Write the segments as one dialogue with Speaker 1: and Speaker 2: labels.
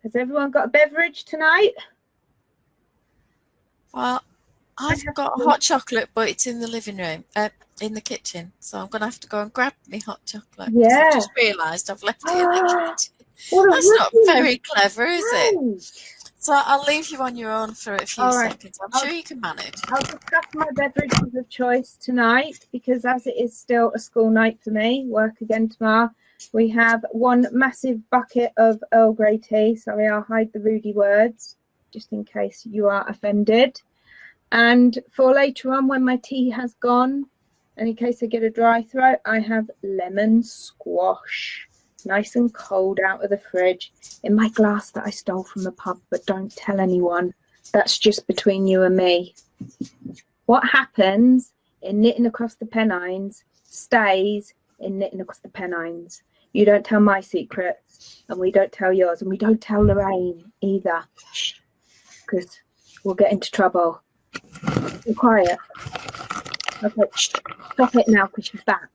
Speaker 1: Has everyone got a beverage tonight?
Speaker 2: Well, I've got hot chocolate, but it's in the living room, in the kitchen. So I'm going to have to go and grab me hot chocolate.
Speaker 1: Yeah.
Speaker 2: I've just realised I've left it in the kitchen.
Speaker 1: What
Speaker 2: That's not very clever, is it? So I'll leave you on your own for a few seconds. I'm sure you can manage.
Speaker 1: I'll discuss my beverages of choice tonight because as it is still a school night for me, work again tomorrow, we have one massive bucket of Earl Grey tea. Sorry, I'll hide the rudy words just in case you are offended. And for later on when my tea has gone, and in case I get a dry throat, I have lemon squash. Nice and cold out of the fridge in my glass that I stole from the pub, but don't tell anyone. That's just between you and me. What happens in Knitting Across the Pennines stays in Knitting Across the Pennines. You don't tell my secrets, and we don't tell yours, and we don't tell Loraine either, because we'll get into trouble. Be quiet. Okay, stop it now because she's back.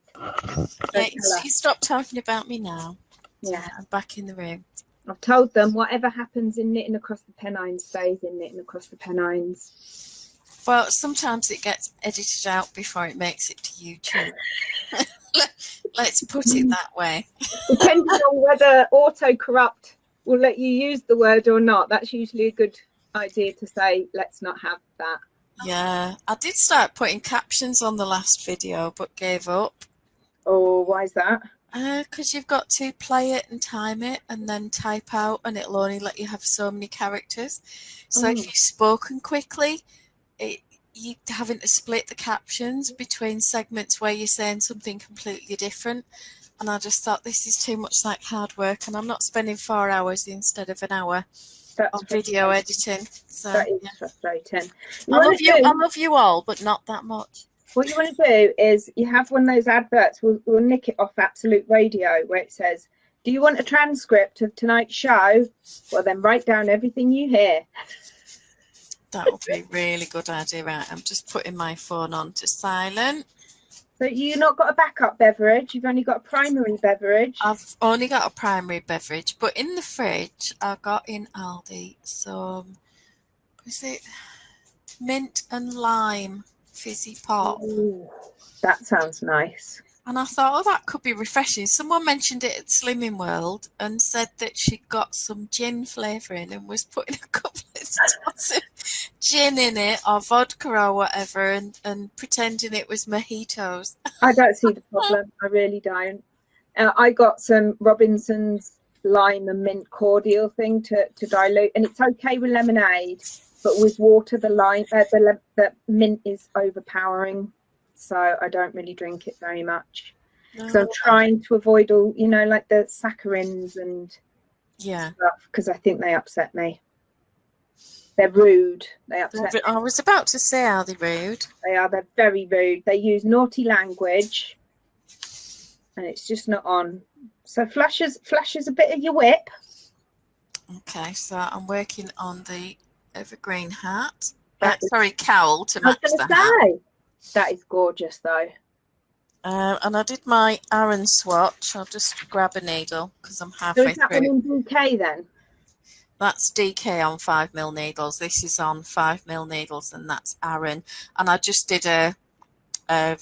Speaker 2: Yeah, you stop talking about me now.
Speaker 1: Yeah,
Speaker 2: I'm back in the room.
Speaker 1: I've told them whatever happens in Knitting Across the Pennines stays in Knitting Across the Pennines.
Speaker 2: Well, sometimes it gets edited out before it makes it to YouTube. Let's put it that way.
Speaker 1: Depending on whether autocorrect will let you use the word or not, that's usually a good idea to say, let's not have that.
Speaker 2: Yeah, I did start putting captions on the last video, but gave up.
Speaker 1: Oh, why is that?
Speaker 2: Because you've got to play it and time it and then type out, and it'll only let you have so many characters. So if you've spoken quickly, you're having to split the captions between segments where you're saying something completely different. And I just thought, this is too much like hard work, and I'm not spending 4 hours instead of an hour on video editing. So
Speaker 1: that is frustrating.
Speaker 2: I love you all, but not that much.
Speaker 1: What you want to do is you have one of those adverts, we'll nick it off Absolute Radio, where it says, do you want a transcript of tonight's show? Well, then write down everything you hear.
Speaker 2: That would be a really good idea. Right, I'm just putting my phone on to silent.
Speaker 1: So you've not got a backup beverage, you've only got a primary beverage.
Speaker 2: I've only got a primary beverage, but in the fridge I got in Aldi some, is it mint and lime fizzy pop?
Speaker 1: Ooh, that sounds nice.
Speaker 2: And I thought, oh, that could be refreshing. Someone mentioned it at Slimming World and said that she got some gin flavouring and was putting a couple of spots of gin in it, or vodka or whatever, and pretending it was mojitos.
Speaker 1: I don't see the problem. I really don't. I got some Robinson's lime and mint cordial thing to dilute, and it's okay with lemonade, but with water, the mint is overpowering. So I don't really drink it very much. So I'm trying to avoid all, like the saccharins and stuff, because I think they upset me. They're rude. They upset me.
Speaker 2: I was about to say, are they rude?
Speaker 1: They are. They're very rude. They use naughty language, and it's just not on. So flashes a bit of your whip.
Speaker 2: Okay, so I'm working on the Evergreen hat. Cowl to match the hat.
Speaker 1: That is gorgeous, though.
Speaker 2: And I did my Aran swatch. I'll just grab a needle because I'm halfway
Speaker 1: through. Is that one in DK then?
Speaker 2: That's DK on 5mm needles. This is on 5mm needles, and that's Aran. And I just did a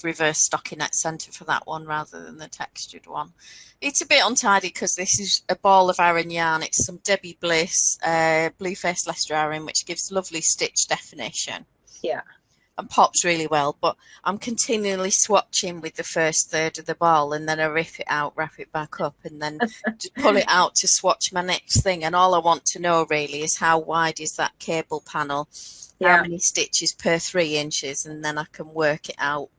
Speaker 2: reverse stockinette centre for that one rather than the textured one. It's a bit untidy because this is a ball of Aran yarn. It's some Debbie Bliss Blueface Leicester Aran, which gives lovely stitch definition.
Speaker 1: Yeah.
Speaker 2: And pops really well, but I'm continually swatching with the first third of the ball, and then I rip it out, wrap it back up, and then just pull it out to swatch my next thing. And all I want to know really is how wide is that cable panel, how many stitches per 3 inches, and then I can work it out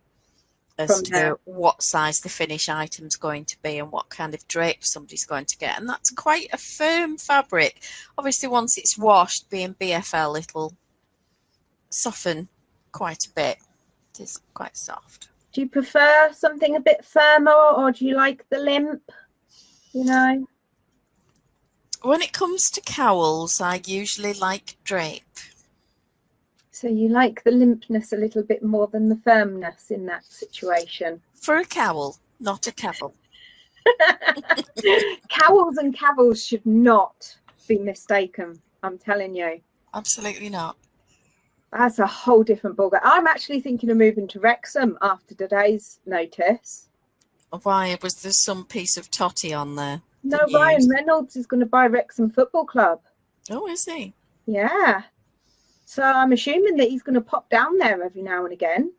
Speaker 2: as to what size the finished item's going to be and what kind of drape somebody's going to get. And that's quite a firm fabric. Obviously, once it's washed, being BFL, it'll soften quite a bit. It is quite soft.
Speaker 1: Do you prefer something a bit firmer, or do you like the limp? When
Speaker 2: it comes to cowls, I usually like drape.
Speaker 1: So you like the limpness a little bit more than the firmness in that situation?
Speaker 2: For a cowl, not a cavel.
Speaker 1: Cowls and cavils should not be mistaken. I'm telling you.
Speaker 2: Absolutely not.
Speaker 1: That's a whole different ballgame. I'm actually thinking of moving to Wrexham after today's notice.
Speaker 2: Why? Was there some piece of totty on there?
Speaker 1: No, Ryan Reynolds is going to buy Wrexham Football Club.
Speaker 2: Oh, is he?
Speaker 1: Yeah. So I'm assuming that he's going to pop down there every now and again.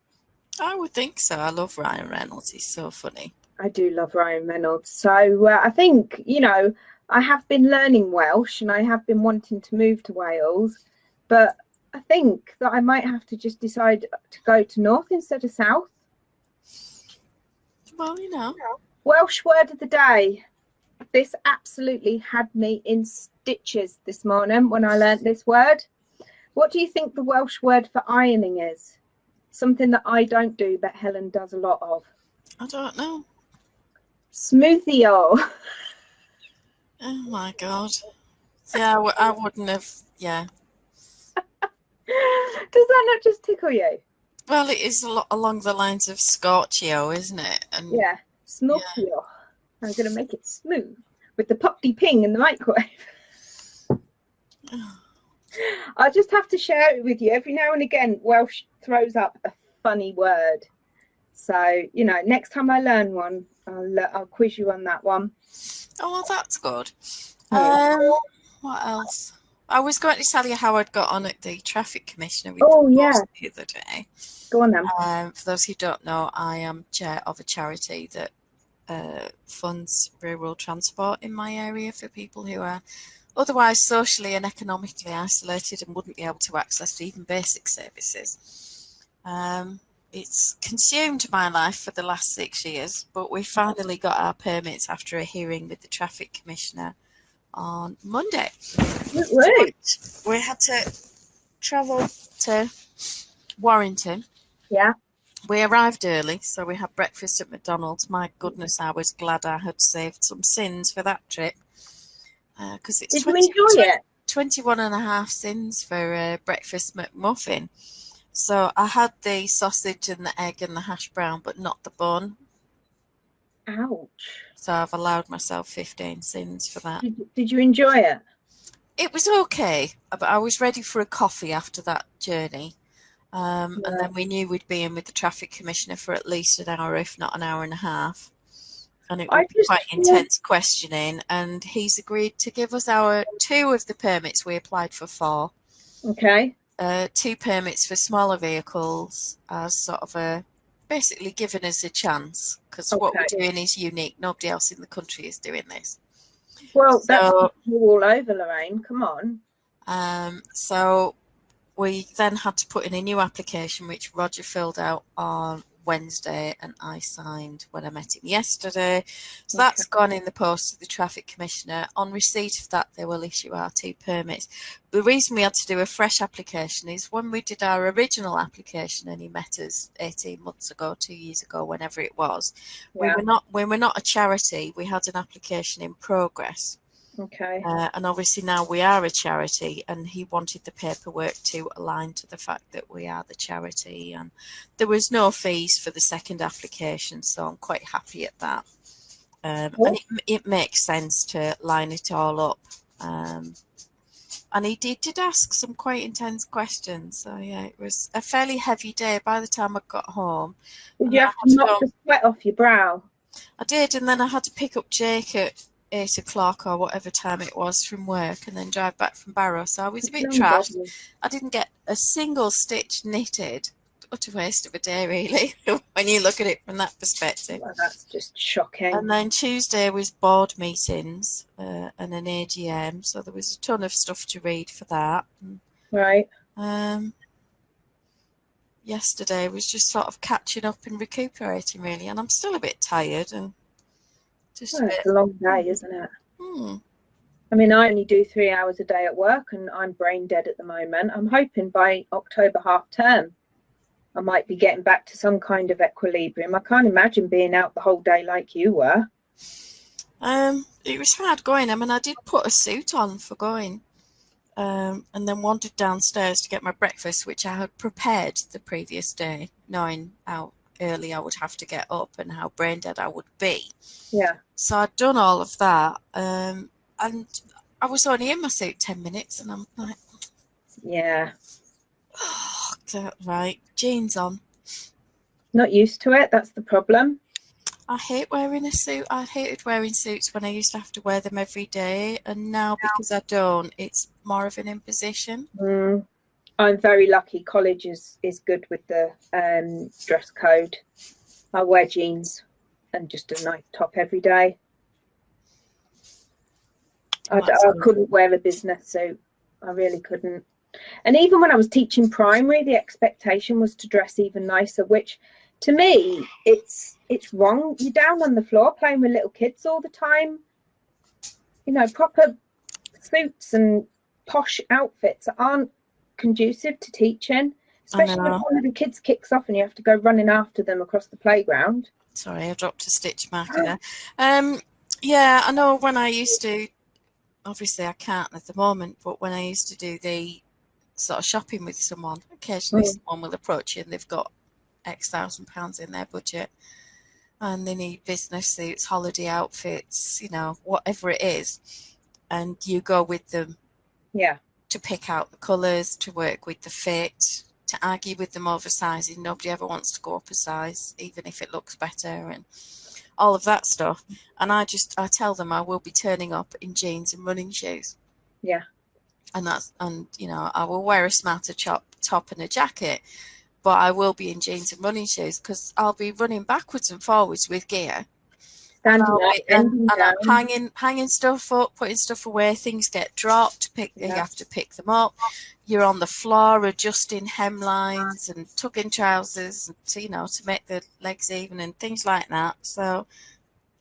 Speaker 2: I would think so. I love Ryan Reynolds. He's so funny.
Speaker 1: I do love Ryan Reynolds. So I think, you know, I have been learning Welsh and I have been wanting to move to Wales. But I think that I might have to just decide to go to north instead of south.
Speaker 2: Well, you know.
Speaker 1: Welsh word of the day. This absolutely had me in stitches this morning when I learnt this word. What do you think the Welsh word for ironing is? Something that I don't do, but Helen does a lot of.
Speaker 2: I don't know.
Speaker 1: Smoothio.
Speaker 2: Oh my God. Yeah, I wouldn't have. Yeah.
Speaker 1: Does that not just tickle you?
Speaker 2: Well, it is a lot along the lines of Scorchio, isn't it? And
Speaker 1: yeah, smoothio. Yeah. I'm going to make it smooth with the poppy ping in the microwave. I'll just have to share it with you. Every now and again, Welsh throws up a funny word. So, you know, next time I learn one, I'll quiz you on that one.
Speaker 2: Oh, well, that's good.
Speaker 1: Yeah.
Speaker 2: What else? I was going to tell you how I'd got on at the traffic commissioner the other day.
Speaker 1: Go on then.
Speaker 2: For those who don't know, I am chair of a charity that funds rural transport in my area for people who are otherwise socially and economically isolated and wouldn't be able to access even basic services. It's consumed my life for the last 6 years, but we finally got our permits after a hearing with the traffic commissioner on Monday.
Speaker 1: Right.
Speaker 2: We had to travel to Warrington.
Speaker 1: Yeah.
Speaker 2: We arrived early, so we had breakfast at McDonald's. My goodness, I was glad I had saved some sins for that trip. Because it's 21 and a half sins for breakfast McMuffin. So I had the sausage and the egg and the hash brown, but not the bun.
Speaker 1: Ouch.
Speaker 2: So I've allowed myself 15 sins for that.
Speaker 1: Did you enjoy it?
Speaker 2: It was okay, but I was ready for a coffee after that journey. And then we knew we'd be in with the traffic commissioner for at least an hour, if not an hour and a half. And it would be quite intense questioning. And he's agreed to give us our 2 of the permits. We applied for 4.
Speaker 1: Okay.
Speaker 2: 2 permits for smaller vehicles as sort of basically giving us a chance, because what we're doing is unique. Nobody else in the country is doing this.
Speaker 1: Well, that's all over, Lorraine. Come on.
Speaker 2: So we then had to put in a new application, which Roger filled out on Wednesday and I signed when I met him yesterday. So that's gone in the post to the traffic commissioner. On receipt of that, they will issue our 2 permits. The reason we had to do a fresh application is when we did our original application and he met us 18 months ago, 2 years ago, whenever it was, we were not a charity. We had an application in progress.
Speaker 1: Okay.
Speaker 2: And obviously now we are a charity, and he wanted the paperwork to align to the fact that we are the charity, and there was no fees for the second application, so I'm quite happy at that. And it makes sense to line it all up. And he did ask some quite intense questions, so yeah, it was a fairly heavy day by the time I got home.
Speaker 1: Did you have to knock the sweat off your brow?
Speaker 2: I did, and then I had to pick up Jake at 8 o'clock or whatever time it was from work and then drive back from Barrow. So I was a bit trashed. I didn't get a single stitch knitted. Utter waste of a day, really, when you look at it from that perspective.
Speaker 1: Well, that's just shocking.
Speaker 2: And then Tuesday was board meetings and an AGM, so there was a ton of stuff to read for that.
Speaker 1: Right.
Speaker 2: Yesterday was just sort of catching up and recuperating, really, and I'm still a bit tired and
Speaker 1: it's a long day, isn't it? I mean, I only do 3 hours a day at work and I'm brain dead at the moment. I'm hoping by October half term I might be getting back to some kind of equilibrium. I can't imagine being out the whole day like you were.
Speaker 2: It was hard going. I mean, I did put a suit on for going and then wandered downstairs to get my breakfast, which I had prepared the previous day, knowing how early I would have to get up and how brain dead I would be.
Speaker 1: Yeah.
Speaker 2: So I'd done all of that, and I was only in my suit 10 minutes and I'm like,
Speaker 1: Yeah.
Speaker 2: oh, right, jeans on.
Speaker 1: Not used to it, that's the problem.
Speaker 2: I hate wearing a suit. I hated wearing suits when I used to have to wear them every day, and now because I don't, it's more of an imposition.
Speaker 1: I'm very lucky. College is good with the dress code. I wear jeans and just a nice top every day. I couldn't wear a business suit. I really couldn't. And even when I was teaching primary, the expectation was to dress even nicer, which to me, it's wrong. You're down on the floor playing with little kids all the time. You know, proper suits and posh outfits aren't conducive to teaching, especially when one of the kids kicks off and you have to go running after them across the playground.
Speaker 2: Sorry, I dropped a stitch marker there. Yeah, I know when I used to, obviously I can't at the moment, but when I used to do the sort of shopping with someone, occasionally someone will approach you and they've got X £1,000 in their budget and they need business suits, holiday outfits, you know, whatever it is, and you go with them to pick out the colours, to work with the fit, to argue with them over sizing. Nobody ever wants to go up a size, even if it looks better, and all of that stuff. And I tell them I will be turning up in jeans and running shoes.
Speaker 1: Yeah.
Speaker 2: And you know, I will wear a smarter top and a jacket, but I will be in jeans and running shoes because I'll be running backwards and forwards with gear. And I'm hanging stuff up, putting stuff away. Things get dropped. You have to pick them up. You're on the floor adjusting hemlines and tucking trousers, to make the legs even and things like that. So,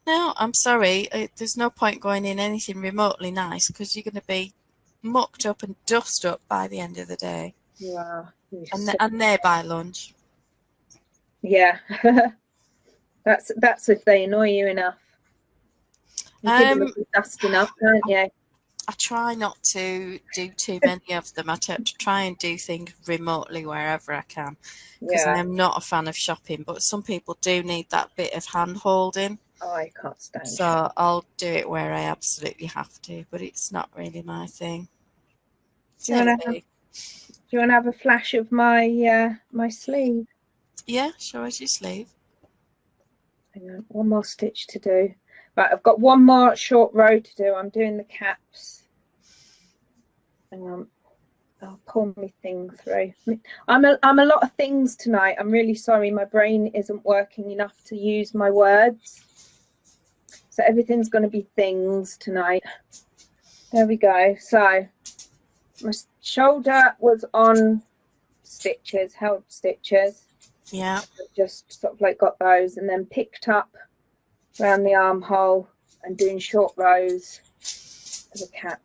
Speaker 2: no, I'm sorry. There's no point going in anything remotely nice because you're going to be mucked up and dust up by the end of the day.
Speaker 1: Yeah.
Speaker 2: And they're by lunch.
Speaker 1: Yeah. That's if they annoy you enough. You dusting up, don't you?
Speaker 2: I try not to do too many of them. I try and do things remotely wherever I can because I am not a fan of shopping. But some people do need that bit of hand holding.
Speaker 1: Oh, I can't stand it.
Speaker 2: So I'll do it where I absolutely have to, but it's not really my thing.
Speaker 1: Do you want to have a flash of my my sleeve?
Speaker 2: Yeah, show us your sleeve.
Speaker 1: Hang on, one more stitch to do. Right, I've got one more short row to do. I'm doing the caps. Hang on, I'll pull my thing through. I'm a lot of things tonight. I'm really sorry. My brain isn't working enough to use my words. So everything's going to be things tonight. There we go. So my shoulder was on stitches, held stitches.
Speaker 2: Yeah.
Speaker 1: Just sort of like got those and then picked up around the armhole and doing short rows for the cap.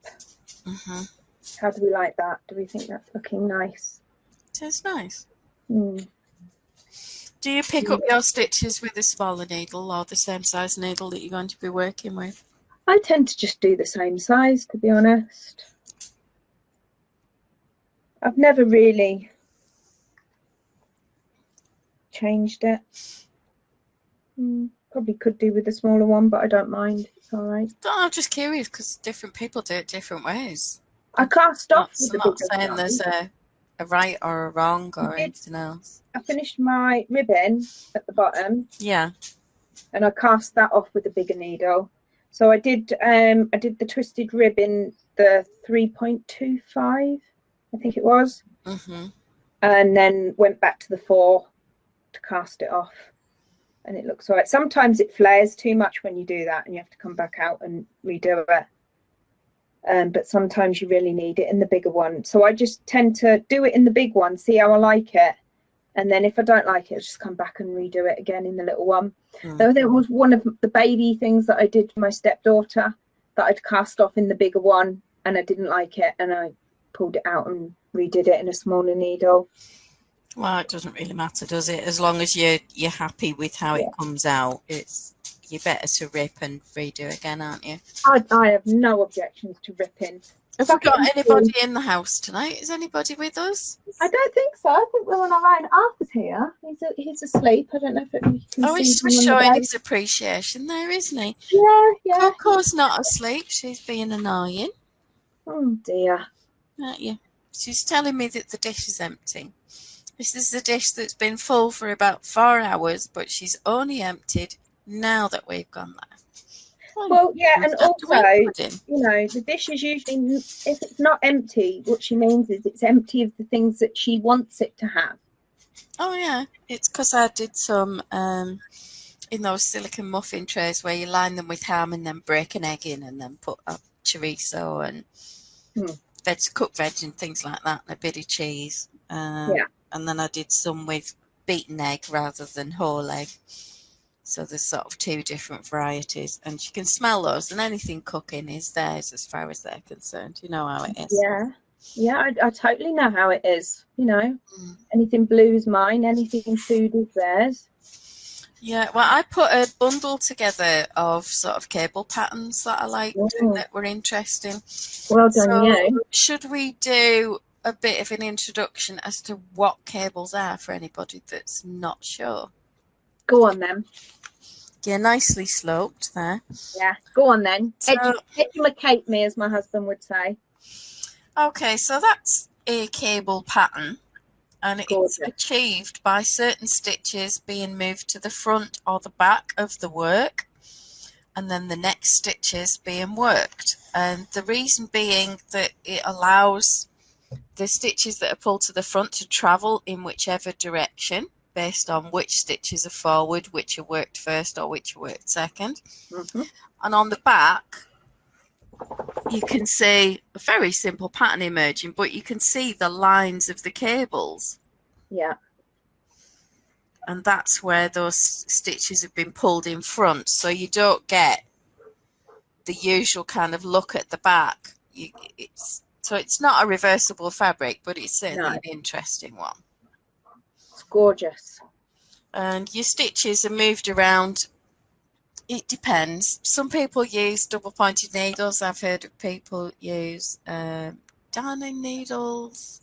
Speaker 1: How do we like that? Do we think that's looking nice?
Speaker 2: It's nice. Do you pick up your stitches with a smaller needle or the same size needle that you're going to be working with?
Speaker 1: I tend to just do the same size, to be honest. I've never really changed it. Probably could do with the smaller one, but I don't mind. It's all right.
Speaker 2: I'm just curious because different people do it different ways.
Speaker 1: I cast off with
Speaker 2: I'm not saying there's a right or a wrong or anything else.
Speaker 1: I finished my ribbon at the bottom.
Speaker 2: Yeah.
Speaker 1: And I cast that off with a bigger needle. So I did the twisted ribbon, the 3.25, I think it was. And then went back to the 4 to cast it off. And it looks all right. Sometimes it flares too much when you do that and you have to come back out and redo it. But sometimes you really need it in the bigger one. So I just tend to do it in the big one, see how I like it. And then if I don't like it, I'll just come back and redo it again in the little one. So there was one of the baby things that I did for my stepdaughter that I'd cast off in the bigger one and I didn't like it. And I pulled it out and redid it in a smaller needle.
Speaker 2: Well, it doesn't really matter, does it? As long as you're happy with how it comes out, you're better to rip and redo again, aren't you?
Speaker 1: I have no objections to ripping.
Speaker 2: Have we got anybody in the house tonight? Is anybody with us?
Speaker 1: I don't think so. I think we're on our own. Arthur's here. He's asleep. I don't know if you can see
Speaker 2: he's
Speaker 1: him
Speaker 2: showing his appreciation there, isn't he?
Speaker 1: Yeah.
Speaker 2: Coco's not asleep. She's being annoying.
Speaker 1: Oh dear.
Speaker 2: Yeah. She's telling me that the dish is empty. This is a dish that's been full for about 4 hours, but she's only emptied now that we've gone there.
Speaker 1: Well, yeah, and also,
Speaker 2: pudding.
Speaker 1: you know, the dish is usually, if it's not empty, what she means is it's empty of the things that she wants it to have.
Speaker 2: Oh yeah, it's because I did some in those silicone muffin trays where you line them with ham and then break an egg in and then put a chorizo and cooked veg and things like that, and a bit of cheese.
Speaker 1: Yeah.
Speaker 2: And then I did some with beaten egg rather than whole egg. So there's sort of 2 different varieties, and you can smell those, and anything cooking is theirs as far as they're concerned. You know how it is.
Speaker 1: Yeah. Yeah, I totally know how it is. You know, anything blue is mine, anything food is theirs.
Speaker 2: Yeah, well, I put a bundle together of sort of cable patterns that I liked and that were interesting.
Speaker 1: Well done, you.
Speaker 2: Should we do a bit of an introduction as to what cables are for anybody that's not sure?
Speaker 1: Go on then.
Speaker 2: Yeah, nicely sloped there.
Speaker 1: Yeah, go on then.
Speaker 2: So,
Speaker 1: educate me, as my husband would say.
Speaker 2: Okay, so that's a cable pattern, and it's achieved by certain stitches being moved to the front or the back of the work, and then the next stitches being worked. And the reason being that it allows the stitches that are pulled to the front to travel in whichever direction, based on which stitches are forward, which are worked first or which are worked second. And on the back, you can see a very simple pattern emerging, but you can see the lines of the cables.
Speaker 1: Yeah.
Speaker 2: And that's where those stitches have been pulled in front, so you don't get the usual kind of look at the back. So it's not a reversible fabric, but it's certainly an interesting one.
Speaker 1: It's gorgeous.
Speaker 2: And your stitches are moved around. It depends. Some people use double pointed needles. I've heard of people use darning needles.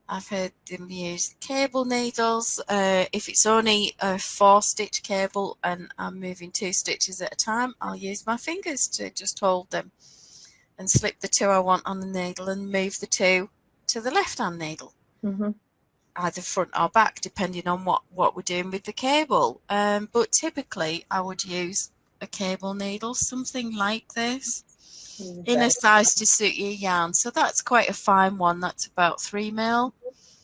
Speaker 2: I've heard them use cable needles. If it's only a 4-stitch cable and I'm moving 2 stitches at a time, I'll use my fingers to just hold them and slip the 2 I want on the needle and move the 2 to the left-hand needle. Either front or back, depending on what we're doing with the cable. But typically, I would use a cable needle, something like this, in a size to suit your yarn. So that's quite a fine one. That's about 3 mil.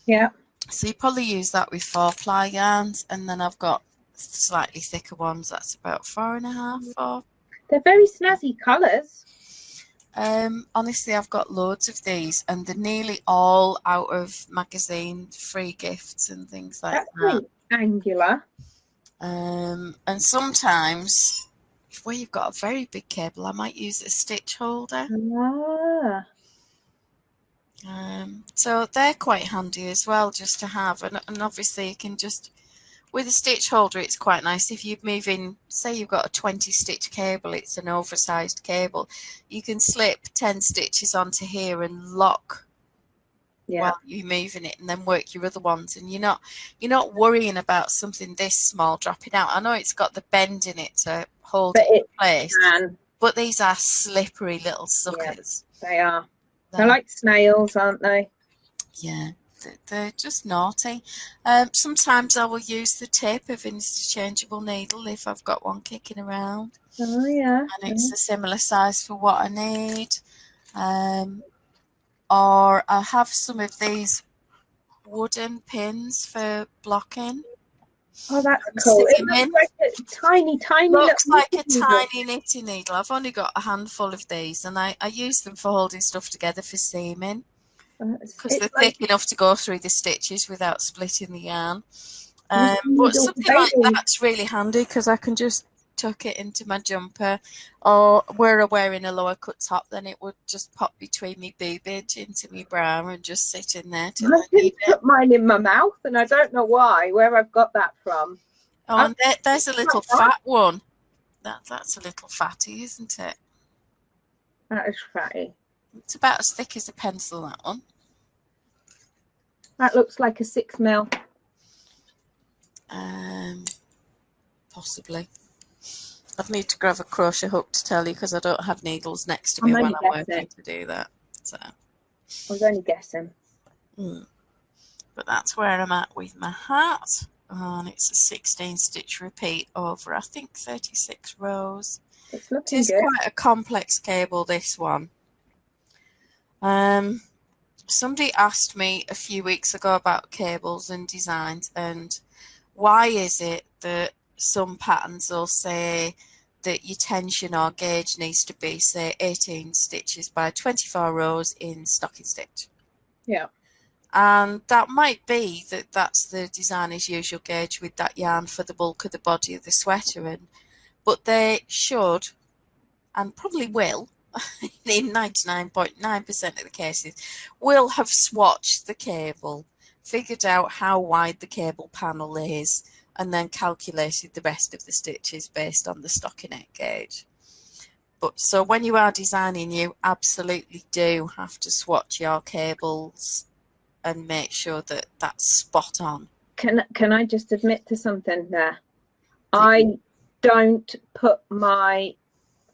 Speaker 1: Yeah.
Speaker 2: So you probably use that with 4-ply yarns, and then I've got slightly thicker ones. That's about 4.5. 4.
Speaker 1: They're very snazzy colours.
Speaker 2: Honestly, I've got loads of these, and they're nearly all out of magazine free gifts and things like that.
Speaker 1: Really angular.
Speaker 2: And sometimes, where you've got a very big cable, I might use a stitch holder. So they're quite handy as well, just to have. And obviously, you can just, with a stitch holder, it's quite nice. If you're moving, say you've got a 20-stitch cable, it's an oversized cable, you can slip 10 stitches onto here and lock while you're moving it, and then work your other ones. And you're not worrying about something this small dropping out. I know it's got the bend in it to hold it in place, but these are slippery little suckers.
Speaker 1: Yeah, they are. They're like snails, aren't they?
Speaker 2: Yeah. They're just naughty. Sometimes I will use the tip of an interchangeable needle if I've got one kicking around.
Speaker 1: Oh yeah.
Speaker 2: And it's a similar size for what I need. Or I have some of these wooden pins for blocking.
Speaker 1: Oh, that's cool. It looks like a tiny
Speaker 2: looks like a tiny knitting needle. I've only got a handful of these, and I use them for holding stuff together for seaming. Because they're thick enough to go through the stitches without splitting the yarn. But something like that's really handy, because I can just tuck it into my jumper, or where I'm wearing a lower cut top, then it would just pop between my boobage into my bra and just sit in there till I need it.
Speaker 1: Put mine in my mouth, and I don't know where I've got that from.
Speaker 2: Oh, and there's a little fat one. That's a little fatty, isn't it?
Speaker 1: That is fatty.
Speaker 2: It's about as thick as a pencil, that one.
Speaker 1: That looks like a 6 mil.
Speaker 2: Possibly. I'd need to grab a crochet hook to tell you, because I don't have needles next to me when I'm working to do that. So
Speaker 1: I was only guessing.
Speaker 2: But that's where I'm at with my hat. And it's a 16 stitch repeat over, I think, 36 rows.
Speaker 1: It's looking good.
Speaker 2: Quite a complex cable, this one. Somebody asked me a few weeks ago about cables and designs, and why is it that some patterns will say that your tension or gauge needs to be, say, 18 stitches by 24 rows in stocking stitch?
Speaker 1: Yeah.
Speaker 2: And that might be that that's the designer's usual gauge with that yarn for the bulk of the body of the sweater, but they should, and probably will, in 99.9% of the cases, will have swatched the cable, figured out how wide the cable panel is, and then calculated the rest of the stitches based on the stockinette gauge. But so when you are designing, you absolutely do have to swatch your cables and make sure that that's spot on.
Speaker 1: Can I just admit to something there? I don't put my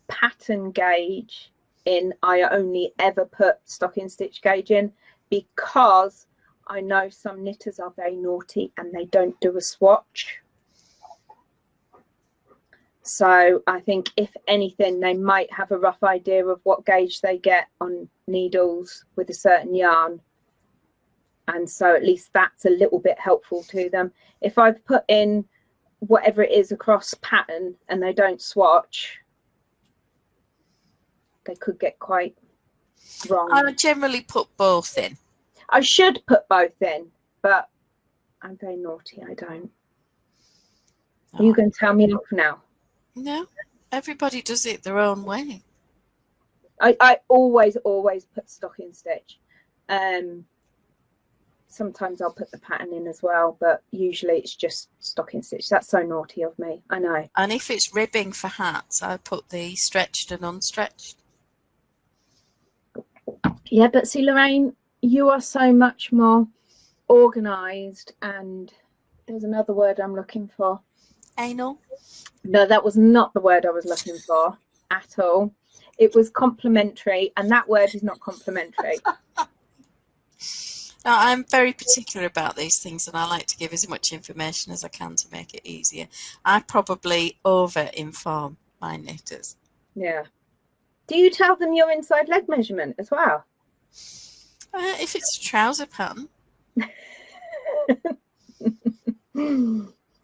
Speaker 1: pattern gauge in. I only ever put stocking stitch gauge in because I know some knitters are very naughty and they don't do a swatch. So I think if anything, they might have a rough idea of what gauge they get on needles with a certain yarn. And so at least that's a little bit helpful to them. If I've put in whatever it is across pattern and they don't swatch, they could get quite wrong.
Speaker 2: I generally put both in.
Speaker 1: I should put both in, but I'm very naughty. I don't. Are you going to tell me off now?
Speaker 2: No, everybody does it their own way.
Speaker 1: I always put stocking stitch. Sometimes I'll put the pattern in as well, but usually it's just stocking stitch. That's so naughty of me, I know.
Speaker 2: And if it's ribbing for hats, I put the stretched and unstretched.
Speaker 1: Yeah, but see, Lorraine, you are so much more organised, and there's another word I'm looking for.
Speaker 2: Anal?
Speaker 1: No, that was not the word I was looking for at all. It was complimentary, and that word is not complimentary.
Speaker 2: Now, I'm very particular about these things, and I like to give as much information as I can to make it easier. I probably over-inform my knitters.
Speaker 1: Yeah. Do you tell them your inside leg measurement as well?
Speaker 2: If it's a trouser pattern.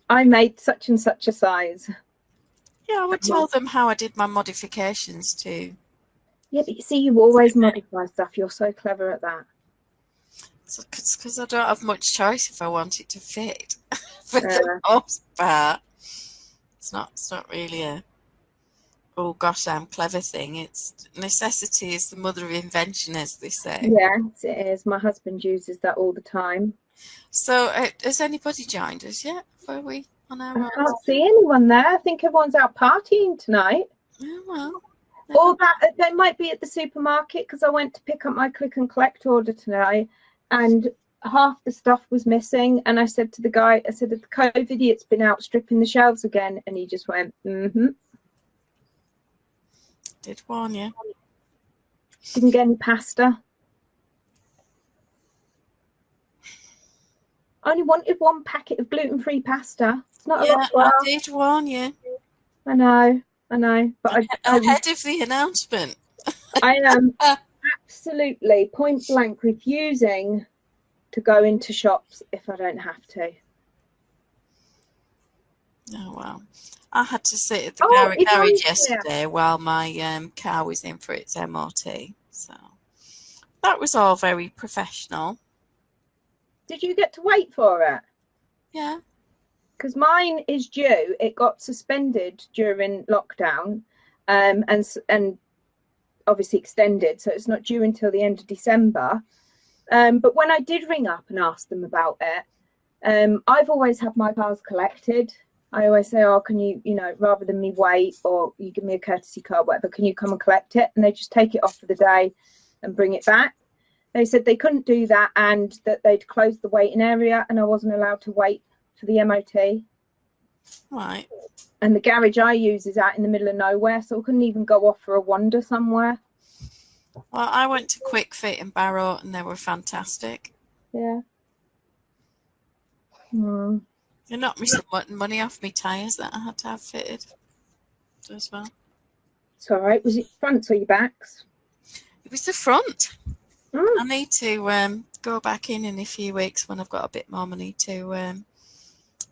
Speaker 1: I made such and such a size.
Speaker 2: Yeah, I would tell them how I did my modifications too.
Speaker 1: Yeah, but you see, you always modify stuff. You're so clever at that.
Speaker 2: It's because I don't have much choice if I want it to fit. For the most part, it's not really a oh gosh I'm clever thing. It's necessity is the mother of invention, as they say.
Speaker 1: Yes, it is. My husband uses that all the time. So
Speaker 2: has anybody joined us yet? Were we on our
Speaker 1: I can't see anyone there. I think everyone's out partying tonight.
Speaker 2: Oh, well.
Speaker 1: Or that they might be at the supermarket, because I went to pick up my click and collect order tonight, and half the stuff was missing. And I said to the guy, I said, the COVID idiot's been out stripping the shelves again, and he just went, mm-hmm.
Speaker 2: Did warn you.
Speaker 1: Didn't get any pasta. I only wanted one packet of gluten-free pasta. It's not a lot.
Speaker 2: I did warn you.
Speaker 1: I know. But
Speaker 2: ahead of the announcement.
Speaker 1: I am absolutely point blank refusing to go into shops if I don't have to.
Speaker 2: Oh well. I had to sit at the garage yesterday while my car was in for its MOT. So that was all very professional.
Speaker 1: Did you get to wait for it?
Speaker 2: Yeah.
Speaker 1: Because mine is due. It got suspended during lockdown, and obviously extended, so it's not due until the end of December. But when I did ring up and ask them about it, I've always had my cars collected. I always say, oh, can you, rather than me wait, or you give me a courtesy car, whatever, can you come and collect it? And they just take it off for the day and bring it back. They said they couldn't do that, and that they'd closed the waiting area, and I wasn't allowed to wait for the MOT.
Speaker 2: Right.
Speaker 1: And the garage I use is out in the middle of nowhere, so I couldn't even go off for a wander somewhere.
Speaker 2: Well, I went to Quick Fit in Barrow and they were fantastic.
Speaker 1: Yeah. Hmm.
Speaker 2: They knocked me some money off me tyres that I had to have fitted as well.
Speaker 1: It's all right. Was it fronts or your backs?
Speaker 2: It was the front.
Speaker 1: Mm.
Speaker 2: I need to go back in a few weeks when I've got a bit more money to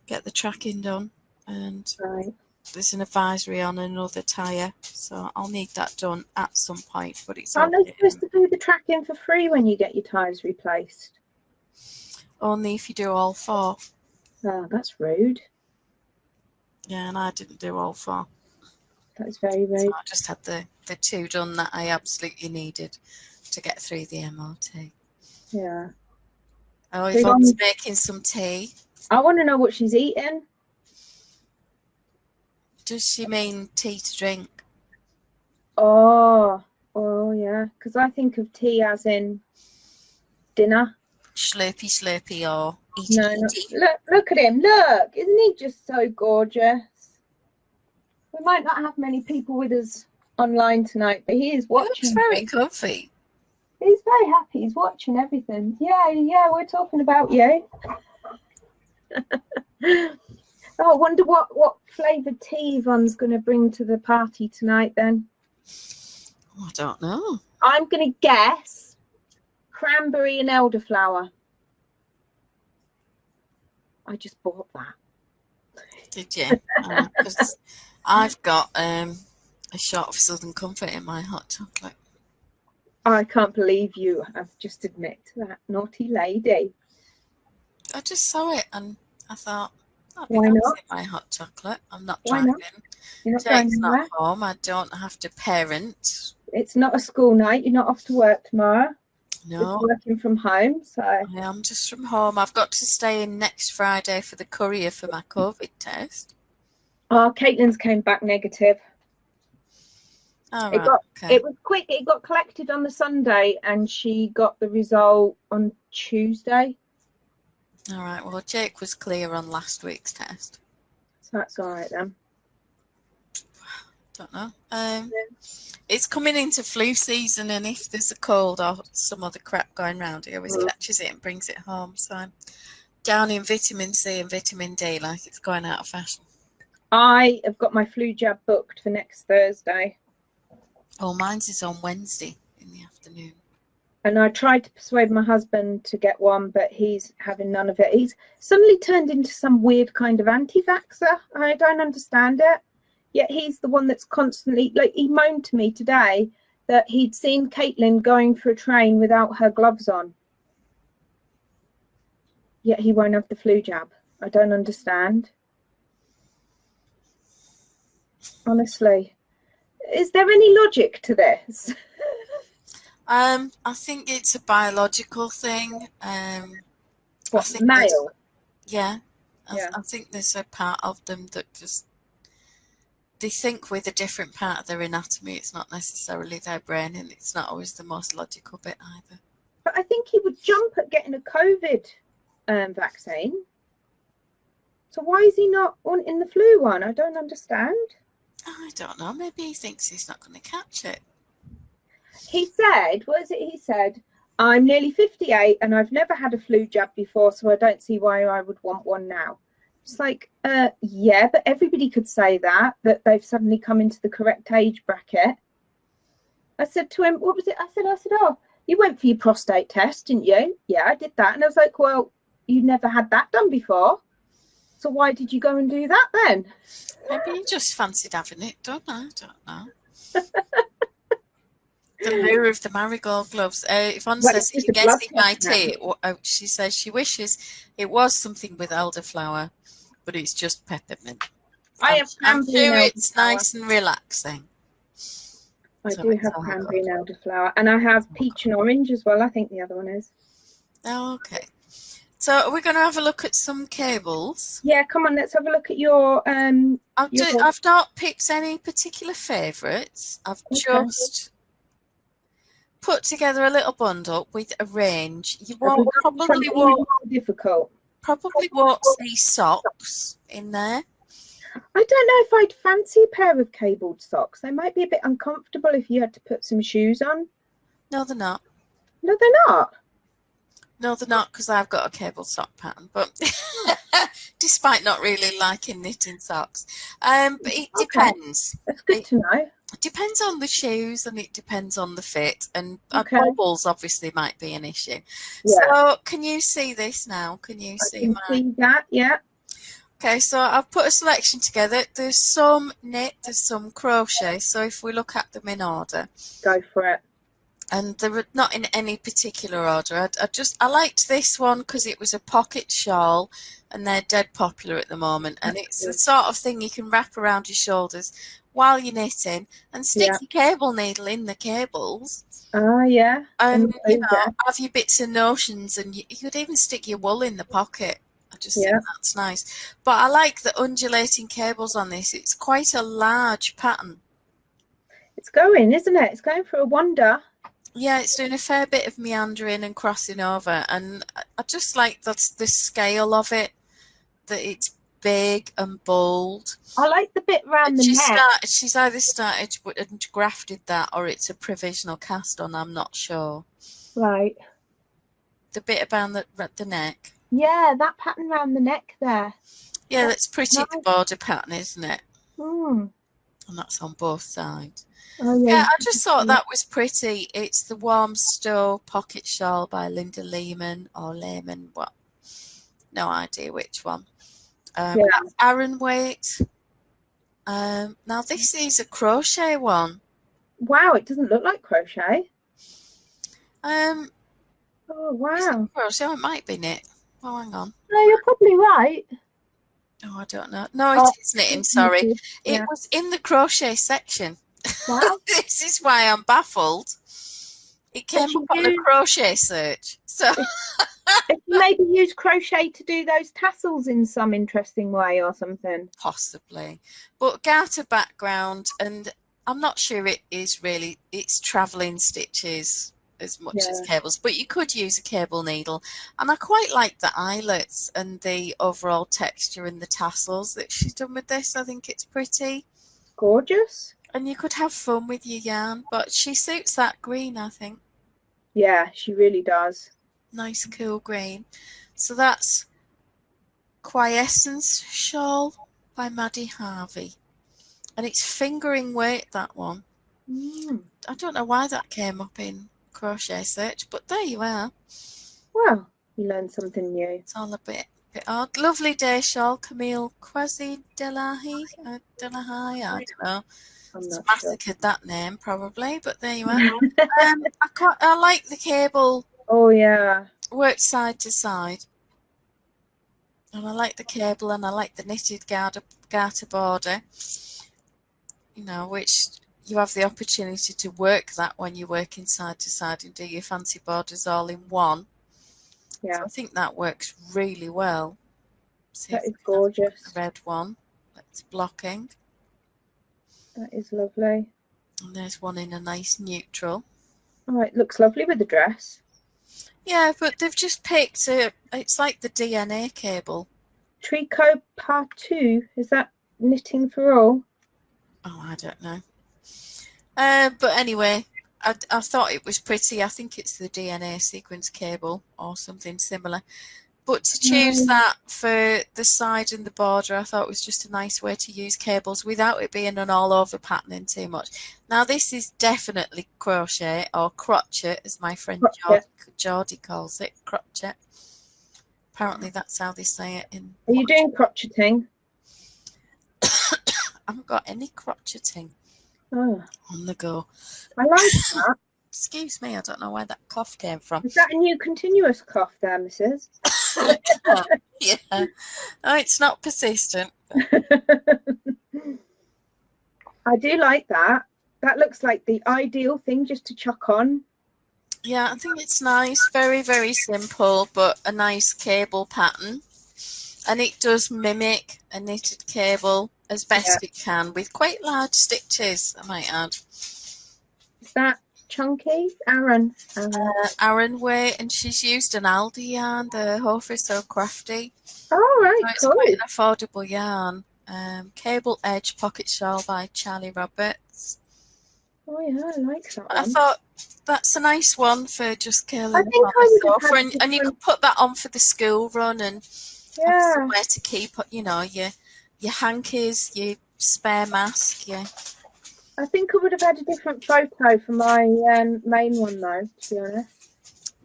Speaker 2: get the tracking done. And
Speaker 1: Right.
Speaker 2: there's an advisory on another tyre, so I'll need that done at some point. But it's
Speaker 1: Aren't they supposed to do the tracking for free when you get your tyres replaced?
Speaker 2: only if you do all 4.
Speaker 1: Oh, that's rude.
Speaker 2: Yeah, and I didn't do all 4.
Speaker 1: That's very rude.
Speaker 2: So I just had the 2 done that I absolutely needed to get through the MOT.
Speaker 1: Yeah.
Speaker 2: Oh, Yvonne's making some tea.
Speaker 1: I want to know what she's eating.
Speaker 2: Does she mean tea to drink?
Speaker 1: Oh, yeah. Because I think of tea as in dinner.
Speaker 2: Slurpy, slurpy, or eaty,
Speaker 1: No,
Speaker 2: eaty.
Speaker 1: look at him. Look, isn't he just so gorgeous? We might not have many people with us online tonight, but he is watching.
Speaker 2: He looks very comfy.
Speaker 1: He's very happy. He's watching everything. Yeah, we're talking about you. Oh, I wonder what flavoured tea Yvonne's going to bring to the party tonight then.
Speaker 2: I don't know.
Speaker 1: I'm going to guess cranberry and elderflower. I just bought that.
Speaker 2: Did you? 'Cause I've got a shot of Southern Comfort in my hot chocolate.
Speaker 1: I can't believe you have just admitted that, naughty lady.
Speaker 2: I just saw it and I thought,
Speaker 1: why not?
Speaker 2: My hot chocolate. I'm not
Speaker 1: Why
Speaker 2: driving.
Speaker 1: You're not
Speaker 2: Jake's
Speaker 1: going
Speaker 2: not home. I don't have to parent.
Speaker 1: It's not a school night. You're not off to work tomorrow.
Speaker 2: No.
Speaker 1: Just working from home. So
Speaker 2: I am just from home. I've got to stay in next Friday for the courier for my COVID test.
Speaker 1: Oh, Caitlin's came back negative.
Speaker 2: All
Speaker 1: It
Speaker 2: right.
Speaker 1: It was quick. It got collected on the Sunday, and she got the result on Tuesday.
Speaker 2: All right. Well, Jake was clear on last week's test.
Speaker 1: So that's all right then.
Speaker 2: Don't know. It's coming into flu season, and if there's a cold or some other crap going round, he always catches it and brings it home. So I'm down in vitamin C and vitamin D like it's going out of fashion.
Speaker 1: I have got my flu jab booked for next Thursday.
Speaker 2: Oh, mine's is on Wednesday in the afternoon.
Speaker 1: And I tried to persuade my husband to get one, but he's having none of it. He's suddenly turned into some weird kind of anti-vaxxer. I don't understand it. Yet he's the one that's constantly, like, he moaned to me today that he'd seen Caitlin going for a train without her gloves on. Yet he won't have the flu jab. I don't understand. Honestly. Is there any logic to this?
Speaker 2: I think it's a biological thing.
Speaker 1: What, male?
Speaker 2: Yeah. I think there's a part of them that just, they think with a different part of their anatomy. It's not necessarily their brain, and it's not always the most logical bit either.
Speaker 1: But I think he would jump at getting a COVID vaccine. So why is he not wanting the flu one? I don't understand.
Speaker 2: I don't know. Maybe he thinks he's not going to catch it.
Speaker 1: He said, what is it he said? I'm nearly 58 and I've never had a flu jab before, so I don't see why I would want one now. It's like, yeah, but everybody could say that they've suddenly come into the correct age bracket. I said to him, what was it? I said, oh, you went for your prostate test, didn't you? Yeah, I did that. And I was like, well, you never had that done before. So why did you go and do that then?
Speaker 2: Maybe he just fancied having it done. I don't know. The lure of the marigold gloves. Yvonne says, he gets it by tea. She says she wishes it was something with elderflower, but it's just peppermint. I'm sure it's nice and relaxing.
Speaker 1: I do have cranberry and elderflower, and I have peach and orange as well. I think the other one is.
Speaker 2: Oh, okay. So we're going to have a look at some cables.
Speaker 1: Yeah, come on, let's have a look at your.
Speaker 2: I've not picked any particular favourites. I've just put together a little bundle with a range. You won't probably won't see socks in there.
Speaker 1: I don't know if I'd fancy a pair of cabled socks. They might be a bit uncomfortable if you had to put some shoes on.
Speaker 2: No, they're not.
Speaker 1: No, they're not.
Speaker 2: No, they're not, because I've got a cable sock pattern, but despite not really liking knitting socks. But it depends.
Speaker 1: That's good to know.
Speaker 2: It depends on the shoes, and it depends on the fit, and bobbles obviously might be an issue. Yeah. So can you see this now? Can you see mine?
Speaker 1: See that, yeah.
Speaker 2: Okay, so I've put a selection together. There's some knit, there's some crochet. So if we look at them in order.
Speaker 1: Go for it.
Speaker 2: And they're not in any particular order. I liked this one because it was a pocket shawl, and they're dead popular at the moment. And it's the sort of thing you can wrap around your shoulders while you're knitting, and stick your cable needle in the cables.
Speaker 1: Oh, yeah.
Speaker 2: And, you know, have your bits and notions, and you could even stick your wool in the pocket. I just think that's nice. But I like the undulating cables on this. It's quite a large pattern. It's going, isn't it? It's going for a wander. Yeah, it's doing a fair bit of meandering and crossing over, and I just like the scale of it, that it's big and bold. I like the bit around the neck. She's either started and grafted that, or it's a provisional cast on, I'm not sure. Right. The bit around the neck. Yeah, that pattern around the neck there. Yeah, that's pretty, nice. The border pattern, isn't it? Mm. And that's on both sides. Oh, yeah, I just thought that was pretty. It's the Warm Stow Pocket Shawl by Linda Lehman, or Lehman, what? No idea which one. That's Aran weight. Now this is a crochet one. Wow, it doesn't look like crochet. Oh, wow. Crochet, it might be knit. Oh, hang on. No, you're probably right. Oh, I don't know. No, it is knitting, sorry. It was in the crochet section. Wow. This is why I'm baffled. It came up on the crochet search. So if you maybe use crochet to do those tassels in some interesting way or something. Possibly. But garter background, and I'm not sure it is really, it's travelling stitches as much as cables, but you could use a cable needle. And I quite like the eyelets and the overall texture and the tassels that she's done with this. I think it's pretty. Gorgeous. And you could have fun with your yarn, but she suits that green, I think. Yeah, she really does. Nice cool green. So that's Quiescence Shawl by Maddie Harvey. And it's fingering weight, that one. I don't know why that came up in crochet search, but there you are. Well, you learned something new. It's all a bit odd. Lovely Day Shawl, Camille Quasi Delahaye. I don't know. It's massacred that name probably, but there you are. I like the cable. Oh yeah. Worked side to side. And I like the cable, and I like the knitted garter border. You know, which you have the opportunity to work that when you're working side to side and do your fancy borders all in one. Yeah. So I think that works really well. That is gorgeous. The red one. That's blocking. That is lovely. And there's one in a nice neutral. Oh, it looks lovely with the dress. Yeah, but they've just picked it's like the DNA cable. Tricot Part 2, is that knitting for all? Oh, I don't know. But anyway, I thought it was pretty. I think it's the DNA sequence cable or something similar. But to choose that for the side and the border, I thought it was just a nice way to use cables without it being an all-over patterning too much. Now, this is definitely crochet, or crochet, as my friend Geordie calls it, crochet. Apparently, that's how they say it. Are you doing crocheting? I haven't got any crocheting on the go. I like that. Excuse me, I don't know where that cough came from. Is that a new continuous cough there, Mrs.? Yeah. Oh, it's not persistent. I do like that. That looks like the ideal thing just to chuck on. Yeah, I think it's nice. Very, very simple, but a nice cable pattern. And it does mimic a knitted cable as best it can, with quite large stitches, I might add. Is that chunky? Aran weight, and she's used an Aldi yarn, the Hofer So Crafty. Oh, right, so it's quite an affordable yarn. Cable Edge Pocket Shawl by Charlie Roberts.
Speaker 1: Oh yeah, I like that
Speaker 2: I
Speaker 1: one.
Speaker 2: thought that's a nice one for just
Speaker 1: I
Speaker 2: curling up
Speaker 1: think
Speaker 2: on
Speaker 1: I
Speaker 2: the
Speaker 1: would have
Speaker 2: sofa,
Speaker 1: had
Speaker 2: and you
Speaker 1: different.
Speaker 2: could put that on for the school run and have
Speaker 1: Yeah,
Speaker 2: somewhere to keep, you know, your hankies, your spare mask, yeah.
Speaker 1: I think I would have had a different photo for my main one though, to be honest.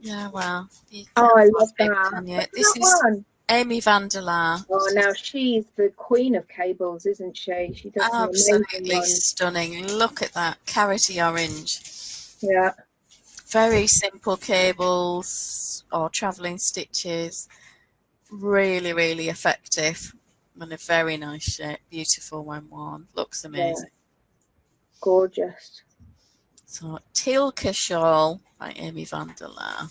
Speaker 2: Yeah, well, you
Speaker 1: Oh,
Speaker 2: can't
Speaker 1: I love
Speaker 2: force people,
Speaker 1: that.
Speaker 2: can you?
Speaker 1: Look at
Speaker 2: This
Speaker 1: that
Speaker 2: is
Speaker 1: one.
Speaker 2: Amy van der Laar.
Speaker 1: Oh, now she's the queen of cables, isn't she? She does some amazing
Speaker 2: Absolutely
Speaker 1: ones.
Speaker 2: stunning. Look at that carroty orange.
Speaker 1: Yeah.
Speaker 2: Very simple cables or travelling stitches. Really, really effective and a very nice shape. Beautiful when worn. Looks
Speaker 1: Yeah,
Speaker 2: amazing.
Speaker 1: gorgeous.
Speaker 2: So, Tilke Shawl by Amy van der Laar.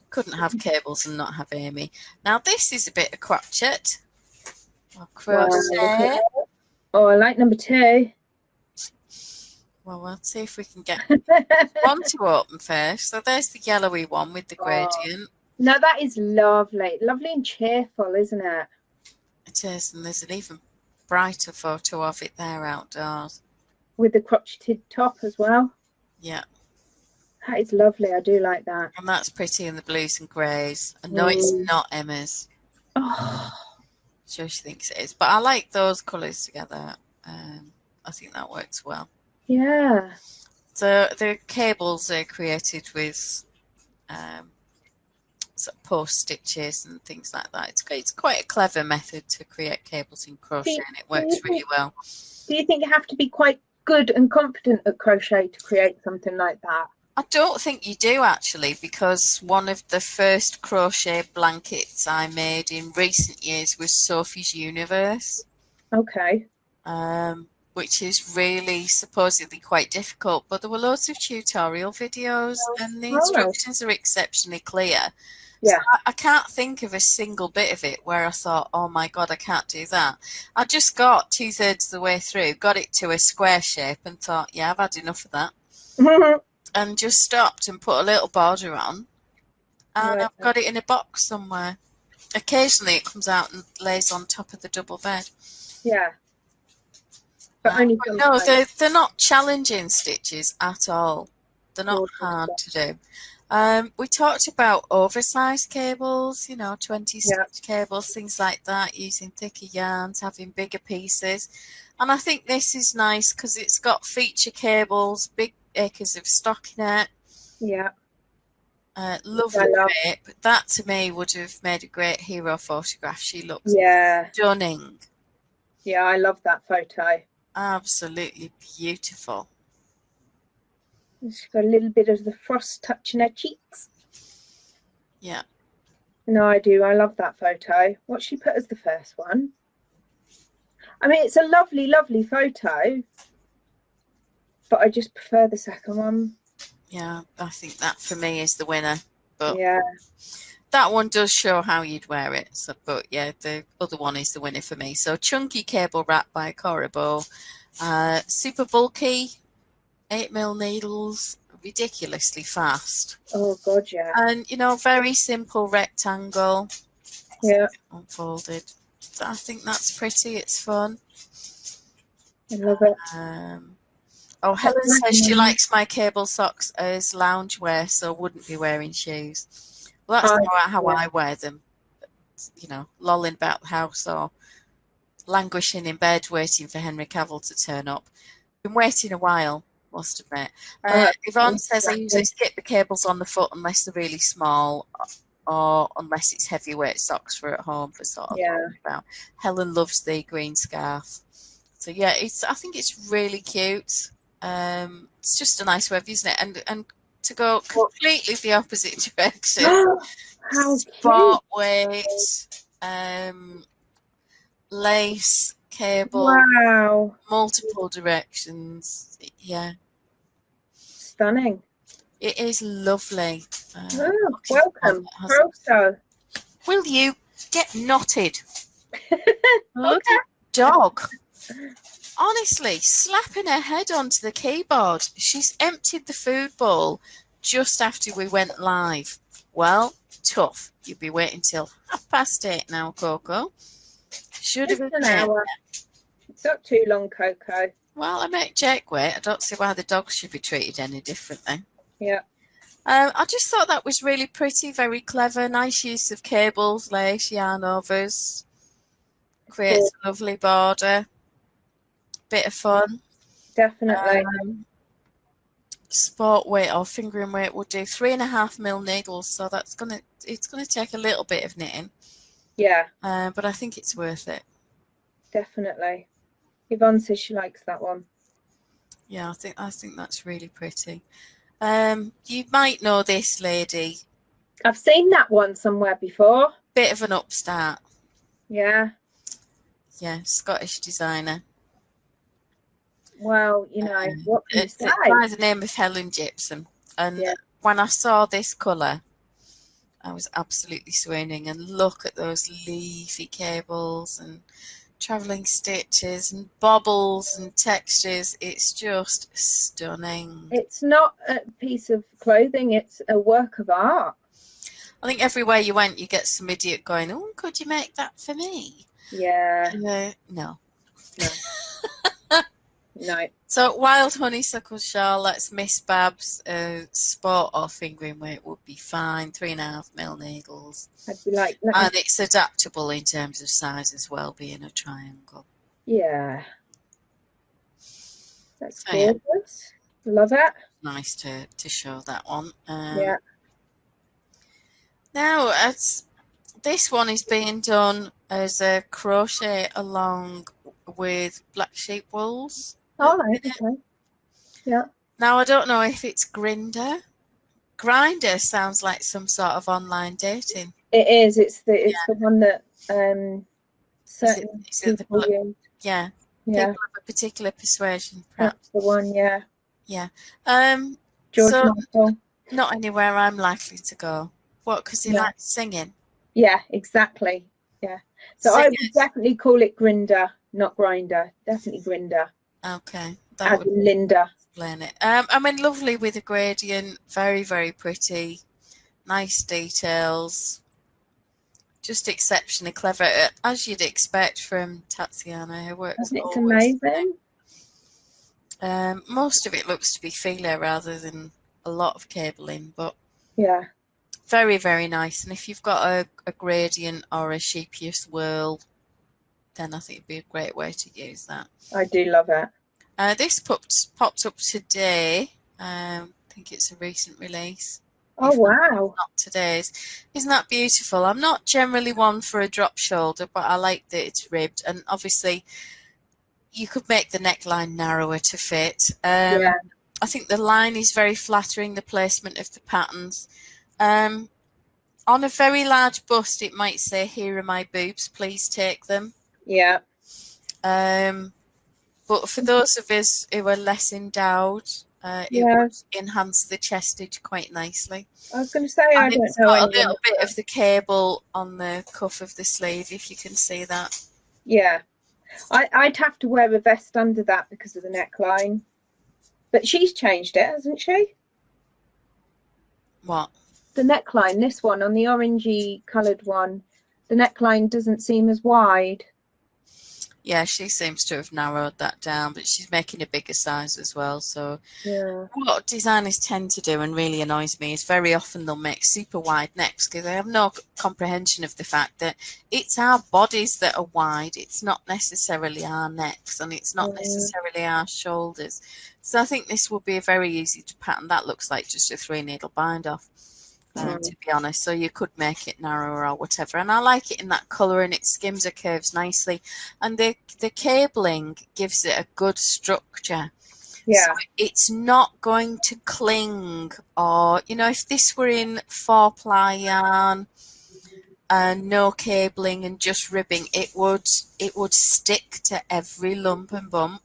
Speaker 2: Couldn't have cables and not have Amy. Now, this is a bit of crochet or
Speaker 1: Wow, look at
Speaker 2: crochet.
Speaker 1: that. Oh, I like number 2.
Speaker 2: Well, we'll see if we can get one to open first. So, there's the yellowy one with the
Speaker 1: Oh,
Speaker 2: gradient.
Speaker 1: no, that is lovely. Lovely and cheerful, isn't it?
Speaker 2: It is, and there's an even brighter photo of it there outdoors.
Speaker 1: With the crocheted top as well.
Speaker 2: Yeah.
Speaker 1: That is lovely. I do like that.
Speaker 2: And that's pretty in the blues and greys. And no, it's not Emma's.
Speaker 1: Oh,
Speaker 2: Sure she thinks it is. But I like those colours together. I think that works well.
Speaker 1: yeah.
Speaker 2: So the cables are created with sort of post stitches and things like that. It's quite a clever method to create cables in crochet, and it works really well.
Speaker 1: Do you think you have to be quite good and confident at crochet to create something like that?
Speaker 2: I don't think you do actually, because one of the first crochet blankets I made in recent years was Sophie's Universe,
Speaker 1: Okay.
Speaker 2: which is really supposedly quite difficult, but there were loads of tutorial videos and the instructions are exceptionally clear.
Speaker 1: Yeah.
Speaker 2: So I can't think of a single bit of it where I thought, oh my God, I can't do that. I just got 2/3 of the way through, got it to a square shape and thought, yeah, I've had enough of that. And just stopped and put a little border on, and I've got it in a box somewhere. Occasionally it comes out and lays on top of the double bed.
Speaker 1: Yeah. But only
Speaker 2: But no, they're not challenging stitches at all. They're not hard to do. We talked about oversized cables, 20-stitch cables, things like that, using thicker yarns, having bigger pieces. And I think this is nice because it's got feature cables, big acres of stockinette.
Speaker 1: Yeah.
Speaker 2: Lovely shape. That to me would have made a great hero photograph. She looks stunning.
Speaker 1: Yeah, I love that photo.
Speaker 2: Absolutely beautiful.
Speaker 1: She's got a little bit of the frost touching her cheeks.
Speaker 2: Yeah.
Speaker 1: No, I do. I love that photo. What she put as the first one? I mean, it's a lovely, lovely photo, but I just prefer the second one.
Speaker 2: Yeah, I think that for me is the winner. But
Speaker 1: yeah,
Speaker 2: that one does show how you'd wear it. So, but yeah, the other one is the winner for me. So chunky cable wrap by Cora Bow, super bulky, 8mm needles, ridiculously fast.
Speaker 1: Oh God, yeah.
Speaker 2: And very simple rectangle.
Speaker 1: Yeah.
Speaker 2: Unfolded. So I think that's pretty. It's fun.
Speaker 1: I love it.
Speaker 2: Oh, Helen says she likes my cable socks as loungewear, so wouldn't be wearing shoes. Well, that's not how I wear them. Lolling about the house or languishing in bed waiting for Henry Cavill to turn up. Been waiting a while, must admit. Yvonne says I usually skip the cables on the foot unless they're really small or unless it's heavyweight socks for at home for sort of about. Helen loves the green scarf. So yeah, I think it's really cute. It's just a nice web, isn't it? And to go completely the opposite direction. Sport weight, lace, cable, multiple directions. Yeah.
Speaker 1: Stunning.
Speaker 2: It is lovely.
Speaker 1: Welcome. Proso.
Speaker 2: Will you get knotted? Look at dog. Honestly, slapping her head onto the keyboard. She's emptied the food bowl just after we went live. Well, tough. You'll be waiting till 8:30 now, Coco. Should have been an hour.
Speaker 1: It's not too long, Coco.
Speaker 2: Well, I make Jake weight. I don't see why the dogs should be treated any differently.
Speaker 1: Yeah.
Speaker 2: I just thought that was really pretty, very clever, nice use of cables, lace, yarn overs. Creates a lovely border. Bit of fun.
Speaker 1: Definitely.
Speaker 2: Sport weight or fingering weight would do 3.5mm needles, so it's gonna take a little bit of knitting.
Speaker 1: Yeah.
Speaker 2: But I think it's worth it.
Speaker 1: Definitely. Yvonne says she likes that one.
Speaker 2: Yeah, I think that's really pretty. You might know this lady.
Speaker 1: I've seen that one somewhere before.
Speaker 2: Bit of an upstart.
Speaker 1: Yeah.
Speaker 2: Yeah, Scottish designer.
Speaker 1: Well, you know, what can you say?
Speaker 2: By the name of Helen Gypsum. And when I saw this colour, I was absolutely swooning. And look at those leafy cables and travelling stitches and bobbles and textures. It's just stunning.
Speaker 1: It's not a piece of clothing, it's a work of art.
Speaker 2: I think everywhere you went, you get some idiot going, oh, could you make that for me?
Speaker 1: Yeah.
Speaker 2: No.
Speaker 1: No.
Speaker 2: So Wild Honeysuckle Shawl, that's Miss Babs. Sport or fingering weight would be fine. 3.5mm needles.
Speaker 1: I'd be like,
Speaker 2: and it's adaptable in terms of size as well, being a triangle.
Speaker 1: Yeah. That's gorgeous. Yeah. Love it.
Speaker 2: Nice to show that one.
Speaker 1: Yeah.
Speaker 2: Now, this one is being done as a crochet along with black sheep wools.
Speaker 1: Oh, right, okay. Yeah.
Speaker 2: Now, I don't know if it's Grinder. Grinder sounds like some sort of online dating.
Speaker 1: It is. It's the one that certain people use.
Speaker 2: Yeah.
Speaker 1: Yeah.
Speaker 2: People of a particular persuasion, perhaps.
Speaker 1: That's the one, yeah.
Speaker 2: Yeah.
Speaker 1: George
Speaker 2: so
Speaker 1: Michael.
Speaker 2: Not anywhere I'm likely to go. What? Because he likes singing.
Speaker 1: Yeah, exactly. Yeah. So I would definitely call it Grinder, not Grinder. Definitely Grinder.
Speaker 2: Okay.
Speaker 1: As in Linda.
Speaker 2: Explain it. I mean, lovely with a gradient. Very, very pretty. Nice details. Just exceptionally clever, as you'd expect from Tatiana. Her work's
Speaker 1: it's amazing.
Speaker 2: Most of it looks to be feeler rather than a lot of cabling, but
Speaker 1: yeah,
Speaker 2: very, very nice. And if you've got a gradient or a sheepiest whirl, then I think it'd be a great way to use that.
Speaker 1: I do love it.
Speaker 2: This popped up today. I think it's a recent release.
Speaker 1: Oh, wow.
Speaker 2: Not today's. Isn't that beautiful? I'm not generally one for a drop shoulder, but I like that it's ribbed. And obviously, you could make the neckline narrower to fit. I think the line is very flattering, the placement of the patterns. On a very large bust, it might say, here are my boobs, please take them.
Speaker 1: Yeah.
Speaker 2: But for those of us who are less endowed, it would enhance the chestage quite nicely.
Speaker 1: I was going to say, I don't know.
Speaker 2: Got a little bit of the cable on the cuff of the sleeve, if you can see that. Yeah.
Speaker 1: I'd have to wear a vest under that because of the neckline. But she's changed it, hasn't she?
Speaker 2: What?
Speaker 1: The neckline, this one, on the orangey coloured one, the neckline doesn't seem as wide.
Speaker 2: Yeah, she seems to have narrowed that down, but she's making a bigger size as well. So what designers tend to do, and really annoys me, is very often they'll make super wide necks because they have no comprehension of the fact that it's our bodies that are wide. It's not necessarily our necks, and it's not necessarily our shoulders. So I think this will be a very easy to pattern. That looks like just a 3-needle bind off. To be honest, so you could make it narrower or whatever, and I like it in that colour, and it skims or curves nicely, and the cabling gives it a good structure. So it's not going to cling, or if this were in 4-ply yarn and no cabling and just ribbing, it would stick to every lump and bump.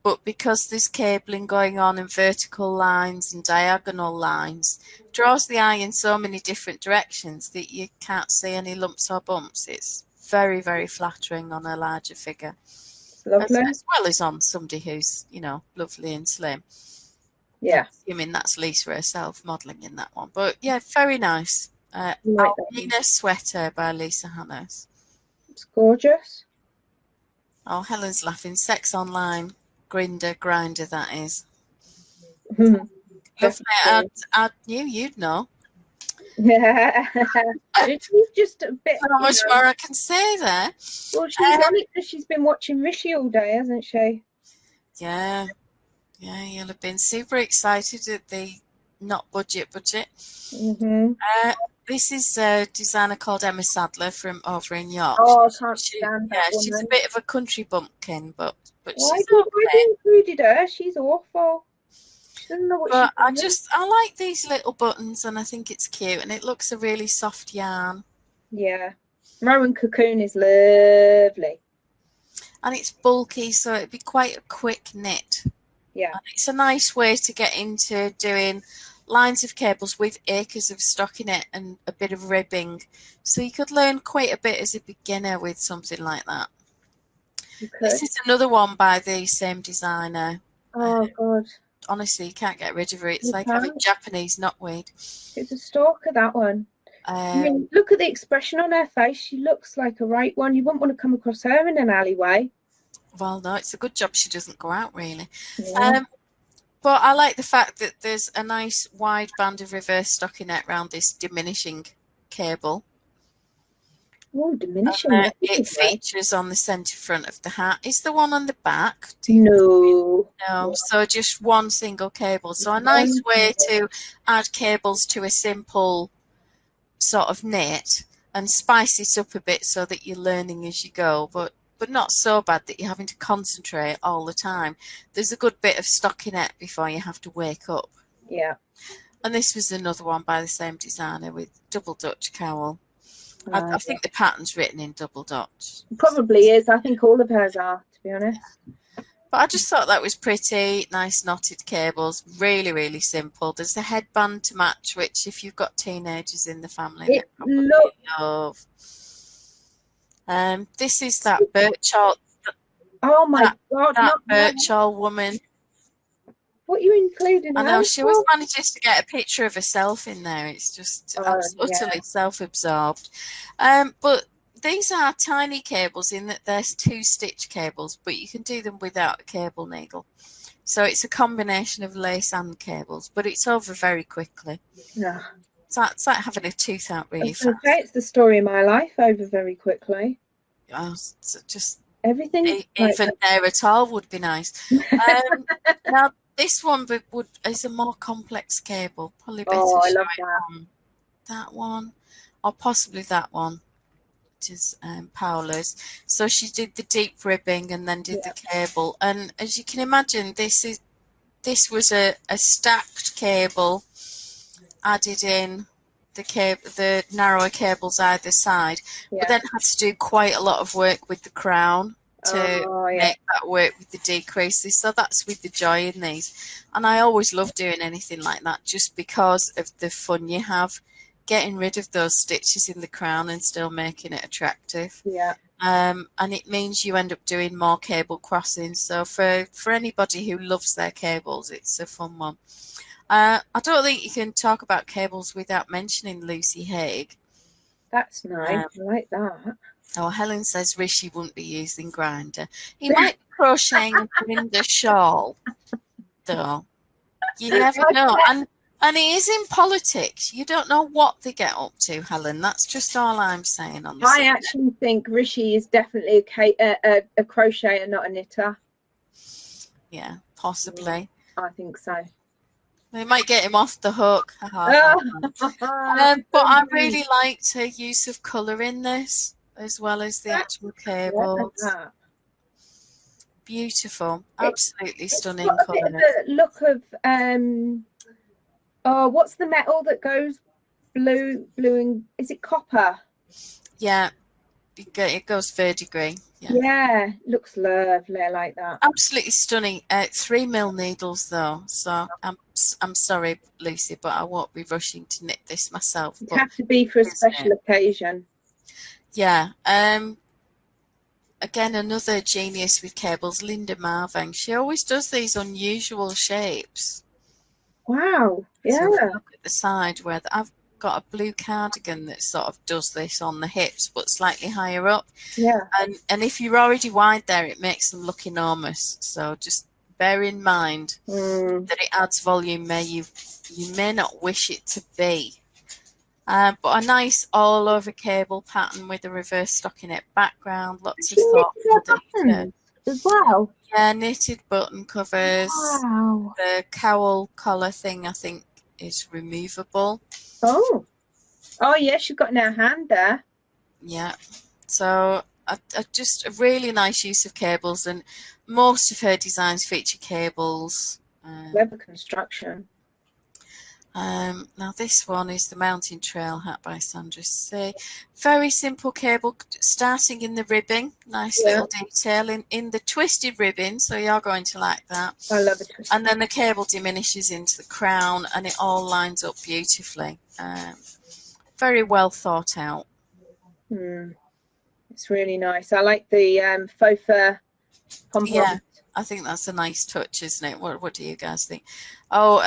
Speaker 2: But because there's cabling going on and vertical lines and diagonal lines, it draws the eye in so many different directions that you can't see any lumps or bumps. It's very, very flattering on a larger figure.
Speaker 1: Lovely.
Speaker 2: As well as on somebody who's, lovely and slim.
Speaker 1: Yeah.
Speaker 2: Assuming that's Lisa herself modelling in that one. But yeah, very nice. Alpina Sweater by Lisa Hannes.
Speaker 1: It's gorgeous.
Speaker 2: Oh, Helen's laughing. Sex Online. grinder that is.
Speaker 1: Mhm.
Speaker 2: Lovely. I knew you'd know.
Speaker 1: Yeah. She's just a bit,
Speaker 2: Not much more I can say there.
Speaker 1: well, she's on it because she's been watching Rishi all day, hasn't she?
Speaker 2: Yeah, you'll have been super excited at the not budget.
Speaker 1: Mm-hmm.
Speaker 2: This is a designer called Emma Sadler from over in Yorkshire.
Speaker 1: Oh, I can't stand that woman.
Speaker 2: She's a bit of a country bumpkin, but
Speaker 1: Why
Speaker 2: she's
Speaker 1: have
Speaker 2: okay.
Speaker 1: you included her? She's awful. She doesn't know what
Speaker 2: But
Speaker 1: she's doing.
Speaker 2: I like these little buttons, and I think it's cute, and it looks a really soft yarn.
Speaker 1: Yeah. Rowan cocoon is lovely.
Speaker 2: And it's bulky, so it'd be quite a quick knit.
Speaker 1: Yeah.
Speaker 2: And it's a nice way to get into doing lines of cables with acres of stockinette and a bit of ribbing. So you could learn quite a bit as a beginner with something like that. This is another one by the same designer.
Speaker 1: Oh, God.
Speaker 2: Honestly, you can't get rid of her. It's like having Japanese knotweed.
Speaker 1: It's a stalker, that one. I mean, look at the expression on her face. She looks like a right one. You wouldn't want to come across her in an alleyway.
Speaker 2: Well, no, it's a good job she doesn't go out, really.
Speaker 1: Yeah.
Speaker 2: But I like the fact that there's a nice wide band of reverse stockinette around this diminishing cable.
Speaker 1: Oh, diminishing.
Speaker 2: It features on the centre front of the hat. Is the one on the back?
Speaker 1: No.
Speaker 2: No, so just one single cable. So a nice way to add cables to a simple sort of knit and spice it up a bit so that you're learning as you go, but not so bad that you're having to concentrate all the time. There's a good bit of stockinette before you have to wake up.
Speaker 1: Yeah.
Speaker 2: And this was another one by the same designer with double Dutch cowl. I think the pattern's written in double Dutch.
Speaker 1: Probably is. I think all of hers are, to be honest.
Speaker 2: But I just thought that was pretty. Nice knotted cables. Really, really simple. There's a headband to match, which if you've got teenagers in the family, they probably love. This is that Birchall.
Speaker 1: Oh my God!
Speaker 2: That Birchall woman.
Speaker 1: What are you including?
Speaker 2: I know, she always manages to get a picture of herself in there. It's just utterly self-absorbed. But these are tiny cables in that there's 2 stitch cables, but you can do them without a cable needle. So it's a combination of lace and cables, but it's over very quickly.
Speaker 1: Yeah.
Speaker 2: It's like having a tooth out really fast.
Speaker 1: Okay, it's the story of my life, over very quickly.
Speaker 2: Oh, so just
Speaker 1: everything
Speaker 2: even there at all would be nice. Now this one is a more complex cable. Probably better
Speaker 1: I
Speaker 2: show
Speaker 1: love
Speaker 2: it on that one, or possibly that one, which is Paola's. So she did the deep ribbing and then did the cable. And as you can imagine, this was a stacked cable, added in the narrower cables either side, but then had to do quite a lot of work with the crown to make that work with the decreases. So that's with the joy in these. And I always love doing anything like that just because of the fun you have getting rid of those stitches in the crown and still making it attractive.
Speaker 1: Yeah.
Speaker 2: And it means you end up doing more cable crossings. So for anybody who loves their cables, it's a fun one. I don't think you can talk about cables without mentioning Lucy Haig.
Speaker 1: That's nice. I like that.
Speaker 2: Oh, Helen says Rishi wouldn't be using grinder. He might be crocheting a grinder shawl, though. You never know. And he is in politics. You don't know what they get up to, Helen. That's just all I'm saying on this.
Speaker 1: I actually think Rishi is definitely a crocheter, not a knitter.
Speaker 2: Yeah, possibly.
Speaker 1: I think so.
Speaker 2: They might get him off the hook. But I really liked her use of colour in this, as well as the actual cables. Beautiful, absolutely stunning colour.
Speaker 1: The look of what's the metal that goes blue and is it copper?
Speaker 2: Yeah, it goes verdigris.
Speaker 1: Yeah, looks lovely. I like that.
Speaker 2: Absolutely stunning. 3mm needles though, so I'm sorry, Lucy, but I won't be rushing to knit this myself.
Speaker 1: It has to be for a special occasion.
Speaker 2: Yeah. Again, another genius with cables, Linda Marvang. She always does these unusual shapes.
Speaker 1: Wow. Yeah.
Speaker 2: So look at the side where I've got a blue cardigan that sort of does this on the hips, but slightly higher up.
Speaker 1: Yeah.
Speaker 2: And if you're already wide there, it makes them look enormous. So just bear in mind that it adds volume where you may not wish it to be. But a nice all-over cable pattern with a reverse stockinette background, lots of thoughtful detail
Speaker 1: as well.
Speaker 2: Yeah, knitted button covers.
Speaker 1: Wow.
Speaker 2: The cowl collar thing, I think, is removable.
Speaker 1: Oh, yes, you've got no hand there.
Speaker 2: Yeah, so just a really nice use of cables, and most of her designs feature cables.
Speaker 1: Clever construction.
Speaker 2: Now this one is the Mountain Trail hat by Sandra C. Very simple cable, starting in the ribbing. Nice little detail in the twisted ribbing, so you're going to like that.
Speaker 1: I love it.
Speaker 2: And then the cable diminishes into the crown, and it all lines up beautifully. Very well thought out.
Speaker 1: It's really nice. I like the faux fur pom-pom.
Speaker 2: Yeah, I think that's a nice touch, isn't it? What do you guys think? Oh,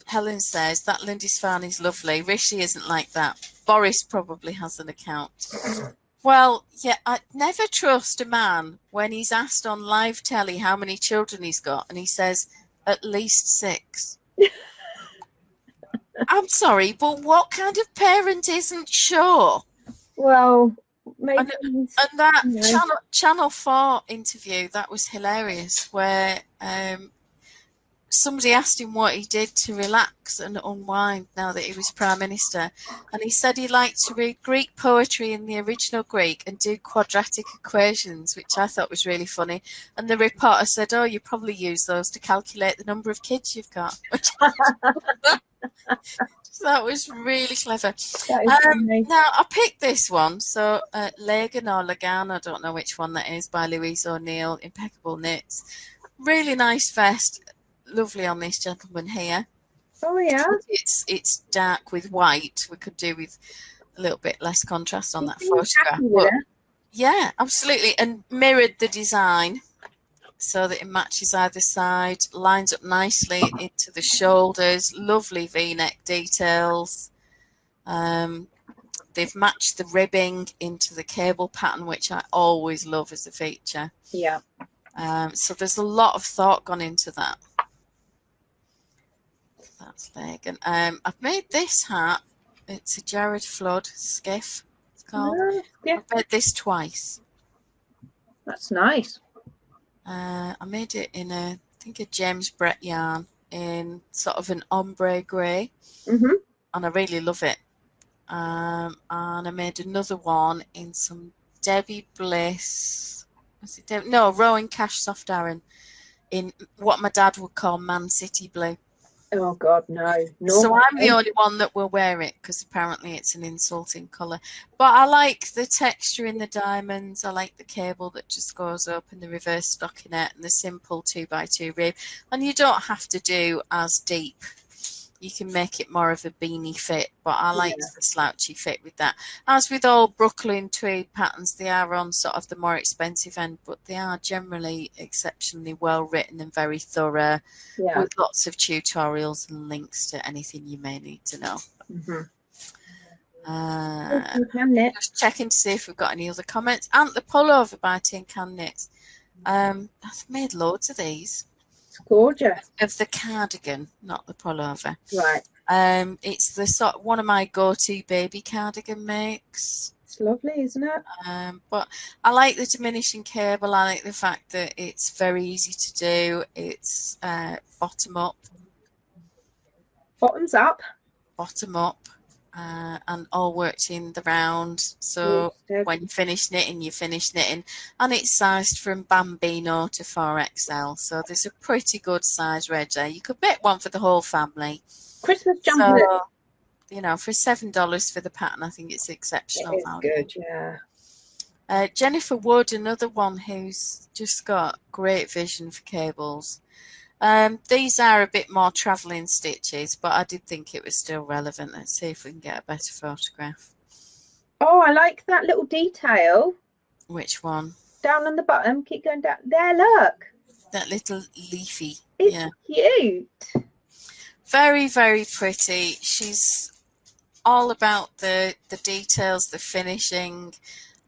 Speaker 2: Helen says that Lindisfarne is lovely. Rishi isn't like that. Boris probably has an account. Well, yeah, I never trust a man when he's asked on live telly how many children he's got, and he says at least 6. I'm sorry, but what kind of parent isn't sure?
Speaker 1: Well, maybe.
Speaker 2: And that Channel 4 interview, that was hilarious, where somebody asked him what he did to relax and unwind now that he was Prime Minister. And he said he liked to read Greek poetry in the original Greek and do quadratic equations, which I thought was really funny. And the reporter said, oh, you probably use those to calculate the number of kids you've got. So that was really clever. Now, I picked this one. So Lagan or Lagan, I don't know which one that is, by Louise O'Neill, Impeccable Knits. Really nice vest. Lovely on this gentleman here.
Speaker 1: Oh yeah.
Speaker 2: It's dark with white. We could do with a little bit less contrast on that photograph. But, yeah, absolutely. And mirrored the design so that it matches either side, lines up nicely into the shoulders, lovely V-neck details. They've matched the ribbing into the cable pattern, which I always love as a feature.
Speaker 1: Yeah.
Speaker 2: So there's a lot of thought gone into that. That's Megan. I've made this hat. It's a Jared Flood skiff. It's called. I've made this twice.
Speaker 1: That's nice.
Speaker 2: I made it in I think a James Brett yarn in sort of an ombre grey, and I really love it. And I made another one in some Debbie Bliss. Was it Rowan Cash Soft Aran in what my dad would call Man City blue.
Speaker 1: Oh God, no.
Speaker 2: So I'm the only one that will wear it because apparently it's an insulting colour. But I like the texture in the diamonds. I like the cable that just goes up in the reverse stockinette and the simple 2x2 rib. And you don't have to do as deep. You can make it more of a beanie fit, but I like the slouchy fit with that. As with all Brooklyn tweed patterns, they are on sort of the more expensive end, but they are generally exceptionally well written and very thorough, with lots of tutorials and links to anything you may need to know. Just checking to see if we've got any other comments. And the pullover by Tin Can Knits. I've made loads of these.
Speaker 1: Gorgeous.
Speaker 2: Of the cardigan, not the pullover.
Speaker 1: Right.
Speaker 2: It's the one of my go-to baby cardigan makes.
Speaker 1: It's lovely, isn't it?
Speaker 2: But I like the diminishing cable. I like the fact that it's very easy to do. It's bottom up.
Speaker 1: Bottoms up.
Speaker 2: Bottom up. And all worked in the round, so when you finish knitting, you finish knitting, and it's sized from Bambino to 4XL, so there's a pretty good size range there. You could make one for the whole family.
Speaker 1: Christmas jumper.
Speaker 2: So, you know, for $7 for the pattern, I think it's exceptional value.
Speaker 1: Good, yeah.
Speaker 2: Jennifer Wood, another one who's just got great vision for cables. These are a bit more travelling stitches, but I did think it was still relevant. Let's see if we can get a better photograph.
Speaker 1: Oh, I like that little detail.
Speaker 2: Which one?
Speaker 1: Down on the bottom. Keep going down. There, look.
Speaker 2: That little leafy.
Speaker 1: It's cute.
Speaker 2: Very, very pretty. She's all about the details, the finishing.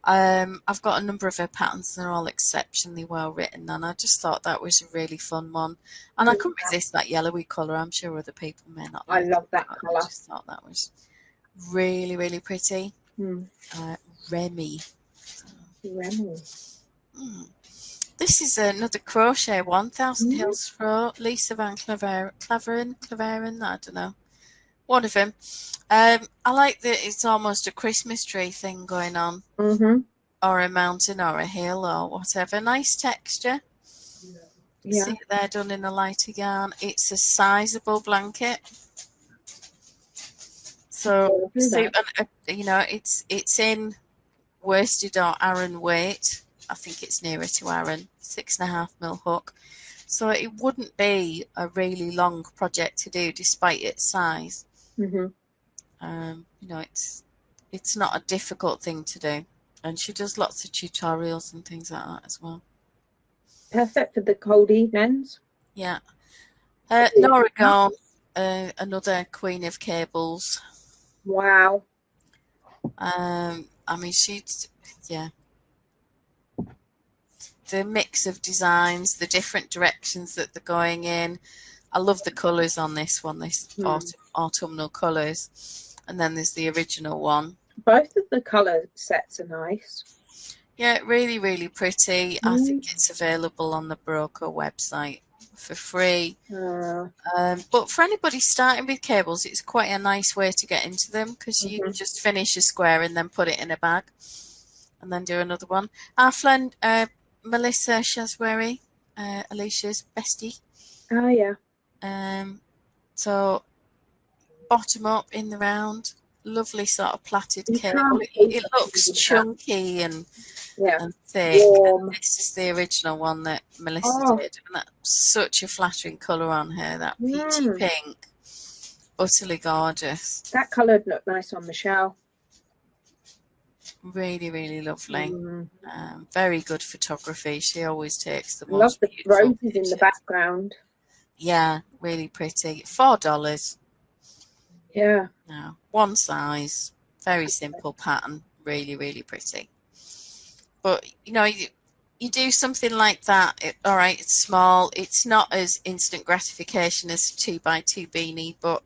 Speaker 2: I've got a number of her patterns and they're all exceptionally well written, and I just thought that was a really fun one. And I couldn't resist that yellowy colour. I'm sure other people may not like
Speaker 1: I love that
Speaker 2: I
Speaker 1: colour.
Speaker 2: just thought that was really, really pretty. Remy.
Speaker 1: Remy.
Speaker 2: This is another crochet one, Thousand Hills Throat, Lisa Van Claveren, I don't know. One of them. I like that it's almost a Christmas tree thing going on. Or a mountain or a hill or whatever. Nice texture.
Speaker 1: Yeah.
Speaker 2: See it there done in a lighter yarn. It's a sizable blanket. So, you know, it's in worsted or Aran weight. I think it's nearer to Aran, 6.5mm hook. So it wouldn't be a really long project to do despite its size. You know, it's not a difficult thing to do. And she does lots of tutorials and things like that as well.
Speaker 1: Perfect for the cold evenings.
Speaker 2: Yeah. Nora, another queen of cables.
Speaker 1: Wow.
Speaker 2: I mean, yeah. The mix of designs, the different directions that they're going in. I love the colours on this one, this autumnal colours. And then there's the original one.
Speaker 1: Both of the colour sets are nice.
Speaker 2: Yeah, really, really pretty. I think it's available on the Broker website for free. But for anybody starting with cables, it's quite a nice way to get into them because you just finish a square and then put it in a bag and then do another one. Our friend Melissa Shaswari, Alicia's bestie.
Speaker 1: Oh, yeah.
Speaker 2: So bottom up in the round. Lovely sort of plaited cable. It looks chunky and thick. And this is the original one that Melissa did. And that's such a flattering colour on her, that peachy pink. Utterly gorgeous.
Speaker 1: That colour would look nice on Michelle.
Speaker 2: Really, really lovely. Very good photography. She always takes the
Speaker 1: Love
Speaker 2: most
Speaker 1: the
Speaker 2: beautiful
Speaker 1: roses
Speaker 2: pictures.
Speaker 1: in the background.
Speaker 2: Yeah, really pretty. $4.
Speaker 1: Yeah.
Speaker 2: No, one size, very simple pattern, really, really pretty. But, you know, you do something like that, all right, it's small. It's not as instant gratification as a 2x2 beanie, but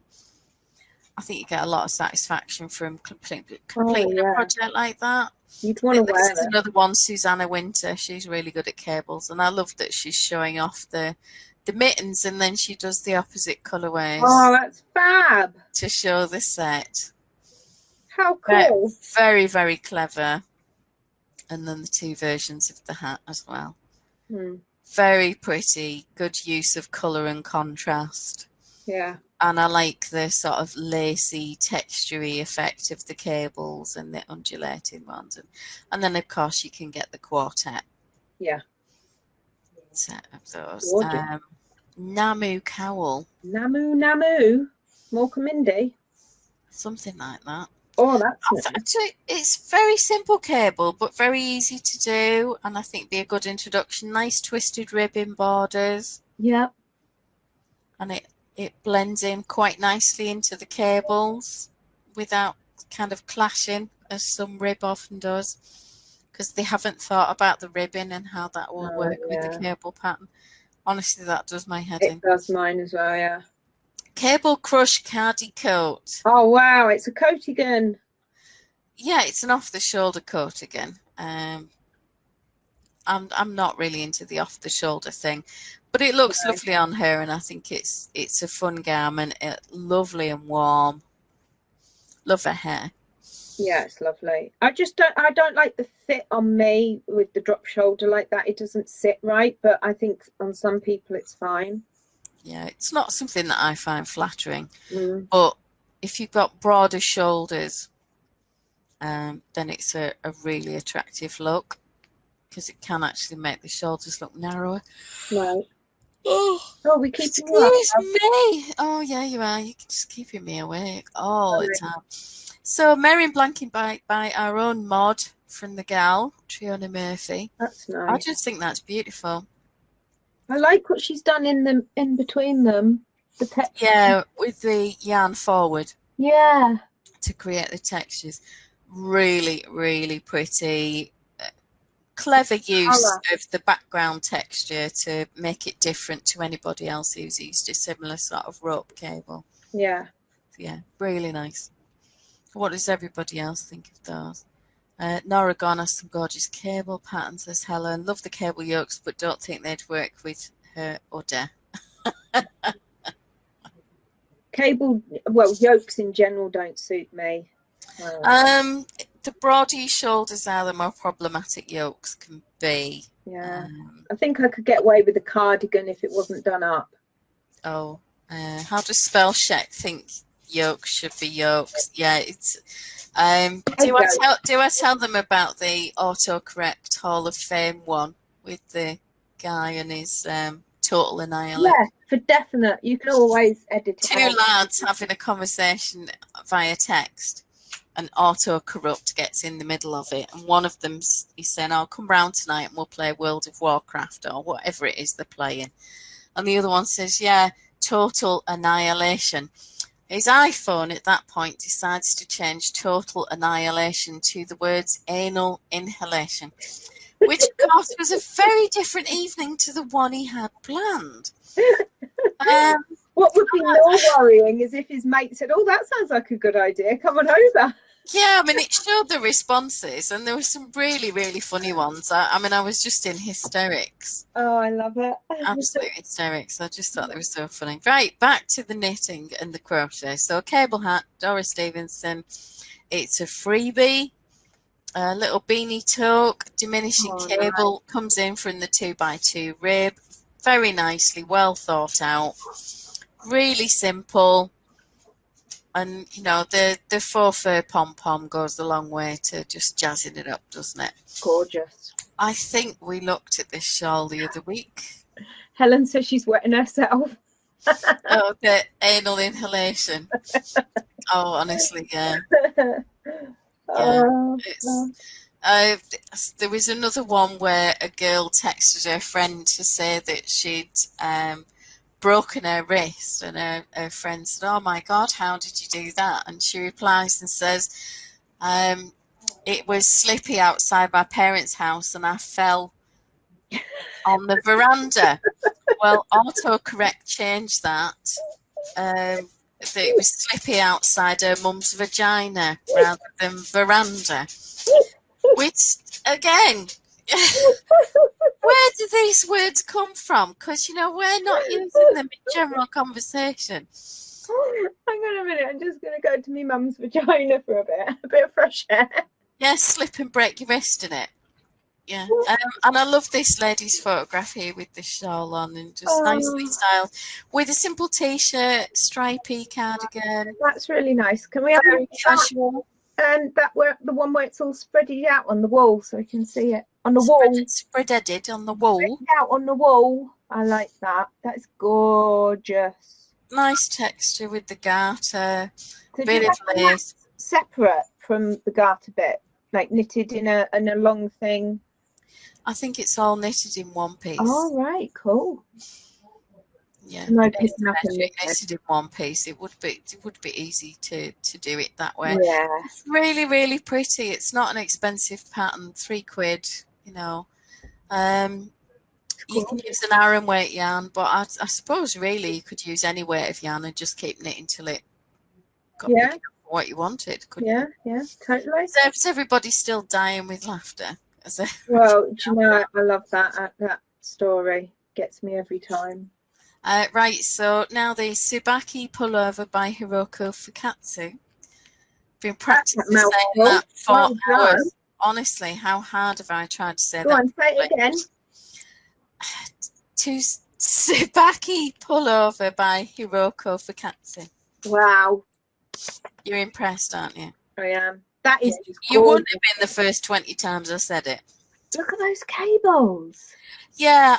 Speaker 2: I think you get a lot of satisfaction from completing a project like that.
Speaker 1: You'd want to wear it.
Speaker 2: This is another one, Susanna Winter. She's really good at cables, and I love that she's showing off the mittens, and then she does the opposite colourways.
Speaker 1: Oh, that's fab.
Speaker 2: To show the set.
Speaker 1: How cool.
Speaker 2: Very, very clever. And then the two versions of the hat as well. Very pretty. Good use of colour and contrast.
Speaker 1: Yeah.
Speaker 2: And I like the sort of lacy, textury effect of the cables and the undulating ones. And then, of course, you can get the quartet.
Speaker 1: Yeah.
Speaker 2: Set of those. Namu cowl.
Speaker 1: Namu. Morka Mindy.
Speaker 2: Something like that.
Speaker 1: Oh, that's
Speaker 2: nice. It's very simple cable, but very easy to do, and I think be a good introduction. Nice twisted ribbon borders.
Speaker 1: Yep.
Speaker 2: And it blends in quite nicely into the cables without kind of clashing, as some rib often does, because they haven't thought about the ribbon and how that will work with the cable pattern. Honestly, that does my head in.
Speaker 1: It does mine as well, yeah.
Speaker 2: Cable Crush Cardi Coat.
Speaker 1: Oh, wow. It's a coatigan.
Speaker 2: Yeah, it's an off-the-shoulder coatigan. I'm not really into the off-the-shoulder thing, but it looks lovely on her, and I think it's a fun garment. Lovely and warm. Love her hair.
Speaker 1: Yeah, it's lovely. I don't like the fit on me with the drop shoulder like that. It doesn't sit right, but I think on some people it's fine.
Speaker 2: Yeah, it's not something that I find flattering, but if you've got broader shoulders, then it's a really attractive look, because it can actually make the shoulders look narrower.
Speaker 1: Right.
Speaker 2: Oh,
Speaker 1: we keep
Speaker 2: excuse me. Oh, yeah, you are. You're just keeping me awake all the time. So, Marian blanking by our own mod from the gal, Triona Murphy.
Speaker 1: That's nice.
Speaker 2: I just think that's beautiful.
Speaker 1: I like what she's done in between them. The texture.
Speaker 2: Yeah, with the yarn forward.
Speaker 1: Yeah.
Speaker 2: To create the textures. Really, really pretty. Clever use of the background texture to make it different to anybody else who's used a similar sort of rope cable.
Speaker 1: Yeah.
Speaker 2: Yeah, really nice. What does everybody else think of those? Nora Gone has some gorgeous cable patterns, says Helen. Love the cable yokes, but don't think they'd work with her udder.
Speaker 1: Cable, well, yokes in general don't suit me.
Speaker 2: The broader shoulders are the more problematic yokes can be.
Speaker 1: Yeah. I think I could get away with a cardigan if it wasn't done up.
Speaker 2: Oh, how does spell check think yokes should be yokes? Yeah, it's. Do I tell them about the autocorrect Hall of Fame one with the guy and his total annihilation?
Speaker 1: Yeah, for definite. You can always edit it.
Speaker 2: Two lads having a conversation via text, and autocorrupt gets in the middle of it, and one of them's he's saying, "I'll come round tonight and we'll play World of Warcraft or whatever it is they're playing," and the other one says, "Yeah, total annihilation." His iPhone at that point decides to change total annihilation to the words anal inhalation, which of course was a very different evening to the one he had planned.
Speaker 1: What would be more worrying is if his mate said, "Oh, that sounds like a good idea, come on over."
Speaker 2: Yeah, I mean, it showed the responses, and there were some really, really funny ones. I mean, I was just in hysterics.
Speaker 1: Oh, I love it.
Speaker 2: Absolute hysterics. I just thought they were so funny. Right, back to the knitting and the crochet. So, cable hat, Dora Stevenson. It's a freebie. A little beanie toque, diminishing cable, comes in from the 2x2 rib. Very nicely, well thought out. Really simple. And, you know, the faux fur pom-pom goes a long way to just jazzing it up, doesn't it?
Speaker 1: Gorgeous.
Speaker 2: I think we looked at this shawl the other week.
Speaker 1: Helen says she's wetting herself.
Speaker 2: Oh, the anal inhalation. Oh, honestly, yeah. There was another one where a girl texted her friend to say that she'd broken her wrist, and her friend said, "Oh my God, how did you do that?" And she replies and says, "It was slippy outside my parents' house and I fell on the veranda." Well, autocorrect changed that. It was slippy outside her mum's vagina rather than veranda. Which, again, where do these words come from? Because, you know, we're not using them in general conversation.
Speaker 1: Hang on a minute, I'm just going to go to my mum's vagina for a bit of fresh air.
Speaker 2: Yeah, slip and break your wrist in it. Yeah, and I love this lady's photograph here with the shawl on and just nicely styled with a simple t-shirt, stripy cardigan.
Speaker 1: That's really nice. Can we have
Speaker 2: very casual?
Speaker 1: And the one where it's all spreaded out on the wall so we can see it on the wall.
Speaker 2: Spreaded on the wall.
Speaker 1: Spread out on the wall. I like that. That's gorgeous.
Speaker 2: Nice texture with the garter. Bit of lace.
Speaker 1: Separate from the garter bit, like knitted in a long thing.
Speaker 2: I think it's all knitted in one piece.
Speaker 1: Oh, right, cool.
Speaker 2: Yeah,
Speaker 1: knitted
Speaker 2: in one piece. It would be easy to do it that way.
Speaker 1: Yeah,
Speaker 2: it's really, really pretty. It's not an expensive pattern, £3, you know. You can use an Aran weight yarn, but I suppose really you could use any weight of yarn and just keep knitting till it got what you wanted.
Speaker 1: Yeah, totally.
Speaker 2: So is everybody still dying with laughter?
Speaker 1: Well, do you know, I love that story. Gets me every time.
Speaker 2: Right, so now the Tsubaki pullover by Hiroko Fukatsu. Been practicing saying that for hours. Honestly, how hard have I tried to say that?
Speaker 1: Go on, say it again.
Speaker 2: To Tsubaki pullover by Hiroko Fukatsu.
Speaker 1: Wow.
Speaker 2: You're impressed, aren't you?
Speaker 1: I am. That is just
Speaker 2: you wouldn't have been the first 20 times I said it.
Speaker 1: Look at those cables.
Speaker 2: Yeah,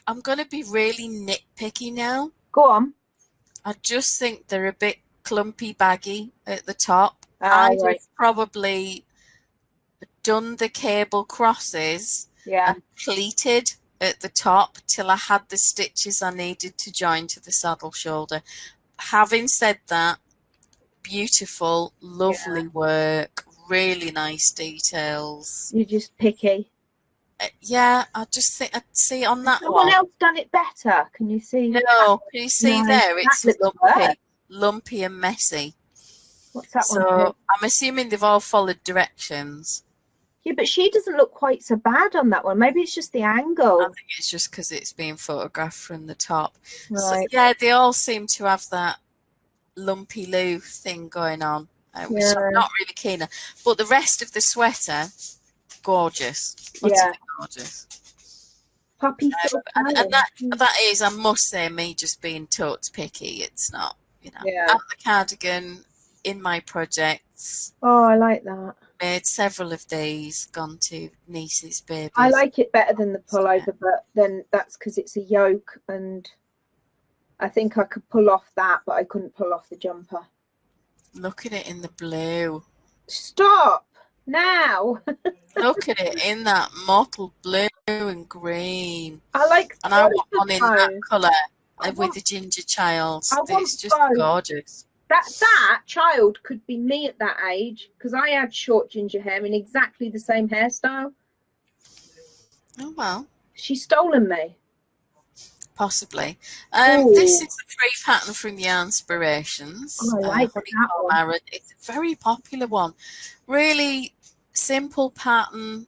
Speaker 2: I'm going to be really nitpicky now.
Speaker 1: Go on.
Speaker 2: I just think they're a bit clumpy baggy at the top. I'd have probably done the cable crosses and pleated at the top till I had the stitches I needed to join to the saddle shoulder. Having said that, beautiful, lovely work, really nice details.
Speaker 1: You're just picky.
Speaker 2: Yeah, I just think I'd see on that
Speaker 1: Someone
Speaker 2: one.
Speaker 1: else done it better. Can you see?
Speaker 2: No, can you see
Speaker 1: No,
Speaker 2: there?
Speaker 1: that
Speaker 2: It's
Speaker 1: looks worse.
Speaker 2: lumpy and messy.
Speaker 1: What's that one?
Speaker 2: So I'm assuming they've all followed directions.
Speaker 1: Yeah, but she doesn't look quite so bad on that one. Maybe it's just the angle.
Speaker 2: I think it's just because it's being photographed from the top. So
Speaker 1: Right.
Speaker 2: yeah, they all seem to have that lumpy loo thing going on, which I'm not really keen on. But the rest of the sweater, gorgeous, utterly gorgeous.
Speaker 1: Puppy
Speaker 2: and that is, I must say, me just being totes picky. It's not, you know.
Speaker 1: Yeah.
Speaker 2: At the cardigan in my projects.
Speaker 1: Oh, I like that.
Speaker 2: Made several of these, gone to nieces, babies.
Speaker 1: I like it better than the pullover, but then that's because it's a yoke, and I think I could pull off that, but I couldn't pull off the jumper.
Speaker 2: Look at it in the blue.
Speaker 1: Stop now.
Speaker 2: Look at it in that mottled blue and green.
Speaker 1: I like,
Speaker 2: and I want one in that colour with the ginger child. It's just gorgeous.
Speaker 1: That child could be me at that age, because I had short ginger hair in exactly the same hairstyle.
Speaker 2: Oh well.
Speaker 1: She's stolen me.
Speaker 2: Possibly. This is a free pattern from Yarnspirations.
Speaker 1: Oh, I like that one.
Speaker 2: Marian. It's a very popular one. Really simple pattern.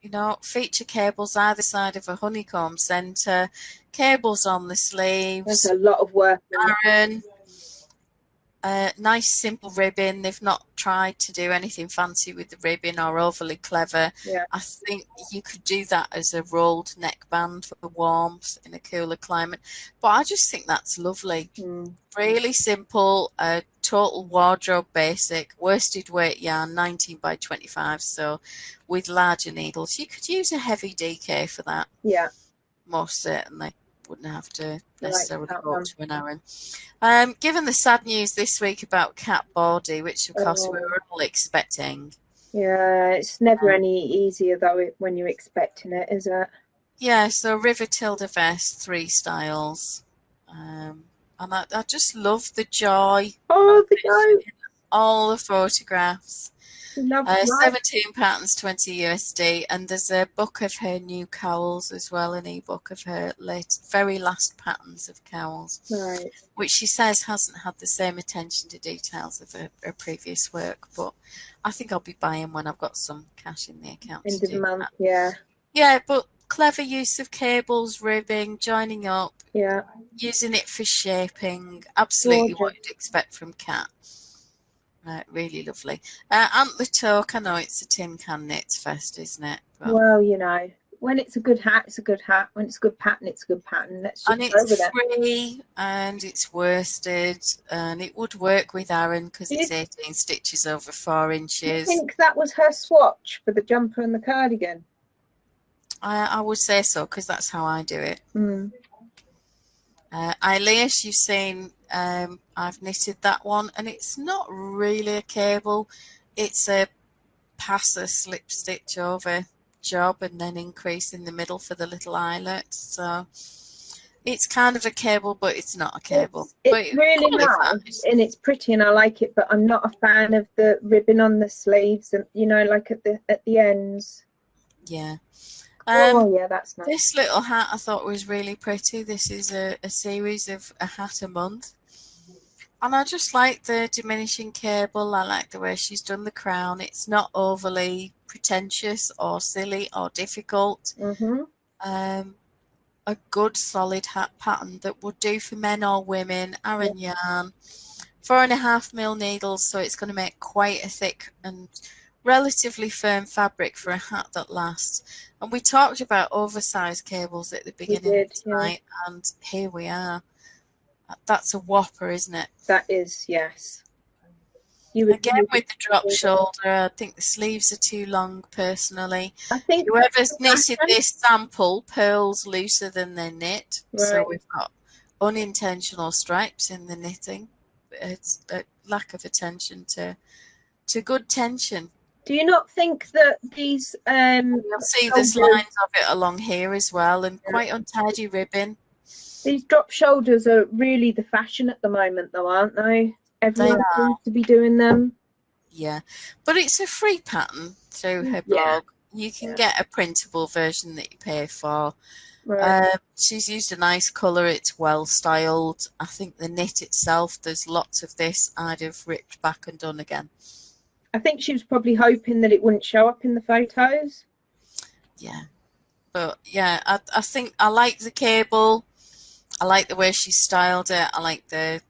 Speaker 2: You know, feature cables either side of a honeycomb centre, cables on the sleeves.
Speaker 1: There's a lot of work.
Speaker 2: Marian. Nice simple ribbon. They've not tried to do anything fancy with the ribbon or overly clever.
Speaker 1: Yeah.
Speaker 2: I think you could do that as a rolled neckband for warmth in a cooler climate. But I just think that's lovely. Really simple, total wardrobe basic, worsted weight yarn, 19 by 25. So with larger needles, you could use a heavy DK for that.
Speaker 1: Yeah.
Speaker 2: Most certainly. Wouldn't have to necessarily go to an Aaron. Given the sad news this week about cat body, which of course we were all expecting.
Speaker 1: Yeah, it's never any easier though when you're expecting it, is it?
Speaker 2: Yeah, so River Tilda vest, 3 styles. And I just love the joy.
Speaker 1: Oh, the joy.
Speaker 2: All the photographs.
Speaker 1: 17
Speaker 2: patterns, 20 USD, and there's a book of her new cowls as well, an ebook of her very last patterns of cowls,
Speaker 1: right,
Speaker 2: which she says hasn't had the same attention to details of her previous work, but I think I'll be buying when I've got some cash in the account.
Speaker 1: End of the month, yeah.
Speaker 2: Yeah, but clever use of cables, ribbing, joining up, using it for shaping, absolutely what you'd expect from cat. Really lovely. Antler Talk, I know it's a tin can knit fest, isn't it? But
Speaker 1: well, you know, when it's a good hat, it's a good hat. When it's a good pattern, it's a good pattern. Let's just
Speaker 2: and it's free and it's worsted, and it would work with Aaron because it's 18 stitches over 4 inches.
Speaker 1: I think that was her swatch for the jumper and the cardigan.
Speaker 2: I would say so because that's how I do it. Elias, you've seen I've knitted that one, and it's not really a cable, it's a passer slip stitch over job and then increase in the middle for the little eyelet, so it's kind of a cable but it's not a cable.
Speaker 1: It's really nice and it's pretty and I like it, but I'm not a fan of the ribbon on the sleeves and, you know, like at the ends.
Speaker 2: Yeah.
Speaker 1: Yeah, that's nice.
Speaker 2: This little hat I thought was really pretty. This is a series of a hat a month. And I just like the diminishing cable. I like the way she's done the crown. It's not overly pretentious or silly or difficult. A good solid hat pattern that would do for men or women. Aran yarn. 4.5mm needles, so it's going to make quite a thick and relatively firm fabric for a hat that lasts. And we talked about oversized cables at the beginning of tonight, and here we are. That's a whopper, isn't it?
Speaker 1: That is, yes.
Speaker 2: Again with the drop shoulder, I think the sleeves are too long personally.
Speaker 1: I think
Speaker 2: whoever's knitted this sample purls looser than they knit, so we've got unintentional stripes in the knitting. It's a lack of attention to good tension.
Speaker 1: Do you not think that these
Speaker 2: you'll see there's lines of it along here as well, and quite untidy ribbon.
Speaker 1: These drop shoulders are really the fashion at the moment though, aren't they? Everyone seems to be doing them.
Speaker 2: Yeah, but it's a free pattern through her blog. You can get a printable version that you pay for.
Speaker 1: Right.
Speaker 2: She's used a nice colour. It's well styled. I think the knit itself, there's lots of this I'd have ripped back and done again.
Speaker 1: I think she was probably hoping that it wouldn't show up in the photos.
Speaker 2: Yeah, but yeah, I think I like the cable. I like the way she styled it. I like the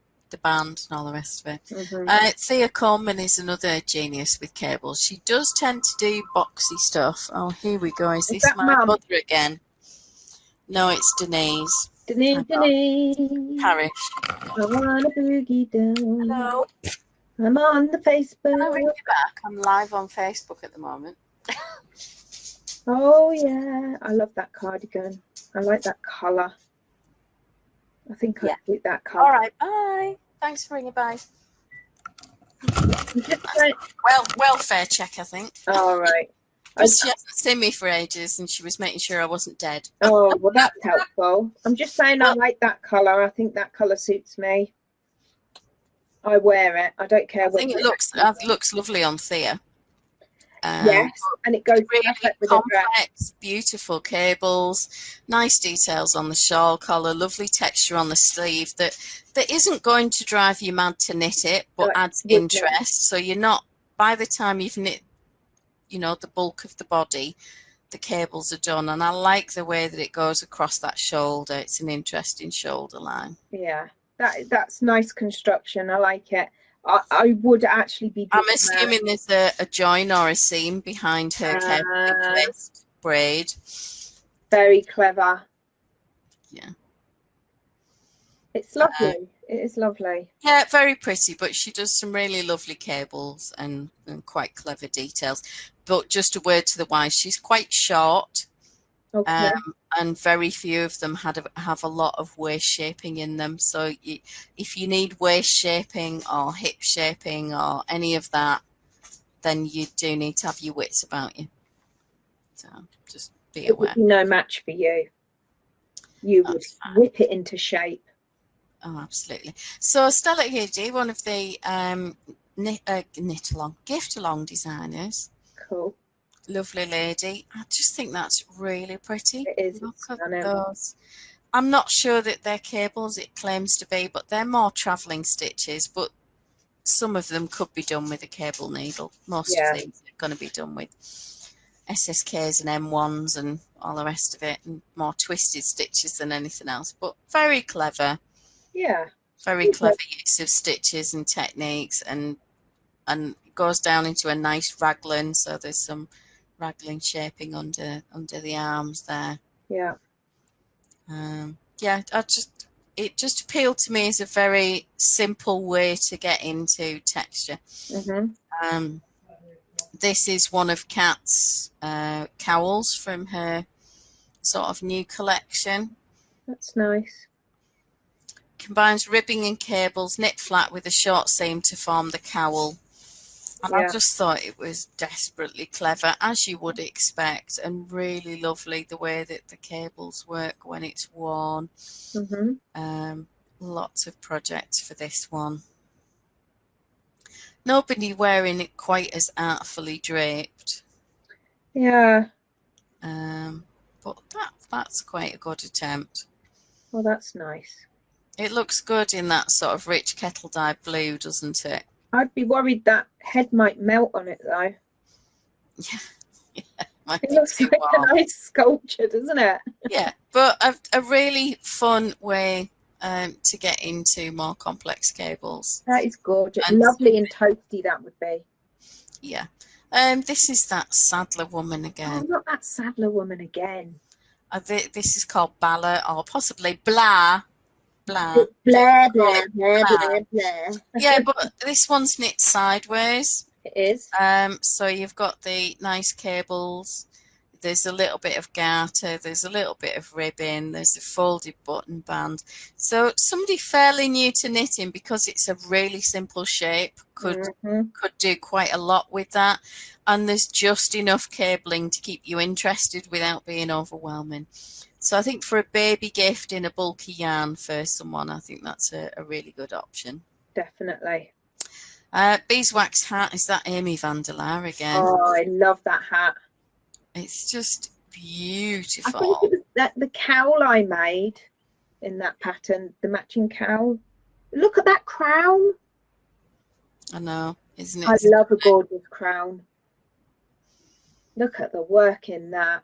Speaker 2: band and all the rest of it. Thea Coleman is another genius with cables. She does tend to do boxy stuff. Oh, here we go. Is this my
Speaker 1: Mum?
Speaker 2: mother again? No, it's Denise.
Speaker 1: Denise.
Speaker 2: Parish.
Speaker 1: I wanna boogie down.
Speaker 2: Hello.
Speaker 1: I'm on the Facebook.
Speaker 2: I'll ring you back. I'm live on Facebook at the moment.
Speaker 1: Oh yeah, I love that cardigan. I like that colour. I think I'd keep that colour.
Speaker 2: All right, bye. Thanks for ringing. Bye. Welfare check, I think.
Speaker 1: All right.
Speaker 2: She hasn't seen me for ages, and she was making sure I wasn't dead.
Speaker 1: Oh, well, that's helpful. I'm just saying I like that colour. I think that colour suits me. I wear it. I don't care. I think
Speaker 2: it looks lovely on Thea.
Speaker 1: Yes, and it goes
Speaker 2: really
Speaker 1: perfect with
Speaker 2: complex, beautiful cables, nice details on the shawl collar, lovely texture on the sleeve that isn't going to drive you mad to knit it, but adds interest. So you're not, by the time you've knit, you know, the bulk of the body, the cables are done. And I like the way that it goes across that shoulder. It's an interesting shoulder line.
Speaker 1: Yeah, that's nice construction. I like it. I would actually be.
Speaker 2: I'm assuming there's a join or a seam behind her carefully placed braid.
Speaker 1: Very clever.
Speaker 2: Yeah.
Speaker 1: It's lovely. It is lovely.
Speaker 2: Yeah, very pretty, but she does some really lovely cables and quite clever details. But just a word to the wise, she's quite short.
Speaker 1: Okay.
Speaker 2: And very few of them have a lot of waist shaping in them. So if you need waist shaping or hip shaping or any of that, then you do need to have your wits about you. So just be aware.
Speaker 1: It would be no match for you. You would whip it into shape.
Speaker 2: Oh, absolutely. So Stella Hughes, one of the gift along designers.
Speaker 1: Cool.
Speaker 2: Lovely lady. I just think that's really pretty.
Speaker 1: It is.
Speaker 2: Look at those. I'm not sure that they're cables, it claims to be, but they're more travelling stitches, but some of them could be done with a cable needle. Most of these are going to be done with SSKs and M1s and all the rest of it, and more twisted stitches than anything else, but very clever.
Speaker 1: Yeah.
Speaker 2: Very clever use of stitches and techniques, and goes down into a nice raglan, so there's some raglan shaping under the arms there.
Speaker 1: Yeah.
Speaker 2: Yeah, it just appealed to me as a very simple way to get into texture. This is one of Kat's cowls from her sort of new collection.
Speaker 1: That's nice.
Speaker 2: Combines ribbing and cables, knit flat with a short seam to form the cowl. And I just thought it was desperately clever, as you would expect, and really lovely the way that the cables work when it's worn. Lots of projects for this one. Nobody wearing it quite as artfully draped.
Speaker 1: Yeah.
Speaker 2: But that's quite a good attempt.
Speaker 1: Well, that's nice.
Speaker 2: It looks good in that sort of rich kettle dyed blue, doesn't it?
Speaker 1: I'd be worried that head might melt on it, though.
Speaker 2: Yeah,
Speaker 1: it looks like a nice sculpture, doesn't it?
Speaker 2: Yeah, but a really fun way to get into more complex cables.
Speaker 1: That is gorgeous. And lovely and toasty that would be.
Speaker 2: Yeah. This is that Sadler woman again.
Speaker 1: Oh, not that Sadler woman again.
Speaker 2: This is called Bala, or possibly Blah. Blah.
Speaker 1: Blah, blah, blah, blah, blah.
Speaker 2: Yeah, but this one's knit sideways.
Speaker 1: It is.
Speaker 2: So you've got the nice cables. There's a little bit of garter. There's a little bit of ribbon. There's a folded button band. So somebody fairly new to knitting, because it's a really simple shape, could do quite a lot with that. And there's just enough cabling to keep you interested without being overwhelming. So I think for a baby gift in a bulky yarn for someone, I think that's a really good option.
Speaker 1: Definitely.
Speaker 2: Beeswax hat, is that Amy Vanderlaar again?
Speaker 1: Oh, I love that hat.
Speaker 2: It's just
Speaker 1: I think
Speaker 2: beautiful.
Speaker 1: it was the cowl I made in that pattern, the matching cowl. Look at that crown.
Speaker 2: I know, isn't it?
Speaker 1: I love a gorgeous crown. Look at the work in that.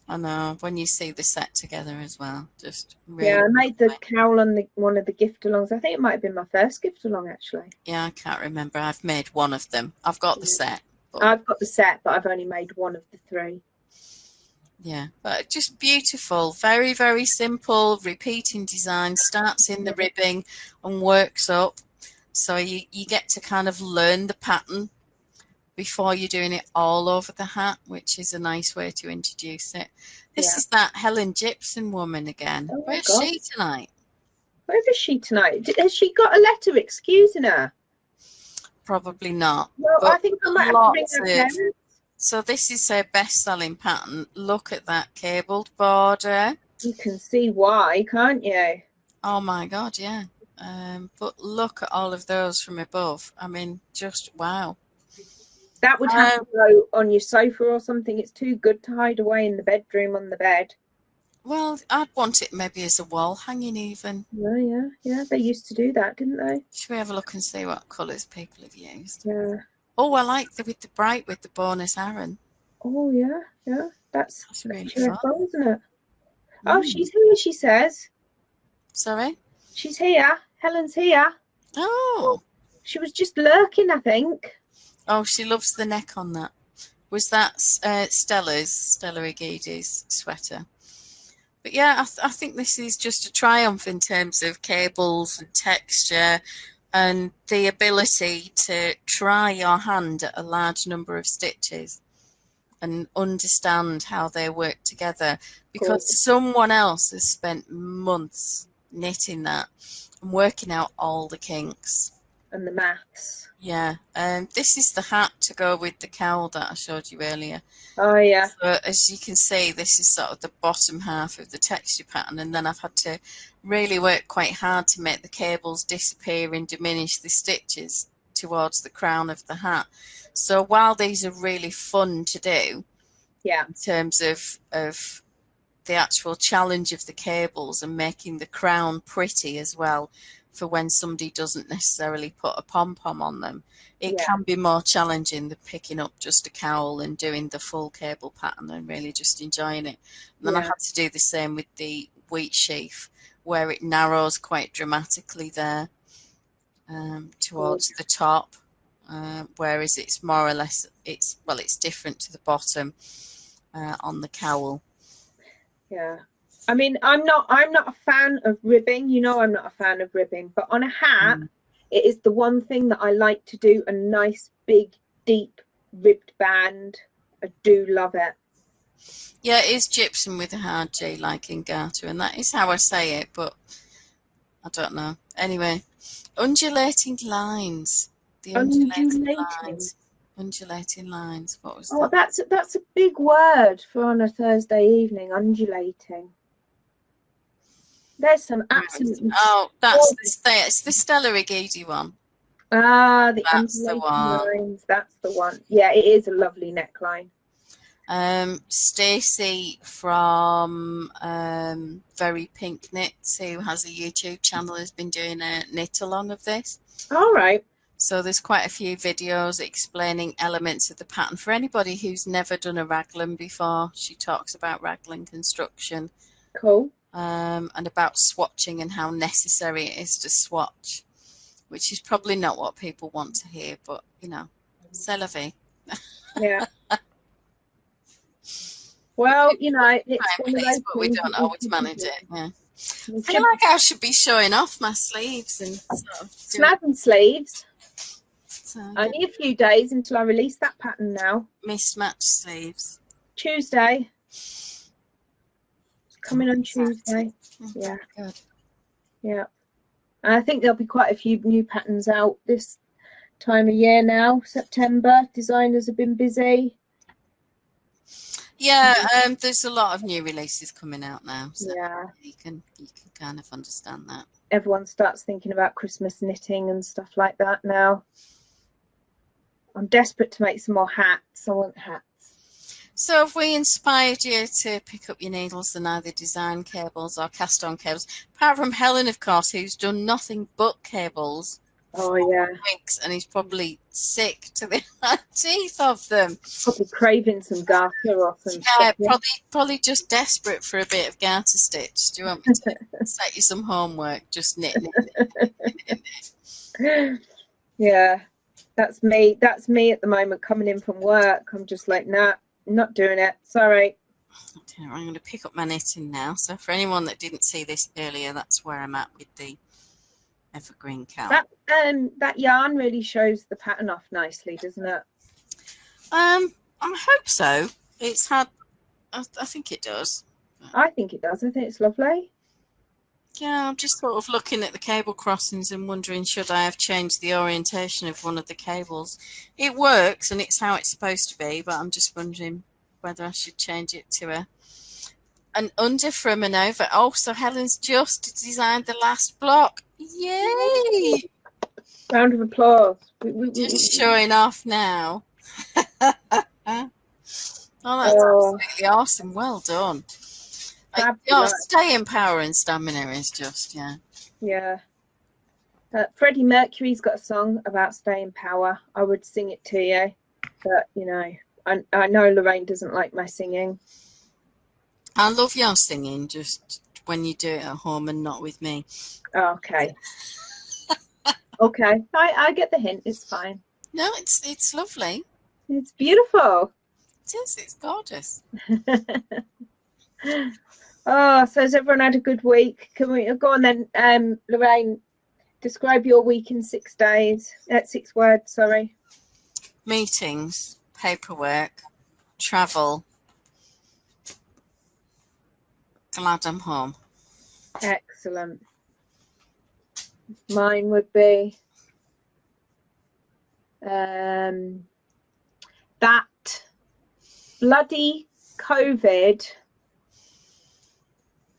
Speaker 2: I know, when you see the set together as well, just really.
Speaker 1: Yeah, I made the cowl on one of the gift alongs. I think it might have been my first gift along, actually.
Speaker 2: Yeah, I can't remember. I've made one of them. I've got the set. But...
Speaker 1: I've got the set, but I've only made one of the 3.
Speaker 2: Yeah, but just beautiful. Very, very simple. Repeating design. Starts in the ribbing and works up. So you get to kind of learn the pattern before you're doing it all over the hat, which is a nice way to introduce it. This is that Helen Gibson woman again.
Speaker 1: Oh,
Speaker 2: where's she tonight?
Speaker 1: Where is she tonight? Has she got a letter excusing her?
Speaker 2: Probably not.
Speaker 1: Well, I think I might have to ring her parents.
Speaker 2: So this is her best-selling pattern. Look at that cabled border.
Speaker 1: You can see why, can't you?
Speaker 2: Oh my God, yeah. But look at all of those from above. I mean, just wow.
Speaker 1: That would have to go on your sofa or something. It's too good to hide away in the bedroom on the bed.
Speaker 2: Well, I'd want it maybe as a wall hanging even.
Speaker 1: Yeah. They used to do that, didn't they?
Speaker 2: Should we have a look and see what colours people have used?
Speaker 1: Yeah.
Speaker 2: Oh, I like the with the bonus Aaron.
Speaker 1: Oh, yeah. That's
Speaker 2: really fun,
Speaker 1: isn't it? Oh, she's here, she says.
Speaker 2: Sorry?
Speaker 1: She's here. Helen's here.
Speaker 2: Oh.
Speaker 1: She was just lurking, I think.
Speaker 2: Oh, she loves the neck on that. Was that Stella Egidi's sweater? But yeah, I think this is just a triumph in terms of cables and texture and the ability to try your hand at a large number of stitches and understand how they work together, because someone else has spent months knitting that and working out all the kinks.
Speaker 1: And the maths.
Speaker 2: Yeah, this is the hat to go with the cowl that I showed you earlier.
Speaker 1: Oh, yeah.
Speaker 2: So as you can see, this is sort of the bottom half of the texture pattern, and then I've had to really work quite hard to make the cables disappear and diminish the stitches towards the crown of the hat. So while these are really fun to do, in terms of the actual challenge of the cables and making the crown pretty as well, for when somebody doesn't necessarily put a pom-pom on them, it can be more challenging than picking up just a cowl and doing the full cable pattern and really just enjoying it. And then I had to do the same with the wheat sheaf, where it narrows quite dramatically there towards the top, whereas it's more or less it's different to the bottom on the cowl.
Speaker 1: Yeah. I mean, I'm not a fan of ribbing. You know, I'm not a fan of ribbing. But on a hat, it is the one thing that I like to do, a nice, big, deep, ribbed band. I do love it.
Speaker 2: Yeah, it is gypsum with a hard G, like in garter, and that is how I say it, but I don't know. Anyway, undulating lines. The undulating lines. Undulating lines. What was that?
Speaker 1: Oh, that's a big word for on a Thursday evening, undulating. There's some absolutely...
Speaker 2: Oh, it's the Stella Egidi one.
Speaker 1: Ah, that's the one. Lines. That's the one. Yeah, it is a lovely neckline.
Speaker 2: Stacey from Very Pink Knits, who has a YouTube channel, has been doing a knit along of this.
Speaker 1: All right.
Speaker 2: So there's quite a few videos explaining elements of the pattern for anybody who's never done a raglan before. She talks about raglan construction.
Speaker 1: Cool.
Speaker 2: And about swatching and how necessary it is to swatch, which is probably not what people want to hear, but you know, c'est la vie.
Speaker 1: Yeah. Well, you know, it's one of those
Speaker 2: but we don't always manage it. Yeah. I feel like I should be showing off my sleeves and sort of
Speaker 1: snapping sleeves.
Speaker 2: So,
Speaker 1: only a few days until I release that pattern now.
Speaker 2: Mismatched sleeves.
Speaker 1: Tuesday. Coming on Tuesday. Yeah.
Speaker 2: Good.
Speaker 1: Yeah. And I think there'll be quite a few new patterns out this time of year now. September. Designers have been busy.
Speaker 2: Yeah, there's a lot of new releases coming out now. So
Speaker 1: yeah.
Speaker 2: You can kind of understand that.
Speaker 1: Everyone starts thinking about Christmas knitting and stuff like that now. I'm desperate to make some more hats. I want hats.
Speaker 2: So have we inspired you to pick up your needles and either design cables or cast on cables? Apart from Helen, of course, who's done nothing but cables.
Speaker 1: Oh yeah.
Speaker 2: Weeks, and he's probably sick to the teeth of them.
Speaker 1: Probably craving some garter or some
Speaker 2: Yeah,
Speaker 1: stuff.
Speaker 2: probably just desperate for a bit of garter stitch. Do you want me to set you some homework? Just knit.
Speaker 1: Yeah, that's me. That's me at the moment coming in from work. I'm just like, nah, not doing it. Sorry.
Speaker 2: I'm going to pick up my knitting now. So for anyone that didn't see this earlier, that's where I'm at with the Evergreen cowl.
Speaker 1: That yarn really shows the pattern off nicely, doesn't it?
Speaker 2: I hope so. It's had. I think it does.
Speaker 1: I think it does. I think it's lovely.
Speaker 2: Yeah, I'm just sort of looking at the cable crossings and wondering, should I have changed the orientation of one of the cables? It works and it's how it's supposed to be, but I'm just wondering whether I should change it to an under from an over. Oh, so Helen's just designed the last block. Yay!
Speaker 1: Round of applause.
Speaker 2: Just showing off now. Oh, that's absolutely awesome. Well done. Your staying power and stamina is just, yeah.
Speaker 1: Yeah. Freddie Mercury's got a song about staying power. I would sing it to you, but you know, I know Loraine doesn't like my singing.
Speaker 2: I love your singing, just when you do it at home and not with me.
Speaker 1: Oh, okay. Okay, I get the hint. It's fine.
Speaker 2: No, it's lovely.
Speaker 1: It's beautiful.
Speaker 2: It is. It's gorgeous.
Speaker 1: Oh, so has everyone had a good week? Can we go on then? Loraine, describe your week in 6 days. 6 words, sorry.
Speaker 2: Meetings, paperwork, travel. Glad I'm home.
Speaker 1: Excellent. Mine would be that bloody COVID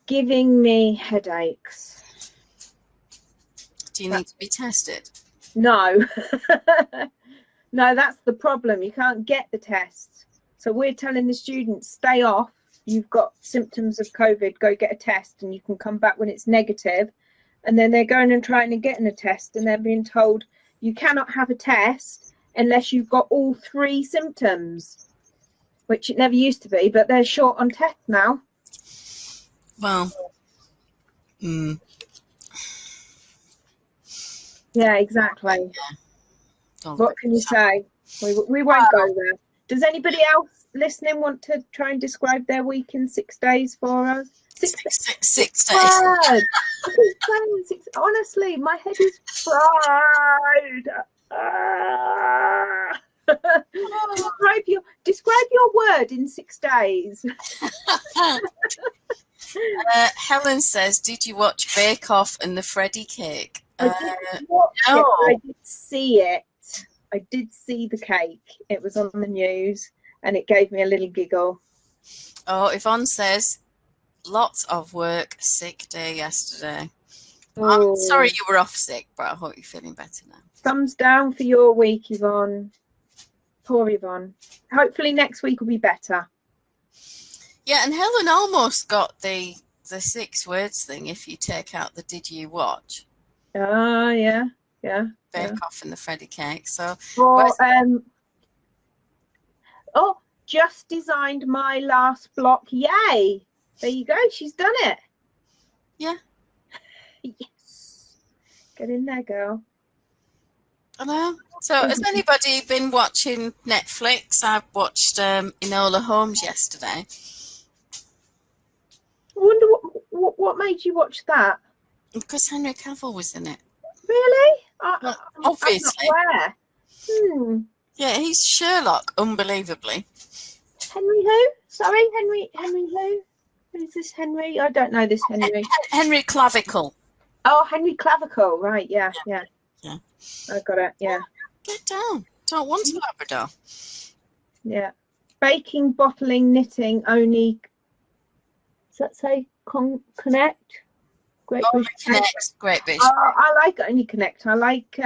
Speaker 1: giving me headaches.
Speaker 2: Do you need to be tested?
Speaker 1: No. No, that's the problem. You can't get the test. So we're telling the students, stay off. You've got symptoms of COVID, go get a test and you can come back when it's negative. And then they're going and trying to get in a test and they're being told you cannot have a test unless you've got all 3 symptoms, which it never used to be, but they're short on tests now.
Speaker 2: Well,
Speaker 1: yeah, exactly.
Speaker 2: Yeah.
Speaker 1: What can you say? We won't go there. Does anybody else listening want to try and describe their week in 6 days for us? 6
Speaker 2: days.
Speaker 1: Honestly, my head is fried. Describe your word in 6 days.
Speaker 2: Helen says, did you watch Bake Off and the Freddie cake?
Speaker 1: I didn't watch it, I did see it. I did see the cake. It was on the news and it gave me a little giggle.
Speaker 2: Oh, Yvonne says, lots of work, sick day yesterday.
Speaker 1: Oh.
Speaker 2: I'm sorry you were off sick, but I hope you're feeling better now.
Speaker 1: Thumbs down for your week, Yvonne. Poor Yvonne. Hopefully next week will be better.
Speaker 2: Yeah, and Helen almost got the 6 words thing if you take out the did you watch.
Speaker 1: Oh, yeah.
Speaker 2: Bake Off and the Freddie cake. So,
Speaker 1: just designed my last block. Yay! There you go. She's done it.
Speaker 2: Yeah.
Speaker 1: Yes. Get in there, girl.
Speaker 2: I know. So, has anybody been watching Netflix? I've watched Enola Holmes yesterday.
Speaker 1: I wonder what made you watch that?
Speaker 2: Because Henry Cavill was in it.
Speaker 1: Really?
Speaker 2: Obviously.
Speaker 1: I'm not aware.
Speaker 2: Yeah, he's Sherlock, unbelievably.
Speaker 1: Henry who? Sorry, Henry who? Who's this Henry? I don't know this Henry.
Speaker 2: Henry Clavicle.
Speaker 1: Oh, Henry Clavicle. Right, yeah. I got it, yeah.
Speaker 2: Get down. Don't want a Labrador.
Speaker 1: Yeah. Baking, bottling, knitting, only... Does that say Connect? Great British
Speaker 2: Connect. Great British.
Speaker 1: I like Only Connect. I like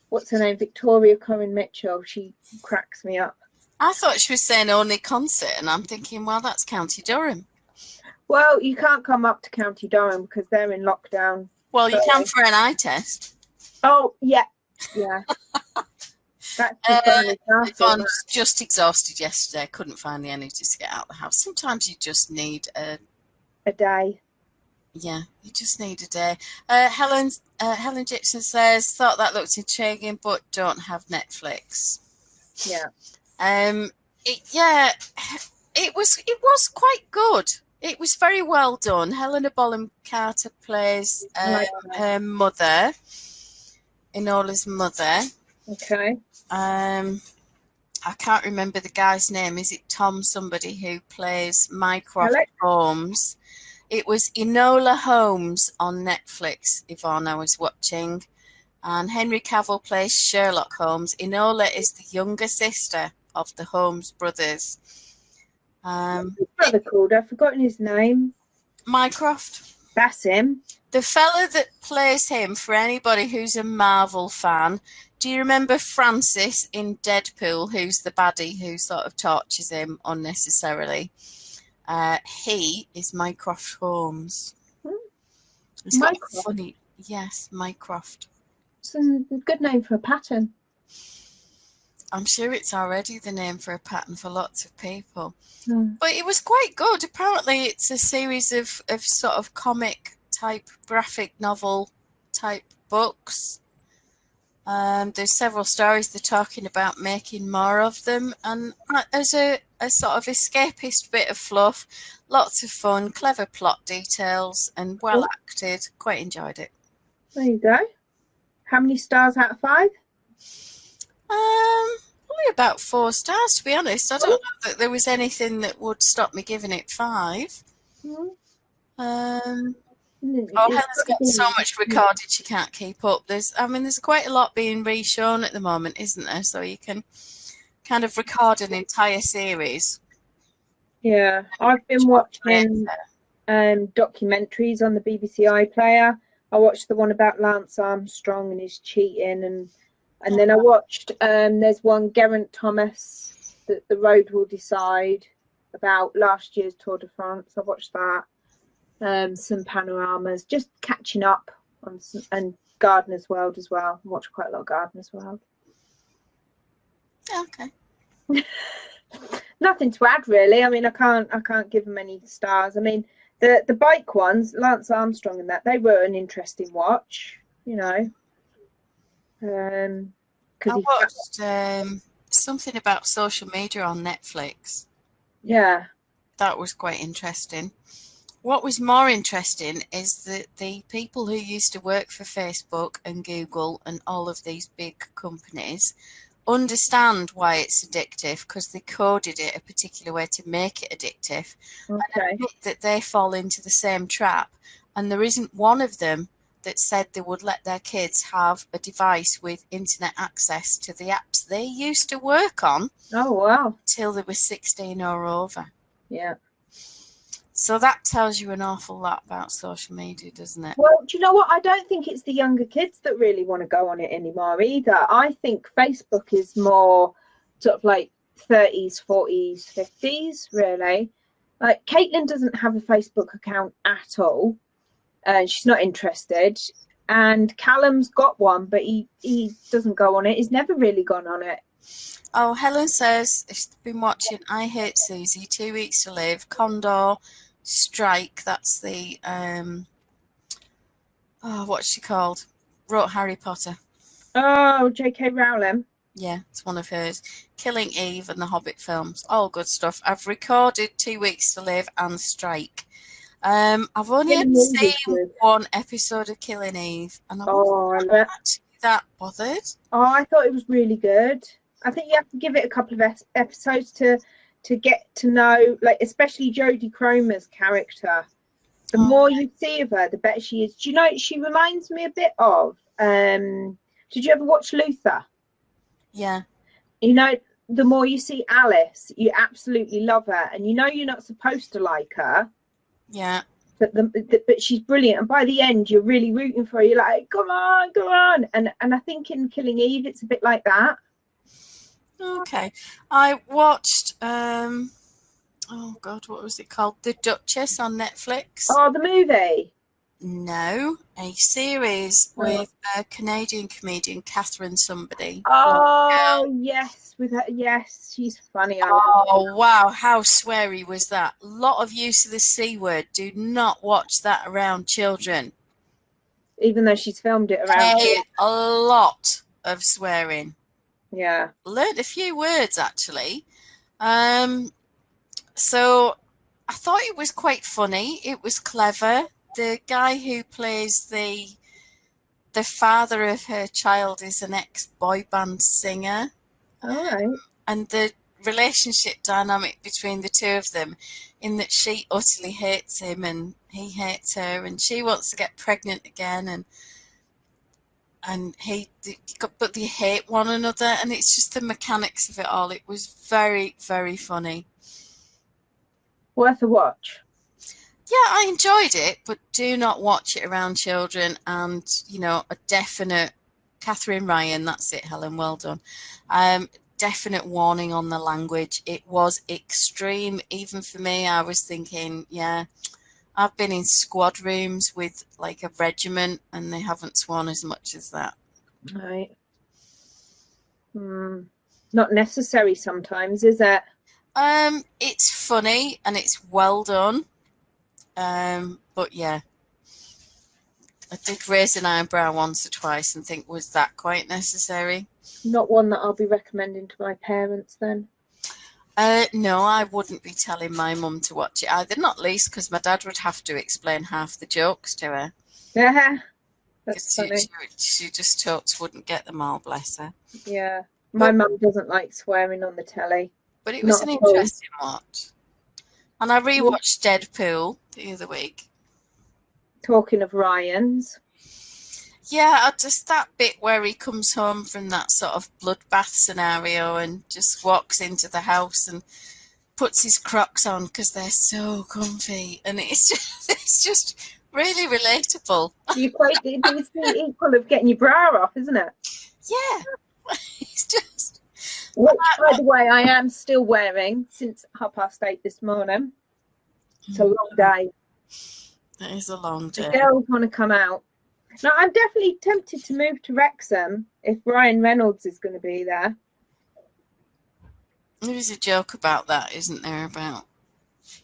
Speaker 1: what's her name, Victoria Corinne Mitchell. She cracks me up.
Speaker 2: I thought she was saying only concert, and I'm thinking, well, that's County Durham.
Speaker 1: Well, you can't come up to County Durham because they're in lockdown.
Speaker 2: Well, you can for an eye test.
Speaker 1: Oh, yeah. Yeah.
Speaker 2: Yvonne's just exhausted yesterday. Couldn't find the energy to get out of the house. Sometimes you just need a
Speaker 1: day.
Speaker 2: Yeah, you just need a day. Helen Gibson says, thought that looked intriguing, but don't have Netflix.
Speaker 1: Yeah.
Speaker 2: It was quite good. It was very well done. Helena Bonham Carter plays her mother, Enola's mother.
Speaker 1: Okay.
Speaker 2: I can't remember the guy's name. Is it Tom somebody who plays Mycroft Holmes? It was Enola Holmes on Netflix, Yvonne, I was watching. And Henry Cavill plays Sherlock Holmes. Enola is the younger sister of the Holmes brothers.
Speaker 1: What's his brother called? I've forgotten his name.
Speaker 2: Mycroft.
Speaker 1: That's him.
Speaker 2: The fella that plays him, for anybody who's a Marvel fan, do you remember Francis in Deadpool, who's the baddie who sort of tortures him unnecessarily? He is Mycroft Holmes. He's got a funny, yes, Mycroft.
Speaker 1: It's a good name for a pattern.
Speaker 2: I'm sure it's already the name for a pattern for lots of people. But it was quite good. Apparently it's a series of sort of comic type, graphic novel type books. There's several stories they're talking about making more of them, and as a sort of escapist bit of fluff, lots of fun, clever plot details, and well acted. Quite enjoyed it.
Speaker 1: There you go. How many stars out of 5?
Speaker 2: Probably about 4 stars, to be honest. I don't know that there was anything that would stop me giving it 5. Helen's got so much recorded she can't keep up. There's quite a lot being re-shown at the moment, isn't there? So you can kind of record an entire series. Yeah, I've been watching
Speaker 1: documentaries on the BBC iPlayer. I watched the one about Lance Armstrong and his cheating, and then I watched there's one Geraint Thomas, that The Road Will Decide, about last year's Tour de France. I watched that. Some panoramas, just catching up on some, and Gardener's World as well. I watched quite a lot of Gardener's World.
Speaker 2: Okay.
Speaker 1: Nothing to add really. I mean, I can't give them any stars. I mean, the bike ones, Lance Armstrong and that, they were an interesting watch, you know.
Speaker 2: I watched something about social media on Netflix.
Speaker 1: Yeah.
Speaker 2: That was quite interesting. What was more interesting is that the people who used to work for Facebook and Google and all of these big companies understand why it's addictive, because they coded it a particular way to make it addictive.
Speaker 1: Okay.
Speaker 2: And I admit that they fall into the same trap, and there isn't one of them that said they would let their kids have a device with internet access to the apps they used to work on.
Speaker 1: Oh, wow.
Speaker 2: Till they were 16 or over.
Speaker 1: Yeah.
Speaker 2: So that tells you an awful lot about social media, doesn't it?
Speaker 1: Well, do you know what? I don't think it's the younger kids that really want to go on it anymore either. I think Facebook is more sort of like 30s, 40s, 50s, really. Like, Caitlin doesn't have a Facebook account at all, and she's not interested. And Callum's got one, but he doesn't go on it. He's never really gone on it.
Speaker 2: Oh, Helen says she's been watching I Hate Susie, 2 Weeks to Live, Condor, Strike. That's the what's she called? Wrote Harry Potter.
Speaker 1: Oh, J.K. Rowling.
Speaker 2: Yeah, it's one of hers. Killing Eve and the Hobbit films. All good stuff. I've recorded 2 Weeks to Live and Strike. I've only ever seen one episode of Killing Eve, and I wasn't actually that bothered.
Speaker 1: Oh, I thought it was really good. I think you have to give it a couple of episodes to get to know, like, especially Jodie Cromer's character. The more you see of her, the better she is. Do you know, she reminds me a bit of, did you ever watch Luther?
Speaker 2: Yeah.
Speaker 1: You know, the more you see Alice, you absolutely love her. And you know you're not supposed to like her.
Speaker 2: Yeah.
Speaker 1: but she's brilliant, and by the end you're really rooting for her. You're like, come on, and I think in Killing Eve it's a bit like that.
Speaker 2: Okay, I watched oh god, what was it called? The Duchess on Netflix.
Speaker 1: Oh, the movie?
Speaker 2: No, a series with a Canadian comedian, Catherine somebody.
Speaker 1: Oh yes, with her. Yes, she's funny.
Speaker 2: Oh wow, how sweary was that? A lot of use of the C word. Do not watch that around children.
Speaker 1: Even though she's filmed it around
Speaker 2: a lot of swearing.
Speaker 1: Yeah.
Speaker 2: Learned a few words actually. So I thought it was quite funny. It was clever. The guy who plays the father of her child is an ex-boy band singer.
Speaker 1: All right.
Speaker 2: And the relationship dynamic between the two of them, in that she utterly hates him and he hates her, and she wants to get pregnant again, but they hate one another, and it's just the mechanics of it all. It was very, very funny.
Speaker 1: Worth a watch.
Speaker 2: Yeah, I enjoyed it, but do not watch it around children. And, you know, a definite Catherine Ryan, that's it, Helen, well done. Definite warning on the language. It was extreme. Even for me, I was thinking, yeah, I've been in squad rooms with like a regiment and they haven't sworn as much as that.
Speaker 1: Right. Not necessary sometimes, is it?
Speaker 2: It's funny and it's well done. But yeah, I did raise an eyebrow once or twice and think, was that quite necessary?
Speaker 1: Not one that I'll be recommending to my parents then.
Speaker 2: No, I wouldn't be telling my mum to watch it either, not least because my dad would have to explain half the jokes to her.
Speaker 1: Yeah, that's funny.
Speaker 2: She just talks, wouldn't get them all, bless her.
Speaker 1: Yeah, my mum doesn't like swearing on the telly.
Speaker 2: But it was an interesting watch. And I rewatched Deadpool the other week.
Speaker 1: Talking of Ryan's.
Speaker 2: Yeah, just that bit where he comes home from that sort of bloodbath scenario and just walks into the house and puts his Crocs on because they're so comfy, and it's just really relatable.
Speaker 1: It's the equal of getting your bra off, isn't it?
Speaker 2: Yeah, it's just.
Speaker 1: Which, by the way, I am still wearing since 8:30 this morning. It's a long day.
Speaker 2: It is a long day.
Speaker 1: The girls want to come out. Now, I'm definitely tempted to move to Wrexham if Ryan Reynolds is going to be there.
Speaker 2: There is a joke about that, isn't there? About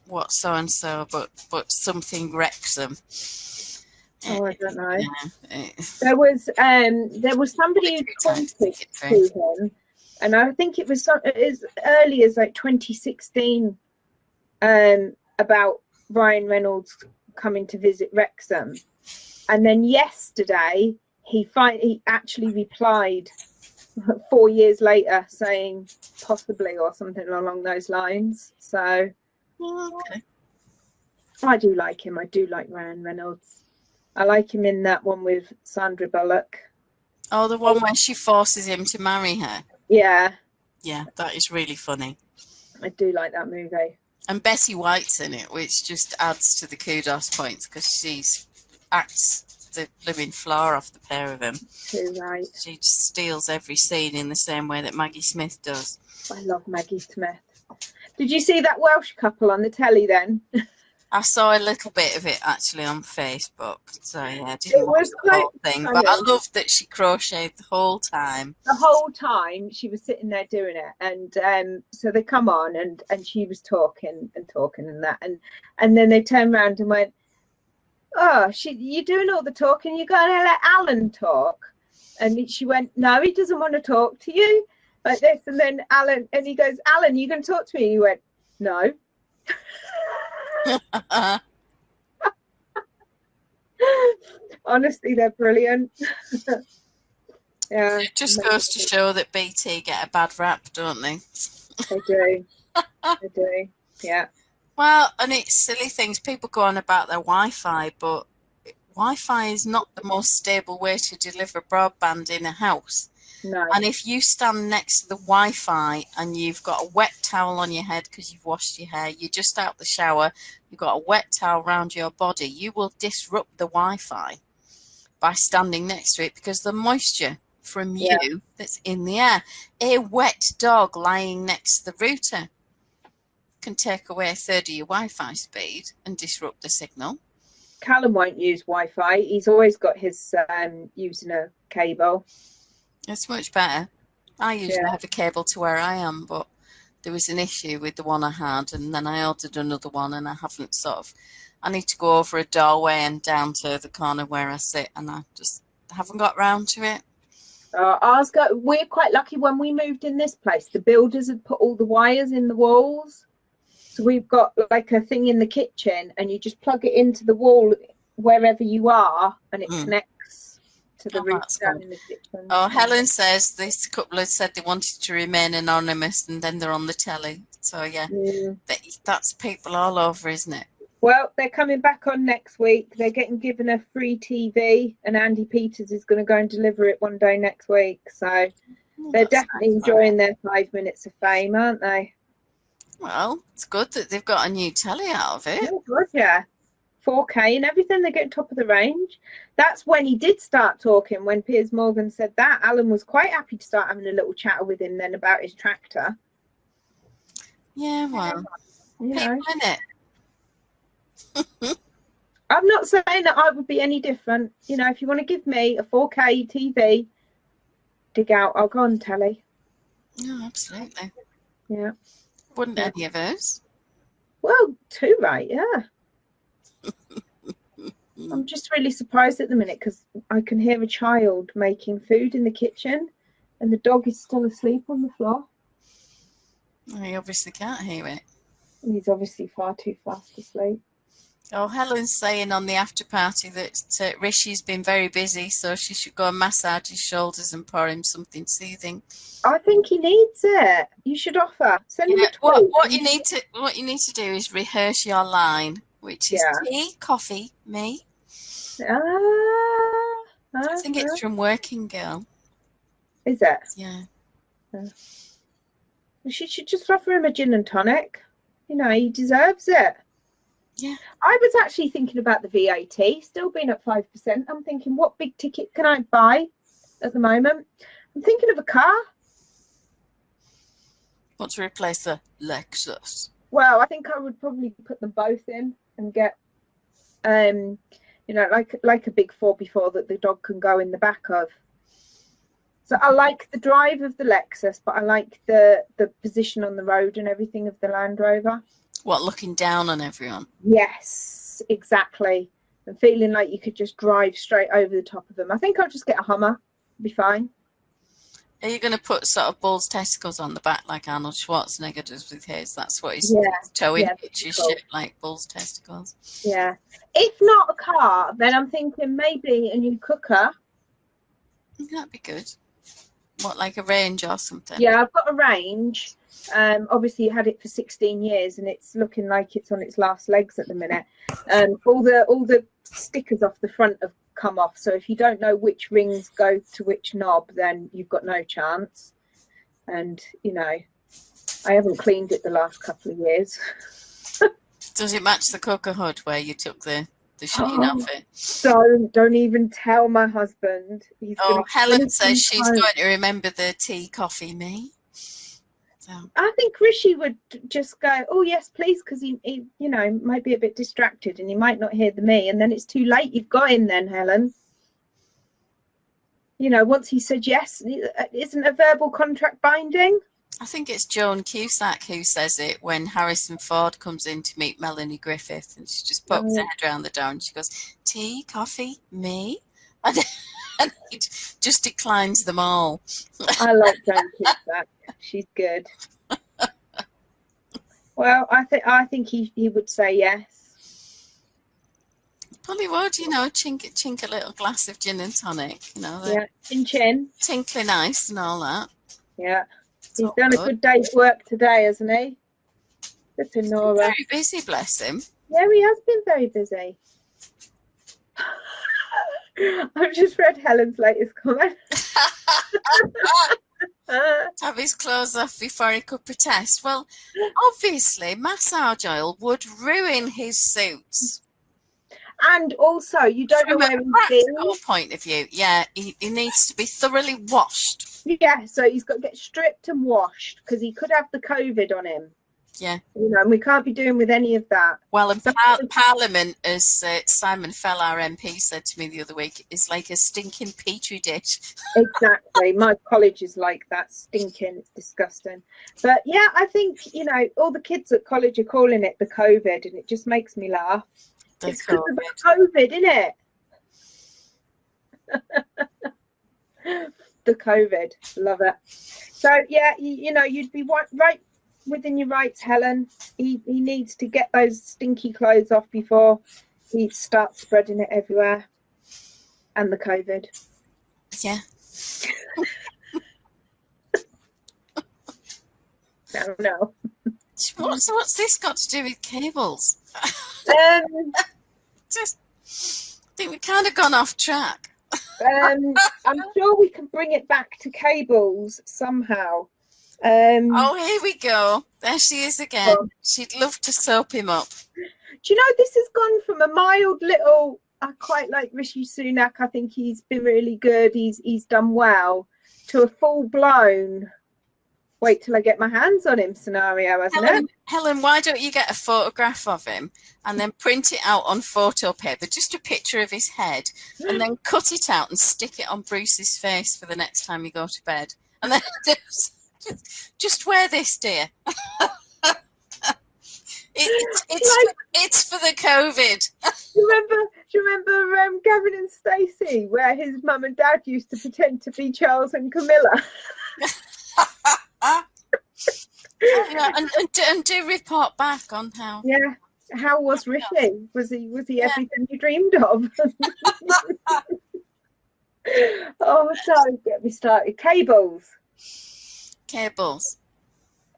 Speaker 2: what so and so, but something Wrexham.
Speaker 1: Oh, I don't know.
Speaker 2: Yeah.
Speaker 1: There was somebody who pointed to him, and I think it was as early as like 2016 about Ryan Reynolds coming to visit Wrexham. And then yesterday, he actually replied 4 years later saying possibly or something along those lines. So
Speaker 2: okay.
Speaker 1: I do like him. I do like Ryan Reynolds. I like him in that one with Sandra Bullock.
Speaker 2: Oh, the one where she forces him to marry her.
Speaker 1: Yeah.
Speaker 2: Yeah, that is really funny.
Speaker 1: I do like that movie. And
Speaker 2: Betty White's in it, which just adds to the kudos points because she acts the living floor off the pair of them.
Speaker 1: Too right.
Speaker 2: She just steals every scene in the same way that Maggie Smith does.
Speaker 1: I love Maggie Smith. Did you see that Welsh couple on the telly then?
Speaker 2: I saw a little bit of it actually on Facebook, so yeah, I didn't watch the whole thing, but I loved that she crocheted the whole time.
Speaker 1: The whole time she was sitting there doing it, and so they come on, and she was talking and that, and then they turned around and went, "Oh, you're doing all the talking. You're going to let Alan talk," and she went, "No, he doesn't want to talk to you," like this, and then Alan, and he goes, "Alan, you going to talk to me?" And he went, "No." Honestly, they're brilliant. Yeah,
Speaker 2: it just goes to show that BT get a bad rap, don't they?
Speaker 1: They do. They do. Yeah.
Speaker 2: Well, and it's silly things. People go on about their Wi-Fi, but Wi-Fi is not the most stable way to deliver broadband in a house.
Speaker 1: No.
Speaker 2: And if you stand next to the Wi-Fi and you've got a wet towel on your head because you've washed your hair, you're just out the shower, you've got a wet towel around your body, you will disrupt the Wi-Fi by standing next to it because the moisture from you that's in the air. A wet dog lying next to the router can take away a third of your Wi-Fi speed and disrupt the signal.
Speaker 1: Callum won't use Wi-Fi. He's always got his using a cable.
Speaker 2: It's much better. I usually have a cable to where I am, but there was an issue with the one I had, and then I ordered another one, and I haven't I need to go over a doorway and down to the corner where I sit, and I just haven't got round to it.
Speaker 1: We're quite lucky when we moved in this place. The builders had put all the wires in the walls. So we've got like a thing in the kitchen, and you just plug it into the wall wherever you are, and it connects to the roof down in the kitchen.
Speaker 2: Oh, Helen says this couple had said they wanted to remain anonymous, and then they're on the telly. So yeah. That's people all over, isn't it?
Speaker 1: Well, they're coming back on next week. They're getting given a free TV, and Andy Peters is going to go and deliver it one day next week. So they're definitely enjoying their 5 minutes of fame, aren't they?
Speaker 2: Well, it's good that they've got a new telly out of it.
Speaker 1: Oh, good, yeah. 4K and everything. They're getting top of the range. That's when he did start talking. When Piers Morgan said that, Alan was quite happy to start having a little chat with him then about his tractor.
Speaker 2: Yeah, well, people in it.
Speaker 1: I'm not saying that I would be any different. You know, if you want to give me a 4K TV, dig out, I'll go on telly.
Speaker 2: No, absolutely.
Speaker 1: Yeah.
Speaker 2: Wouldn't any of us?
Speaker 1: Well, too right, yeah. I'm just really surprised at the minute because I can hear a child making food in the kitchen and the dog is still asleep on the floor.
Speaker 2: Well, you obviously can't hear it.
Speaker 1: He's obviously far too fast asleep.
Speaker 2: Oh, Helen's saying on the after party that Rishi's been very busy, so she should go and massage his shoulders and pour him something soothing.
Speaker 1: I think he needs it. You should offer. Send him a tweet. What you need
Speaker 2: to do is rehearse your line, which is tea, coffee, me. I think it's from Working Girl.
Speaker 1: Is it?
Speaker 2: Yeah.
Speaker 1: She should just offer him a gin and tonic. You know, he deserves it.
Speaker 2: Yeah.
Speaker 1: I was actually thinking about the VAT, still being at 5%. I'm thinking, what big ticket can I buy at the moment? I'm thinking of a car.
Speaker 2: Want to replace the Lexus?
Speaker 1: Well, I think I would probably put them both in and get, you know, like a big 4x4 that the dog can go in the back of. So I like the drive of the Lexus, but I like the position on the road and everything of the Land Rover.
Speaker 2: What, looking down on everyone?
Speaker 1: Yes, exactly. And feeling like you could just drive straight over the top of them. I think I'll just get a Hummer. It'll be fine.
Speaker 2: Are you going to put sort of bull's testicles on the back like Arnold Schwarzenegger does with his? That's what he's towing pictures shaped like bull's testicles.
Speaker 1: Yeah. If not a car, then I'm thinking maybe a new cooker.
Speaker 2: That'd be good. What, like a range or something?
Speaker 1: Yeah, I've got a range. Obviously you had it for 16 years and it's looking like it's on its last legs at the minute. All the stickers off the front have come off, so if you don't know which rings go to which knob, then you've got no chance. And you know, I haven't cleaned it the last couple of years.
Speaker 2: Does it match the cooker hood where you took the shooting outfit?
Speaker 1: Don't even tell my husband.
Speaker 2: Helen says she's going to remember the tea, coffee, me. So.
Speaker 1: I think Rishi would just go, oh yes please, because he you know, might be a bit distracted and he might not hear the me, and then it's too late. You've got him then, Helen. You know, once he said yes, isn't a verbal contract binding?
Speaker 2: I think it's Joan Cusack who says it when Harrison Ford comes in to meet Melanie Griffith, and she just pokes her head around the door and she goes, tea, coffee, me, and he just declines them all.
Speaker 1: I like Joan Cusack. She's good. Well, I think he would say yes.
Speaker 2: Probably would, you know, chink a little glass of gin and tonic, you know.
Speaker 1: Chin.
Speaker 2: Tinkling ice and all that.
Speaker 1: Yeah. He's done a good day's work today, hasn't he? Flipping Nora.
Speaker 2: Very busy, bless him.
Speaker 1: Yeah, he has been very busy. I've just read Helen's latest comment.
Speaker 2: Have his clothes off before he could protest. Well, obviously, massage oil would ruin his suits.
Speaker 1: And also, you don't know where he's
Speaker 2: From a practical
Speaker 1: been.
Speaker 2: point of view, yeah, he needs to be thoroughly washed.
Speaker 1: Yeah, so he's got to get stripped and washed because he could have the COVID on him.
Speaker 2: Yeah.
Speaker 1: You know, and we can't be doing with any of that.
Speaker 2: Well, and Parliament, as Simon Fell, our MP, said to me the other week, is like a stinking petri dish.
Speaker 1: Exactly. My college is like that, stinking. It's disgusting. But yeah, I think, you know, all the kids at college are calling it the COVID, and it just makes me laugh. It's because of the COVID, isn't it? The COVID. Love it. So yeah, you know, you'd be right within your rights, Helen. He needs to get those stinky clothes off before he starts spreading it everywhere. And the COVID.
Speaker 2: Yeah.
Speaker 1: No.
Speaker 2: What's this got to do with cables? Just I think we kind of gone off track.
Speaker 1: I'm sure we can bring it back to cables somehow.
Speaker 2: Oh, here we go. There she is again. Oh. She'd love to soap him up.
Speaker 1: Do you know, this has gone from a mild little, I quite like Rishi Sunak, I think he's been really good, he's done well, to a full-blown wait till I get my hands on him scenario, hasn't it?
Speaker 2: Helen, why don't you get a photograph of him and then print it out on photo paper, just a picture of his head, and then cut it out and stick it on Bruce's face for the next time you go to bed. And then just wear this, dear. It's for the COVID.
Speaker 1: Do you remember Gavin and Stacey, where his mum and dad used to pretend to be Charles and Camilla?
Speaker 2: Yeah, and do report back on how.
Speaker 1: Yeah, how was Rishi? Was he everything you dreamed of? Oh, don't get me started. Cables.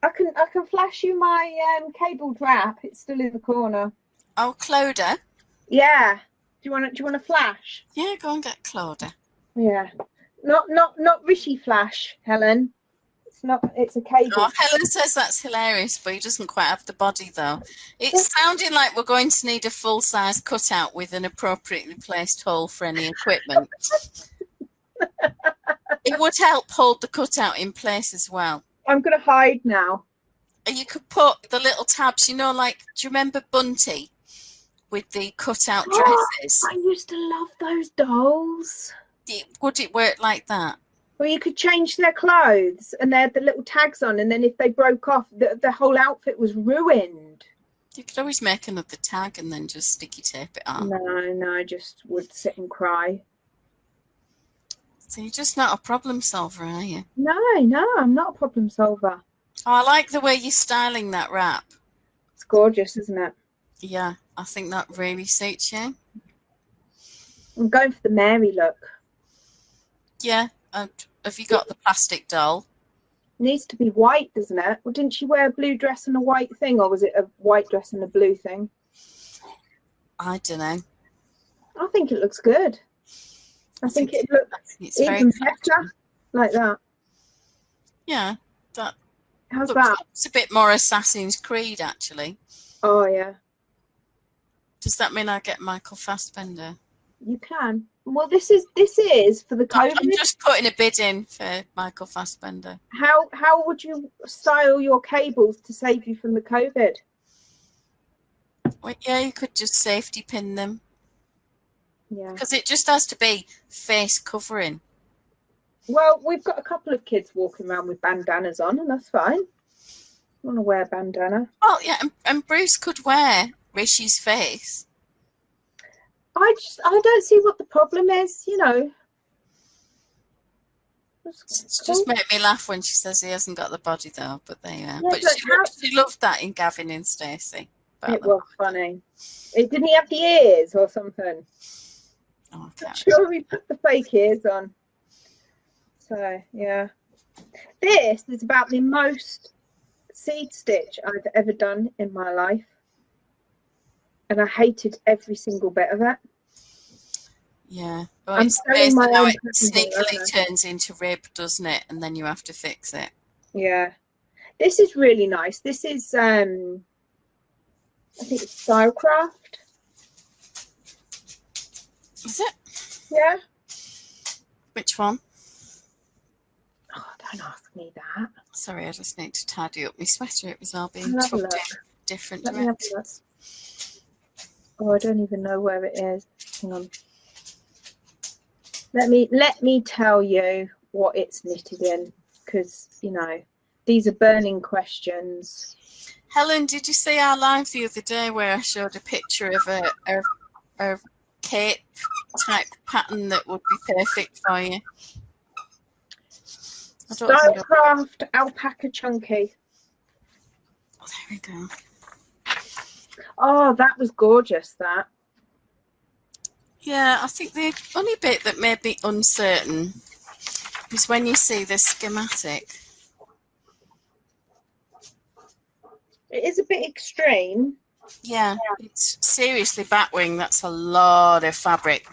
Speaker 1: I can flash you my cable wrap. It's still in the corner.
Speaker 2: Oh, Clodagh.
Speaker 1: Yeah. Do you want to flash?
Speaker 2: Yeah, go and get Clodagh.
Speaker 1: Yeah. Not Rishi flash, Helen. It's a cable.
Speaker 2: Oh, Helen says that's hilarious, but he doesn't quite have the body though. It's sounding like we're going to need a full-size cutout with an appropriately placed hole for any equipment. It would help hold the cutout in place as well.
Speaker 1: I'm going to hide now.
Speaker 2: And you could put the little tabs, you know, like, do you remember Bunty with the cutout dresses?
Speaker 1: I used to love those dolls.
Speaker 2: Would it work like that?
Speaker 1: Well, you could change their clothes and they had the little tags on, and then if they broke off, the whole outfit was ruined.
Speaker 2: You could always make another tag and then just sticky tape it on.
Speaker 1: No, I just would sit and cry.
Speaker 2: So you're just not a problem solver, are you?
Speaker 1: No, I'm not a problem solver.
Speaker 2: Oh, I like the way you're styling that wrap.
Speaker 1: It's gorgeous, isn't it?
Speaker 2: Yeah, I think that really suits you.
Speaker 1: I'm going for the Mary look.
Speaker 2: Yeah. Have you got the plastic doll?
Speaker 1: It needs to be white, doesn't it? Well, didn't she wear a blue dress and a white thing, or was it a white dress and a blue thing?
Speaker 2: I don't know.
Speaker 1: I think it looks good. I think it looks even better like that.
Speaker 2: Yeah, that.
Speaker 1: How's that?
Speaker 2: It's a bit more Assassin's Creed, actually.
Speaker 1: Oh yeah.
Speaker 2: Does that mean I get Michael Fassbender?
Speaker 1: You can. Well, this is for the COVID.
Speaker 2: I'm just putting a bid in for Michael Fassbender.
Speaker 1: How would you style your cables to save you from the COVID?
Speaker 2: Well, yeah, you could just safety pin them.
Speaker 1: Yeah.
Speaker 2: Because it just has to be face covering.
Speaker 1: Well, we've got a couple of kids walking around with bandanas on, and that's fine. I want to wear a bandana.
Speaker 2: Well, yeah, and Bruce could wear Rishi's face.
Speaker 1: I don't see what the problem is, you know.
Speaker 2: Just make me laugh when she says he hasn't got the body though, but there you are.
Speaker 1: Yeah,
Speaker 2: but she loved that in Gavin and Stacey.
Speaker 1: It was funny. Didn't he have the ears or something?
Speaker 2: Oh,
Speaker 1: I'm sure we put the fake ears on. So yeah. This is about the most seed stitch I've ever done in my life. And I hated every single bit of it.
Speaker 2: Yeah. Oh,
Speaker 1: I'm
Speaker 2: it's
Speaker 1: selling my
Speaker 2: amazing how
Speaker 1: own
Speaker 2: it
Speaker 1: patterns on
Speaker 2: sneakily
Speaker 1: Ravelry.
Speaker 2: turns into rib, doesn't it? And then you have to fix it.
Speaker 1: Yeah, this is really nice. This is I think it's Stylecraft.
Speaker 2: Is it?
Speaker 1: Yeah.
Speaker 2: Which one?
Speaker 1: Oh, don't ask me that.
Speaker 2: Sorry, I just need to tidy up my sweater. It was all being
Speaker 1: I'll have a
Speaker 2: tucked in
Speaker 1: look.
Speaker 2: different
Speaker 1: Let me have a look.
Speaker 2: directions.
Speaker 1: Oh, I don't even know where it is. Hang on. Let me tell you what it's knitted in, because you know these are burning questions.
Speaker 2: Helen, did you see our live the other day where I showed a picture of a cape type pattern that would be perfect for you?
Speaker 1: Stylecraft alpaca chunky.
Speaker 2: Oh, there we go.
Speaker 1: Oh, that was gorgeous. That.
Speaker 2: Yeah, I think the only bit that may be uncertain is when you see the schematic.
Speaker 1: It is a bit extreme.
Speaker 2: Yeah, it's seriously batwing. That's a lot of fabric.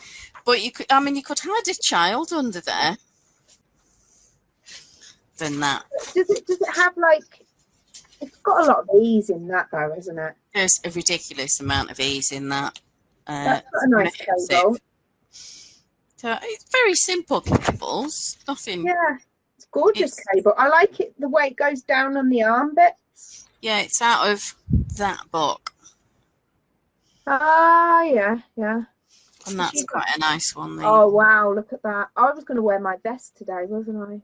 Speaker 2: But you could, I mean, you could hide a child under there. Than that.
Speaker 1: Does it have like? It's got a lot of ease in that though, isn't it?
Speaker 2: There's a ridiculous amount of ease in that.
Speaker 1: That's got a nice cable.
Speaker 2: So it's very simple cables. Nothing.
Speaker 1: Yeah, it's gorgeous cable. I like it the way it goes down on the arm bits.
Speaker 2: Yeah, it's out of that book.
Speaker 1: Ah, yeah, yeah.
Speaker 2: And that's quite a nice one. There.
Speaker 1: Oh wow, look at that! I was going to wear my vest today, wasn't I?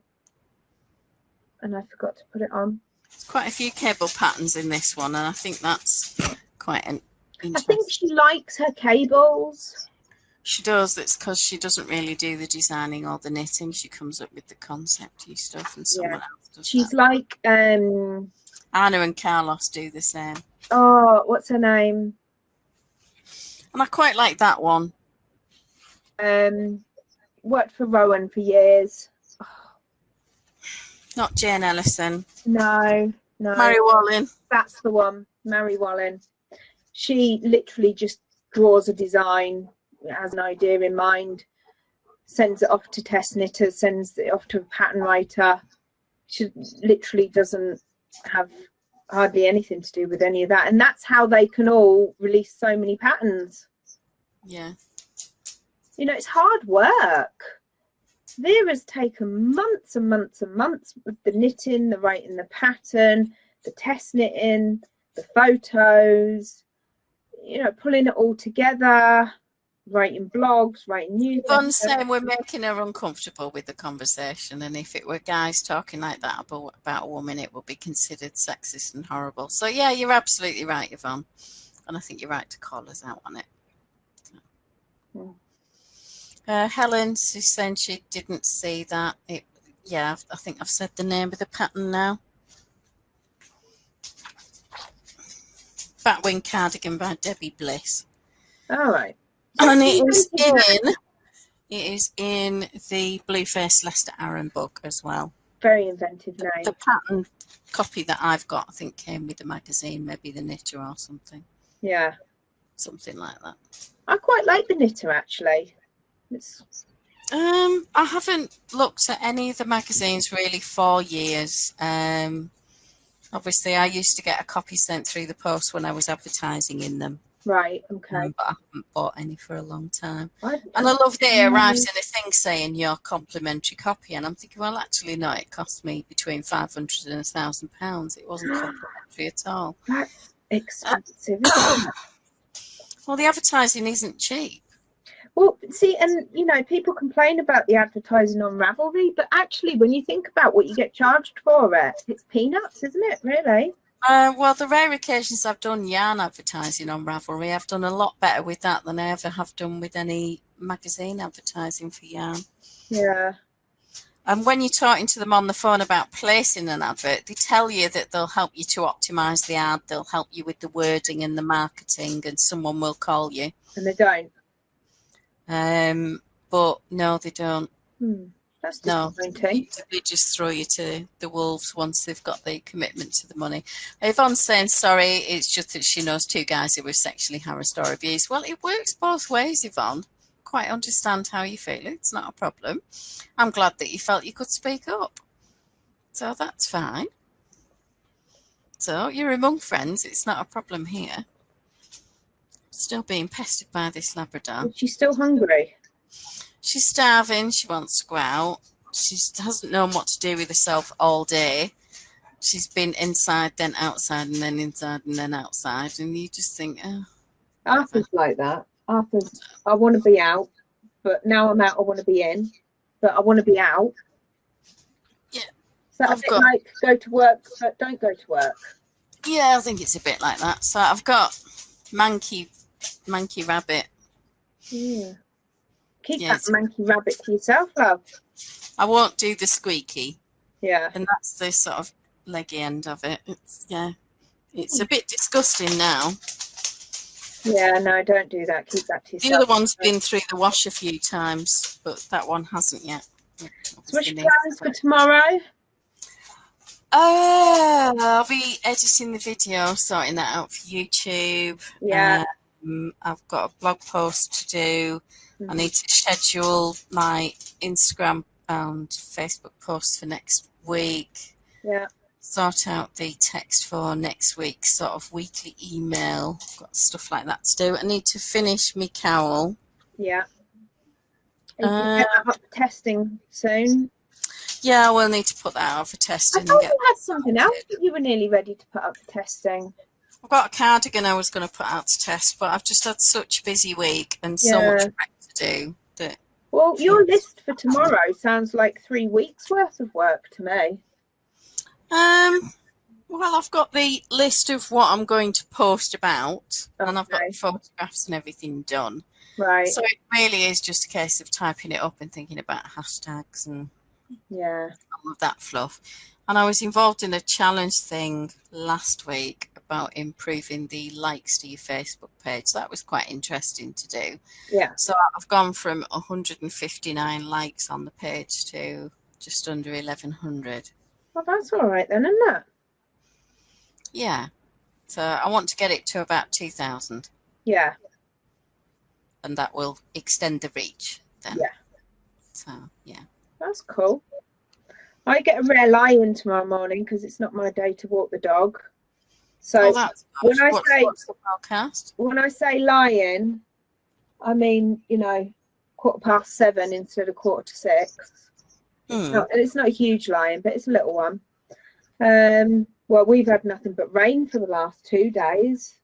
Speaker 1: And I forgot to put it on.
Speaker 2: There's quite a few cable patterns in this one, and I think that's quite an interesting.
Speaker 1: I think she likes her cables.
Speaker 2: She does. That's because she doesn't really do the designing or the knitting. She comes up with the concept-y stuff, and someone else does.
Speaker 1: She's
Speaker 2: that.
Speaker 1: like
Speaker 2: Anna and Carlos do the same.
Speaker 1: Oh, what's her name?
Speaker 2: And I quite like that one.
Speaker 1: Worked for Rowan for years.
Speaker 2: Not Jane Ellison.
Speaker 1: No.
Speaker 2: Mary Wallin.
Speaker 1: That's the one, Mary Wallin. She literally just draws a design, has an idea in mind, sends it off to test knitters, sends it off to a pattern writer. She literally doesn't have hardly anything to do with any of that. And that's how they can all release so many patterns.
Speaker 2: Yeah.
Speaker 1: You know, it's hard work. Vera's taken months and months and months with the knitting, the writing the pattern, the test knitting, the photos, you know, pulling it all together, writing blogs, writing news.
Speaker 2: Yvonne's saying we're making her uncomfortable with the conversation, and if it were guys talking like that about a woman, it would be considered sexist and horrible. So yeah, you're absolutely right, Yvonne, and I think you're right to call us out on it. Helen is saying she didn't see that. Yeah, I think I've said the name of the pattern now. Batwing Cardigan by Debbie Bliss.
Speaker 1: All right.
Speaker 2: And it is in the Blueface Lester Aaron book as well.
Speaker 1: Very inventive name.
Speaker 2: The pattern copy that I've got, I think, came with the magazine, maybe the Knitter or something.
Speaker 1: Yeah.
Speaker 2: Something like that.
Speaker 1: I quite like the Knitter, actually.
Speaker 2: I haven't looked at any of the magazines really for years. Obviously, I used to get a copy sent through the post when I was advertising in them.
Speaker 1: Right, okay.
Speaker 2: But I haven't bought any for a long time. And I love that it arrives in a thing saying your complimentary copy. And I'm thinking, well, actually, no, it cost me between £500 and £1,000. It wasn't complimentary at all.
Speaker 1: That's expensive, isn't it?
Speaker 2: Well, the advertising isn't cheap.
Speaker 1: Well, see, and, you know, people complain about the advertising on Ravelry, but actually, when you think about what you get charged for it, it's peanuts, isn't it, really?
Speaker 2: Well, the rare occasions I've done yarn advertising on Ravelry, I've done a lot better with that than I ever have done with any magazine advertising for yarn.
Speaker 1: Yeah.
Speaker 2: And when you're talking to them on the phone about placing an advert, they tell you that they'll help you to optimise the ad, they'll help you with the wording and the marketing, and someone will call you.
Speaker 1: And they don't?
Speaker 2: But no, they don't.
Speaker 1: That's disappointing.
Speaker 2: No, they just throw you to the wolves once they've got the commitment to the money. Yvonne's saying, sorry, it's just that she knows two guys who were sexually harassed or abused. Well, it works both ways, Yvonne. Of quite understand how you feel. It's not a problem. I'm glad that you felt you could speak up. So that's fine. So you're among friends. It's not a problem here. Still being pestered by this Labrador.
Speaker 1: Is she still hungry?
Speaker 2: She's starving. She wants to go out. She hasn't known what to do with herself all day. She's been inside, then outside, and then inside, and then outside. And you just think, oh.
Speaker 1: Arthur's like that. Arthur's, I want to be out, but now I'm out, I want to be in, but I want to be out.
Speaker 2: Yeah.
Speaker 1: Is that a bit like go to work, but don't go to work?
Speaker 2: Yeah, I think it's a bit like that. So I've got Manky Rabbit.
Speaker 1: Yeah. Keep that Manky Rabbit to yourself, love.
Speaker 2: I won't do the squeaky.
Speaker 1: Yeah.
Speaker 2: And that's the sort of leggy end of it. It's a bit disgusting now.
Speaker 1: Yeah, no, don't do that. Keep that to yourself.
Speaker 2: The other one's been through the wash a few times, but that one hasn't yet.
Speaker 1: So what's your plans for tomorrow?
Speaker 2: I'll be editing the video, sorting that out for YouTube.
Speaker 1: Yeah.
Speaker 2: I've got a blog post to do. I need to schedule my Instagram and Facebook posts for next week.
Speaker 1: Yeah.
Speaker 2: Sort out the text for next week's sort of weekly email. Got stuff like that to do. I need to finish my cowl.
Speaker 1: Yeah. You can get that up for testing soon.
Speaker 2: Yeah, I will need to put that out for testing.
Speaker 1: I thought you had something else that you were nearly ready to put up for testing.
Speaker 2: I've got a cardigan I was going to put out to test, but I've just had such a busy week and so much prep to do. That
Speaker 1: well, your list for tomorrow sounds like 3 weeks worth of work to me.
Speaker 2: Well, I've got the list of what I'm going to post about, and I've got the photographs and everything done.
Speaker 1: Right.
Speaker 2: So it really is just a case of typing it up and thinking about hashtags and all of that fluff. And I was involved in a challenge thing last week about improving the likes to your Facebook page. That was quite interesting to do.
Speaker 1: Yeah.
Speaker 2: So I've gone from 159 likes on the page to just under 1,100.
Speaker 1: Well, that's all right then, isn't it?
Speaker 2: Yeah. So I want to get it to about 2,000.
Speaker 1: Yeah.
Speaker 2: And that will extend the reach then.
Speaker 1: Yeah.
Speaker 2: So, yeah.
Speaker 1: That's cool. I get a rare lie-in tomorrow morning because it's not my day to walk the dog. So when I
Speaker 2: what's the podcast?
Speaker 1: When I say lie-in, I mean, 7:15 instead of 6:45. It's not a huge lie-in, but it's a little one. Well, we've had nothing but rain for the last 2 days.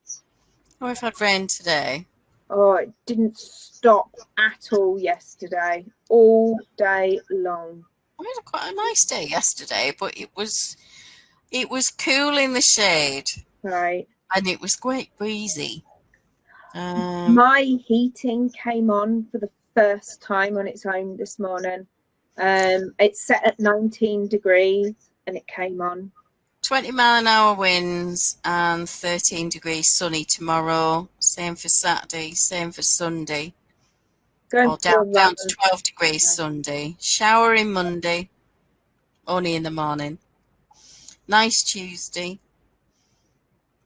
Speaker 2: Oh, we've had rain today.
Speaker 1: Oh, it didn't stop at all yesterday, all day long.
Speaker 2: We had quite a nice day yesterday, but it was cool in the shade.
Speaker 1: Right.
Speaker 2: And it was quite breezy.
Speaker 1: My heating came on for the first time on its own this morning. It's set at 19 degrees and it came on.
Speaker 2: 20-mile-an-hour winds and 13 degrees sunny tomorrow. Same for Saturday, same for Sunday. Down to 12 degrees Sunday. Showering Monday, only in the morning. Nice Tuesday.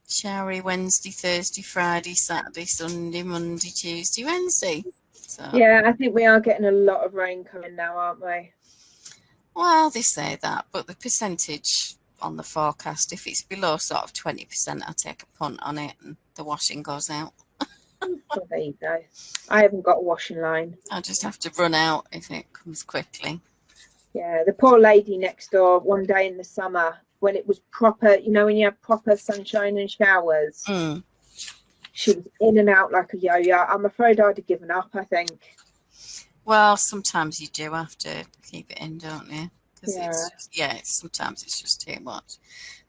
Speaker 2: Showery Wednesday, Thursday, Friday, Saturday, Sunday, Monday, Tuesday, Wednesday. So,
Speaker 1: yeah, I think we are getting a lot of rain coming now, aren't we?
Speaker 2: Well, they say that, but the percentage on the forecast, if it's below sort of 20%, I'll take a punt on it and the washing goes out.
Speaker 1: Well, there you go. I haven't got a washing line.
Speaker 2: I'll just have to run out if it comes quickly.
Speaker 1: Yeah, the poor lady next door one day in the summer when it was proper, when you have proper sunshine and showers, she was in and out like a yo-yo. I'm afraid I'd have given up, I think.
Speaker 2: Well, sometimes you do have to keep it in, don't you? Because sometimes it's just too much.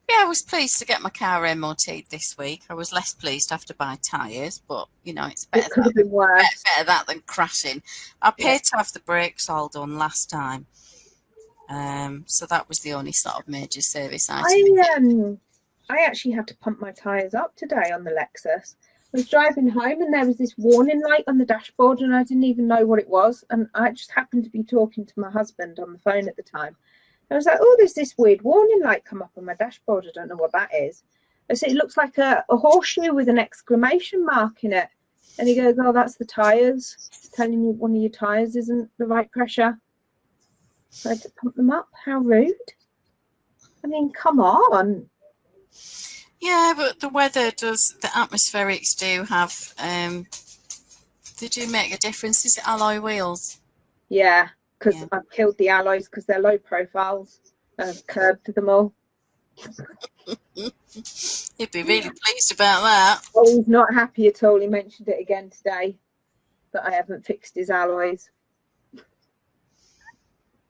Speaker 2: Yeah, I was pleased to get my car MOT'd this week. I was less pleased to have to buy tyres, but, it's better,
Speaker 1: it could have been worse.
Speaker 2: Better that than crashing. I paid to have the brakes all done last time. So that was the only sort of major service item.
Speaker 1: I actually had to pump my tyres up today on the Lexus. I was driving home and there was this warning light on the dashboard and I didn't even know what it was. And I just happened to be talking to my husband on the phone at the time. I was like, oh, there's this weird warning light come up on my dashboard. I don't know what that is. I said, it looks like a horseshoe with an exclamation mark in it. And he goes, oh, that's the tyres. It's telling you one of your tyres isn't the right pressure. So I had to pump them up. How rude. I mean, come on.
Speaker 2: Yeah, but the weather does, the atmospherics do have, they do make a difference. Is it alloy wheels?
Speaker 1: Yeah, because I've killed the alloys because they're low profiles. I've curbed them all.
Speaker 2: He'd be really pleased about that.
Speaker 1: Oh, he's not happy at all. He mentioned it again today, that I haven't fixed his alloys.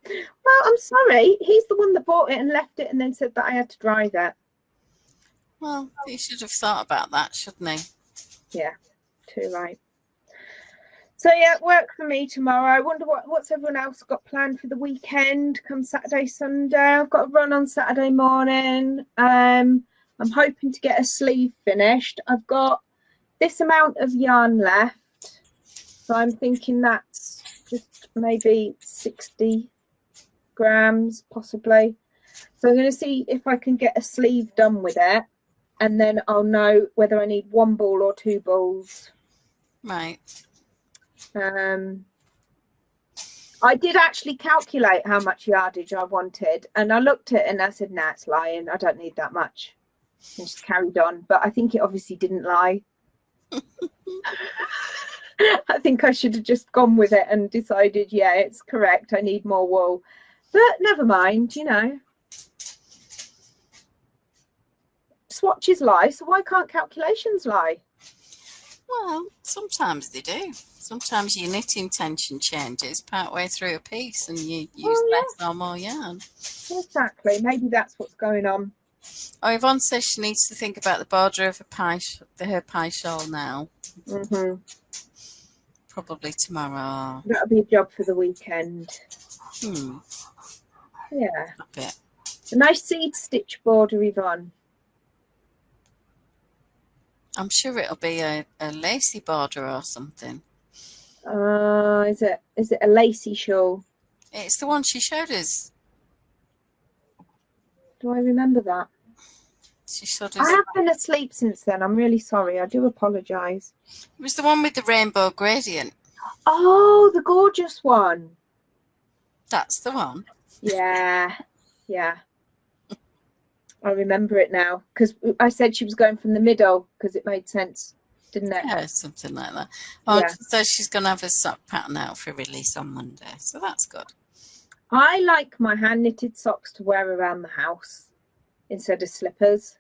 Speaker 1: Well, I'm sorry. He's the one that bought it and left it and then said that I had to drive it.
Speaker 2: Well, he should have thought about that, shouldn't he?
Speaker 1: Yeah, too right. So yeah, work for me tomorrow. I wonder what's everyone else got planned for the weekend come Saturday, Sunday. I've got a run on Saturday morning. I'm hoping to get a sleeve finished. I've got this amount of yarn left. So I'm thinking that's just maybe 60 grams possibly. So I'm going to see if I can get a sleeve done with it. And then I'll know whether I need one ball or two balls.
Speaker 2: Right.
Speaker 1: I did actually calculate how much yardage I wanted, and I looked at it and I said, nah, it's lying. I don't need that much. And just carried on. But I think it obviously didn't lie. I think I should have just gone with it and decided, yeah, it's correct. I need more wool. But never mind, you know. Swatches lie, so why can't calculations lie?
Speaker 2: Well, sometimes they do. Sometimes your knitting tension changes partway through a piece and you use less or more yarn.
Speaker 1: Exactly. Maybe that's what's going on.
Speaker 2: Oh, Yvonne says she needs to think about the border of her pie shawl now. Probably tomorrow.
Speaker 1: That'll be a job for the weekend. Yeah.
Speaker 2: A bit.
Speaker 1: A nice seed stitch border, Yvonne.
Speaker 2: I'm sure it'll be a lacy border or something.
Speaker 1: Is it a lacy shawl?
Speaker 2: It's the one she showed us.
Speaker 1: Do I remember that?
Speaker 2: She showed us.
Speaker 1: I have been asleep since then. I'm really sorry. I do apologise.
Speaker 2: It was the one with the rainbow gradient.
Speaker 1: Oh, the gorgeous one.
Speaker 2: That's the one.
Speaker 1: Yeah. I remember it now because I said she was going from the middle because it made sense, didn't it?
Speaker 2: Yeah, something like that. Oh, yeah. So she's going to have a sock pattern out for release on Monday, so that's good.
Speaker 1: I like my hand knitted socks to wear around the house instead of slippers.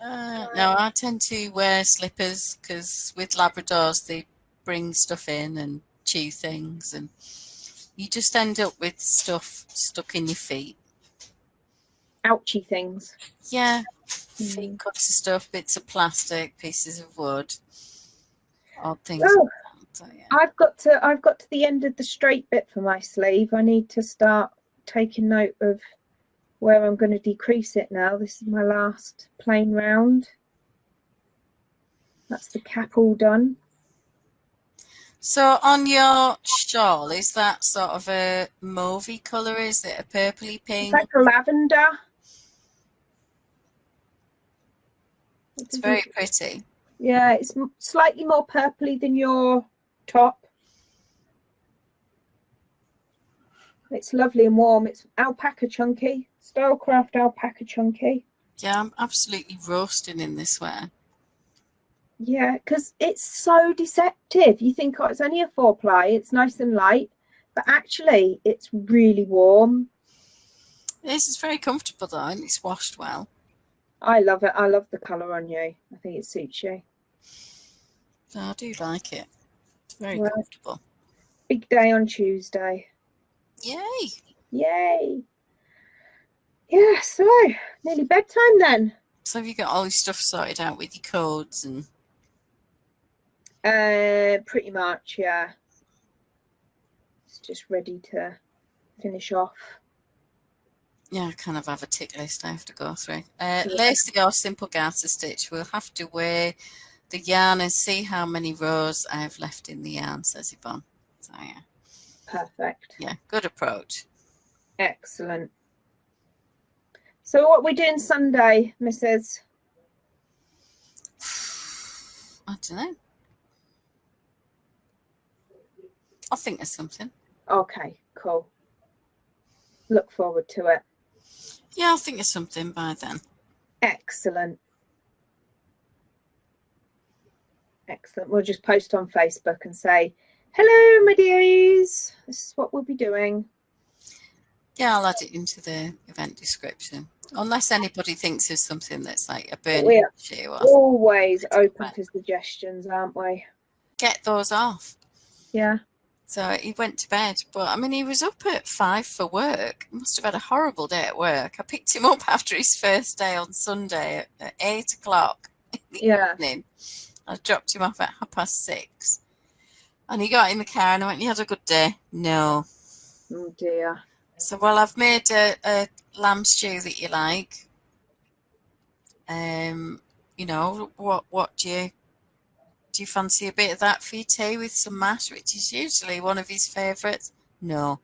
Speaker 2: No, I tend to wear slippers because with Labradors they bring stuff in and chew things, and you just end up with stuff stuck in your feet.
Speaker 1: Ouchy things.
Speaker 2: Yeah, feet cuts of stuff, bits of plastic, pieces of wood, odd things.
Speaker 1: Oh,
Speaker 2: so, yeah.
Speaker 1: I've got to the end of the straight bit for my sleeve. I need to start taking note of where I'm going to decrease it now. This is my last plain round. That's the cap all done.
Speaker 2: So on your shawl, is that sort of a mauvey colour? Is it a purpley pink?
Speaker 1: It's like a lavender.
Speaker 2: It's very pretty.
Speaker 1: Yeah, it's slightly more purpley than your top. It's lovely and warm. It's alpaca chunky, Stylecraft alpaca chunky.
Speaker 2: Yeah, I'm absolutely roasting in this wear.
Speaker 1: Yeah, because it's so deceptive. You think, oh, it's only a 4-ply, it's nice and light, but actually it's really warm.
Speaker 2: This is very comfortable though, and it's washed well.
Speaker 1: I love it. I love the colour on you. I think it suits you.
Speaker 2: I do like it. It's very comfortable.
Speaker 1: Big day on Tuesday.
Speaker 2: Yay!
Speaker 1: Yay! Yeah, so nearly bedtime then.
Speaker 2: So have you got all your stuff sorted out with your codes and?
Speaker 1: Pretty much, yeah. It's just ready to finish off.
Speaker 2: Yeah, I kind of have a tick list I have to go through. Lacy or simple garter stitch. We'll have to weigh the yarn and see how many rows I have left in the yarn, says Yvonne. So yeah.
Speaker 1: Perfect.
Speaker 2: Yeah, good approach.
Speaker 1: Excellent. So what are we doing Sunday, Mrs.?
Speaker 2: I don't know. I think there's something.
Speaker 1: Okay, cool. Look forward to it.
Speaker 2: Yeah, I think there's something by then.
Speaker 1: Excellent. Excellent. We'll just post on Facebook and say, hello, my dearies. This is what we'll be doing.
Speaker 2: Yeah, I'll add it into the event description. Unless anybody thinks there's something that's like a burning issue. Or
Speaker 1: always open for suggestions, aren't we?
Speaker 2: Get those off.
Speaker 1: Yeah.
Speaker 2: So he went to bed, but I mean, he was up at 5 for work. He must have had a horrible day at work. I picked him up after his first day on Sunday at 8 o'clock in the evening. I dropped him off at 6:30. And he got in the car and I went, you had a good day? No.
Speaker 1: Oh dear.
Speaker 2: So, well, I've made a lamb stew that you like. You know, what do you fancy a bit of that for your tea with some mash, which is usually one of his favourites? No.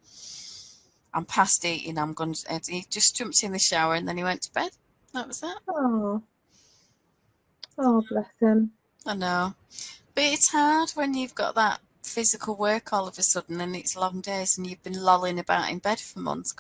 Speaker 2: I'm past eating. He just jumped in the shower and then he went to bed. That was that.
Speaker 1: Oh. Oh, bless him.
Speaker 2: I know. But it's hard when you've got that physical work all of a sudden and it's long days and you've been lolling about in bed for months because